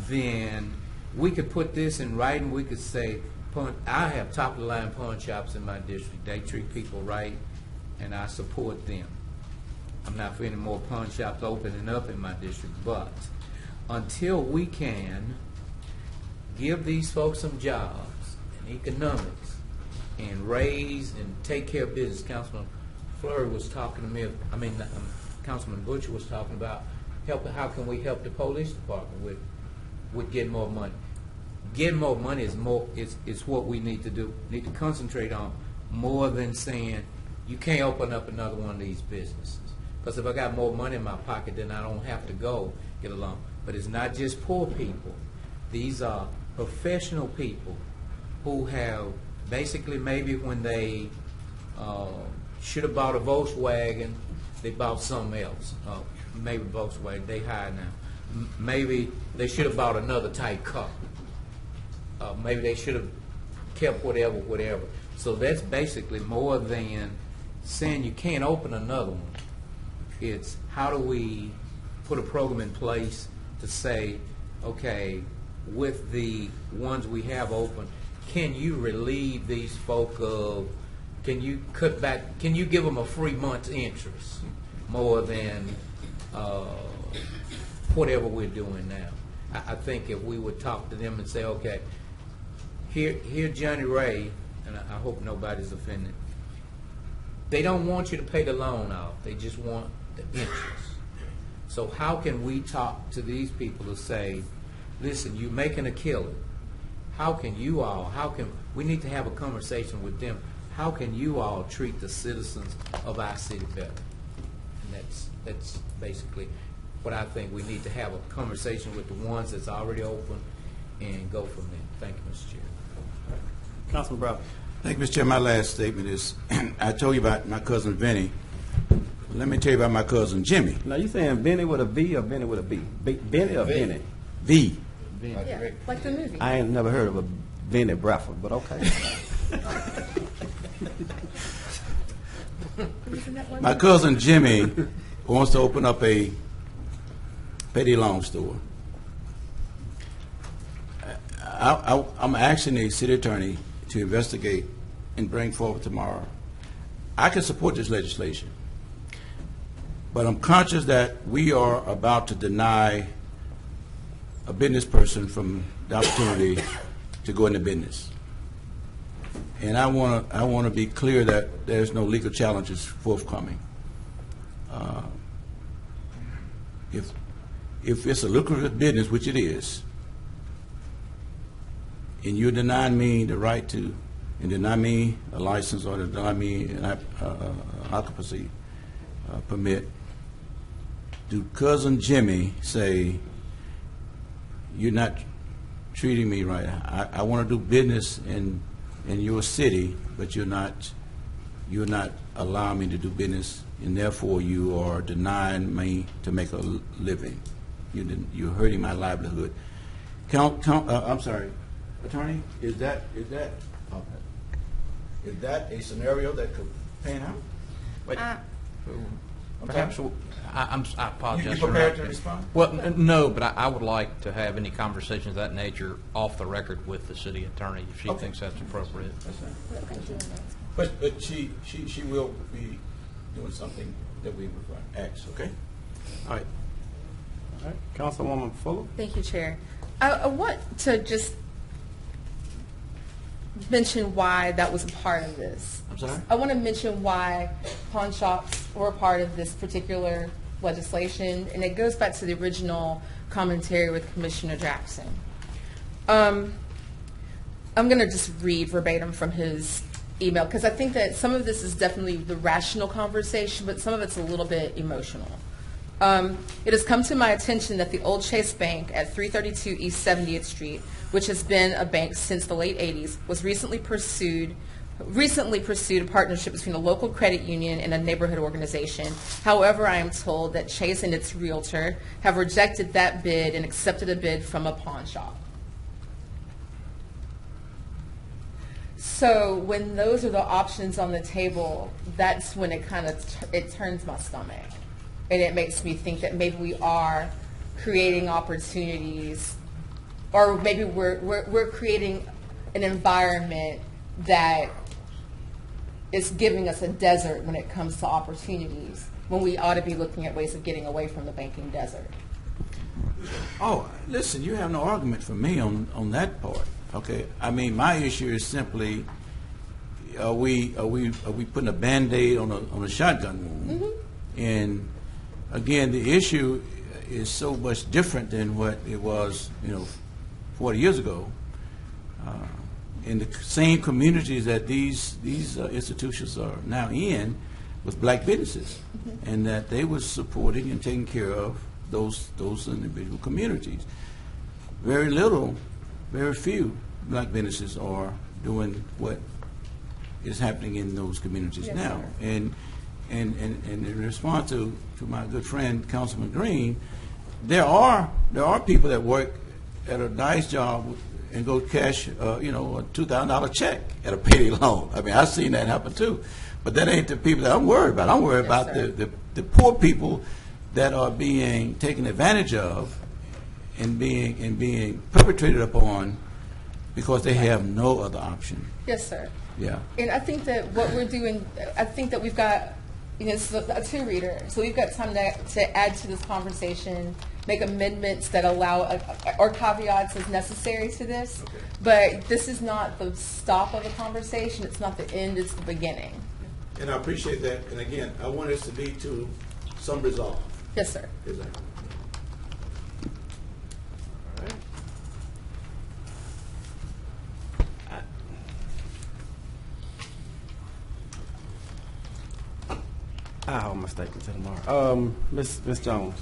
then we could put this in writing. We could say I have top-of-the-line pawn shops in my district. They treat people right, and I support them. I'm not for any more pawn shops opening up in my district, but until we can give these folks some jobs and economics and raise and take care of business, Councilman Fleury was talking to me, Councilman Butcher was talking about how can we help the police department with getting more money. Getting more money is what we need to do. We need to concentrate on more than saying you can't open up another one of these businesses. Because if I got more money in my pocket, then I don't have to go get a loan. But it's not just poor people. These are professional people who have basically maybe when they should have bought a Volkswagen, they bought something else. Maybe Volkswagen, they high now. Maybe they should have bought another type car. Maybe they should have kept whatever. So that's basically more than saying you can't open another one. It's how do we put a program in place to say, okay, with the ones we have open, can you relieve these folk of, can you cut back, can you give them a free month's interest more than whatever we're doing now? I think if we would talk to them and say, okay, here Johnny Ray, and I hope nobody's offended, they don't want you to pay the loan off. They just want the interest. So how can we talk to these people to say, listen, you're making a killing. How can we need to have a conversation with them. How can you all treat the citizens of our city better? And that's basically what I think. We need to have a conversation with the ones that's already open and go from there. Thank you, Mr. Chair. Councilman Brown. Thank you, Mr. Chair. My last statement is, I told you about my cousin Vinny. Let me tell you about my cousin Jimmy. Now, you saying Benny with a V or Benny with a B? Benny or Benny? V. Yeah, like the movie. I ain't never heard of a Benny Bradford, but okay. My cousin Jimmy wants to open up a petty loan store. I'm asking the city attorney to investigate and bring forward tomorrow. I can support this legislation, but I'm conscious that we are about to deny a business person from the opportunity to go into business. And I want to be clear that there's no legal challenges forthcoming. If it's a lucrative business, which it is, and you're denying me the right to, and deny me a license or deny me an occupancy permit, do cousin Jimmy say, you're not treating me right? I want to do business in your city, but you're not allowing me to do business, and therefore you are denying me to make a living. You're hurting my livelihood. I'm sorry, attorney. Is that a scenario that could pan out? Wait. Perhaps, I apologize. You prepared to respond? Well, no, but I would like to have any conversations of that nature off the record with the city attorney if she thinks that's appropriate. But she will be doing something that we require. Ask, okay? All right. All right. Councilwoman Fuller. Thank you, Chair. I want to just mention why that was a part of this. I'm sorry? I want to mention why pawn shops were a part of this particular legislation, and it goes back to the original commentary with Commissioner Jackson. I'm going to just read verbatim from his email, because I think that some of this is definitely the rational conversation, but some of it's a little bit emotional. It has come to my attention that the old Chase Bank at 332 East 70th Street, which has been a bank since the late 80s, was recently pursued a partnership between a local credit union and a neighborhood organization. However, I am told that Chase and its realtor have rejected that bid and accepted a bid from a pawn shop. So when those are the options on the table, that's when it turns my stomach. And it makes me think that maybe we are creating opportunities, or maybe we're creating an environment that is giving us a desert when it comes to opportunities, when we ought to be looking at ways of getting away from the banking desert. Oh, listen, you have no argument for me on that part. Okay, I mean, my issue is simply, are we putting a Band-Aid on a shotgun wound? Mm-hmm. And again, the issue is so much different than what it was, 40 years ago. In the same communities that these institutions are now in, with black businesses, Mm-hmm. and that they were supporting and taking care of those individual communities. Very few black businesses are doing what is happening in those communities Yes, now. sir. And in response to my good friend Councilman Green, there are people that work at a nice job and go cash a $2,000 check at a payday loan. I mean, I've seen that happen too. But that ain't the people that I'm worried about. I'm worried about the poor people that are being taken advantage of and being perpetrated upon because they have no other option. Yes, sir. Yeah. And I think that what we're doing, I think that we've got, it's a two-reader, so we've got time to add to this conversation, make amendments that allow, or caveats as necessary to this. Okay. But this is not the stop of a conversation, it's not the end, it's the beginning. And I appreciate that. And again, I want us to lead to some resolve. Yes, sir. Exactly. I hold my statement till tomorrow. Ms. Jones.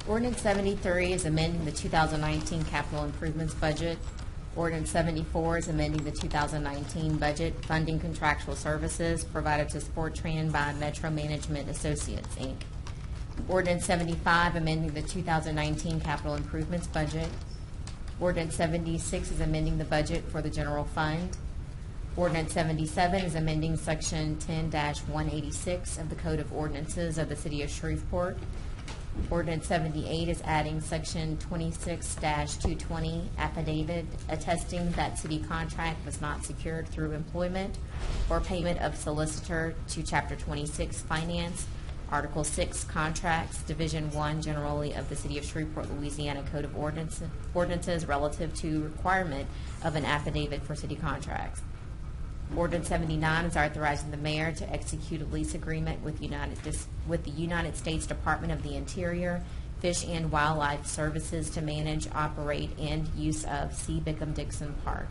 Ordinance 73 is amending the 2019 capital improvements budget. Ordinance 74 is amending the 2019 budget, funding contractual services provided to Sport Tran by Metro Management Associates, Inc. Ordinance 75, amending the 2019 capital improvements budget. Ordinance 76 is amending the budget for the general fund. Ordinance 77 is amending Section 10-186 of the Code of Ordinances of the City of Shreveport. Ordinance 78 is adding Section 26-220, affidavit attesting that city contract was not secured through employment or payment of solicitor to Chapter 26 Finance, Article 6 Contracts, Division 1 generally of the City of Shreveport, Louisiana Code of Ordinances relative to requirement of an affidavit for city contracts. Ordinance 79 is authorizing the mayor to execute a lease agreement with the United States Department of the Interior, Fish and Wildlife Services to manage, operate, and use of C. Bickham-Dixon Park.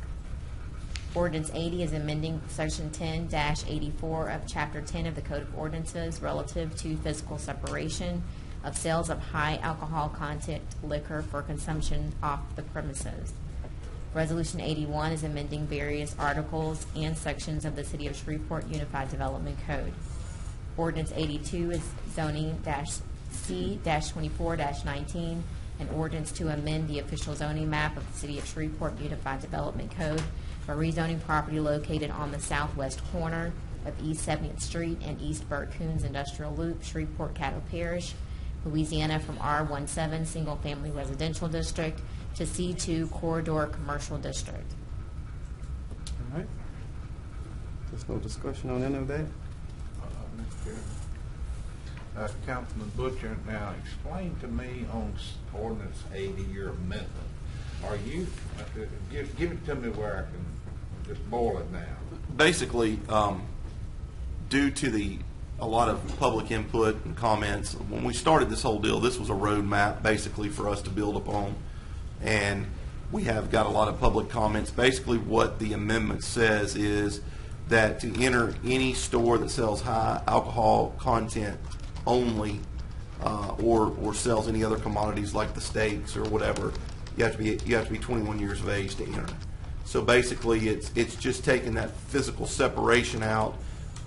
Ordinance 80 is amending Section 10-84 of Chapter 10 of the Code of Ordinances relative to physical separation of sales of high alcohol content liquor for consumption off the premises. Resolution 81 is amending various articles and sections of the City of Shreveport Unified Development Code. Ordinance 82 is zoning C-24-19, an ordinance to amend the official zoning map of the City of Shreveport Unified Development Code by rezoning property located on the southwest corner of East 70th Street and East Burt Coons Industrial Loop, Shreveport, Caddo Parish, Louisiana, from R17 Single Family Residential District to C2 Corridor Commercial District. All right. There's no discussion on any of that? Mr. Chairman. Councilman Butcher, now explain to me on Ordinance 80, your amendment. Are you, give it to me where I can just boil it down. Basically, due to a lot of public input and comments, when we started this whole deal, this was a roadmap basically for us to build upon. And we have got a lot of public comments. Basically what the amendment says is that to enter any store that sells high alcohol content only, or sells any other commodities like the steaks or whatever, you have to be 21 years of age to enter. So basically it's just taking that physical separation out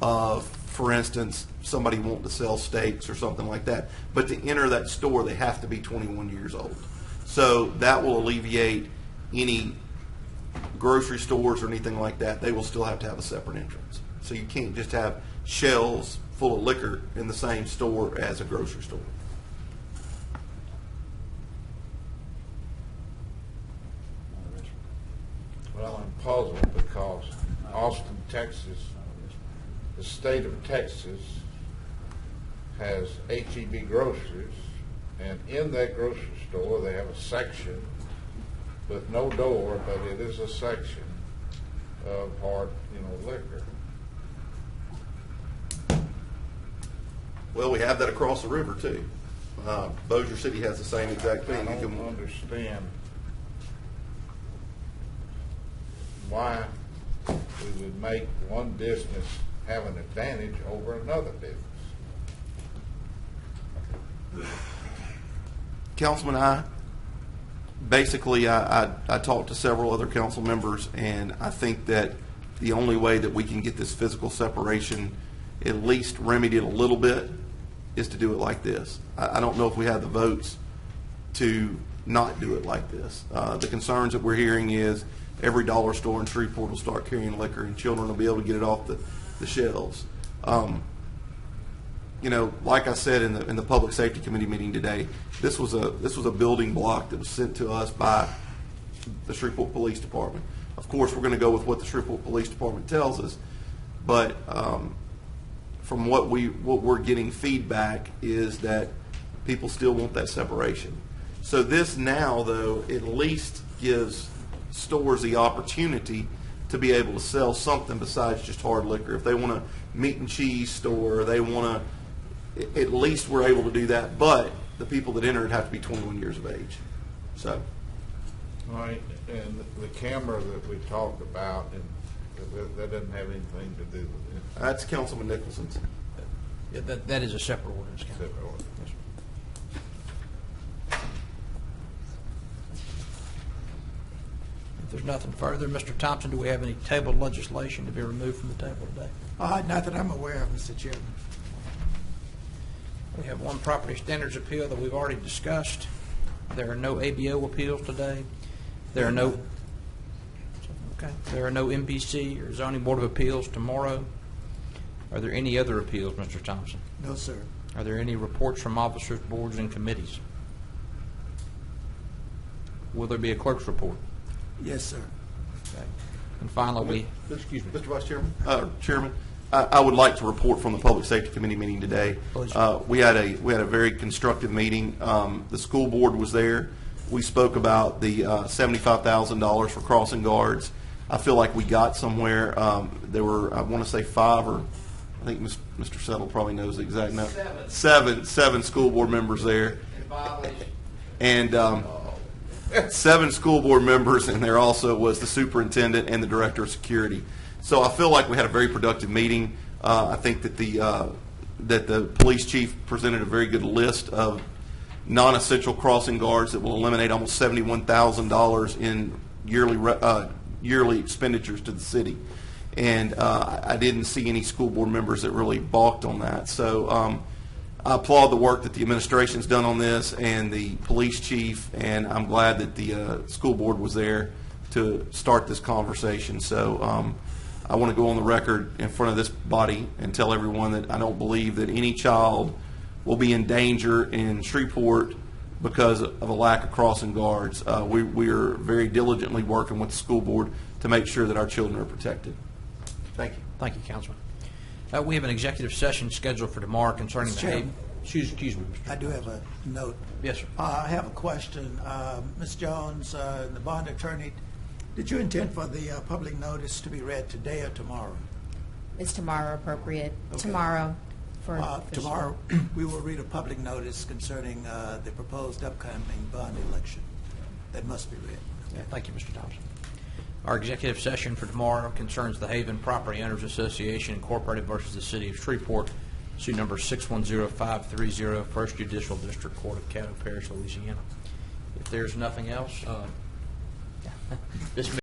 of, for instance, somebody wanting to sell steaks or something like that. But to enter that store, they have to be 21 years old. So that will alleviate any grocery stores or anything like that. They will still have to have a separate entrance. So you can't just have shelves full of liquor in the same store as a grocery store. Well, Texas, the state of Texas has H-E-B groceries, and in that grocery store they have a section with no door, but it is a section of hard, liquor. Well, we have that across the river too. Bossier City has the same exact thing. I don't understand why we would make one business have an advantage over another business. Councilman, basically I talked to several other council members, and I think that the only way that we can get this physical separation at least remedied a little bit is to do it like this. I don't know if we have the votes to not do it like this. The concerns that we're hearing is every dollar store in Shreveport will start carrying liquor, and children will be able to get it off the shelves. Like I said in the Public Safety Committee meeting today, this was a building block that was sent to us by the Shreveport Police Department. Of course, we're going to go with what the Shreveport Police Department tells us, but from what we're getting feedback is that people still want that separation. So this now, though, at least gives stores the opportunity to be able to sell something besides just hard liquor. If they want a meat and cheese store, they want to, at least we're able to do that. But the people that enter it have to be 21 years of age. So. Right, and the camera that we talked about, and that doesn't have anything to do with it. That's Councilman Nicholson's. Yeah, that is a separate ordinance. Separate ordinance. Yes, sir. If there's nothing further, Mr. Thompson, do we have any tabled legislation to be removed from the table today? Not that I'm aware of, Mr. Chairman. We have one property standards appeal that we've already discussed. There are no ABO appeals today. There are no MPC or Zoning Board of Appeals tomorrow. Are there any other appeals, Mr. Thompson? No, sir. Are there any reports from officers, boards, and committees? Will there be a clerk's report? Yes, sir. Okay. And finally, excuse me. Mr. Vice Chairman. Chairman, I would like to report from the Public Safety Committee meeting today. We had a very constructive meeting. The school board was there. We spoke about the $75,000 for crossing guards. I feel like we got somewhere. There were, I want to say 5 or I think Mr. Settle probably knows the exact number. Seven school board members there. And 7 school board members, and there also was the superintendent and the director of security. So I feel like we had a very productive meeting. I think that the police chief presented a very good list of non-essential crossing guards that will eliminate almost $71,000 in yearly expenditures to the city. And I didn't see any school board members that really balked on that. So I applaud the work that the administration's done on this and the police chief, and I'm glad that the school board was there to start this conversation. So I want to go on the record in front of this body and tell everyone that I don't believe that any child will be in danger in Shreveport because of a lack of crossing guards. We are very diligently working with the school board to make sure that our children are protected. Thank you. Thank you, Councilman. We have an executive session scheduled for tomorrow concerning the Chairman. Excuse me, Mr. I do have a note. Yes, sir. I have a question. Ms. Jones, the bond attorney, did you intend for the public notice to be read today or tomorrow? Is tomorrow appropriate? Okay. Tomorrow. Tomorrow, we will read a public notice concerning the proposed upcoming bond election that must be read. Yeah, thank you, Mr. Thompson. Our executive session for tomorrow concerns the Haven Property Owners Association Incorporated versus the City of Shreveport, suit number 610530, First Judicial District Court of Caddo Parish, Louisiana. If there's nothing else, this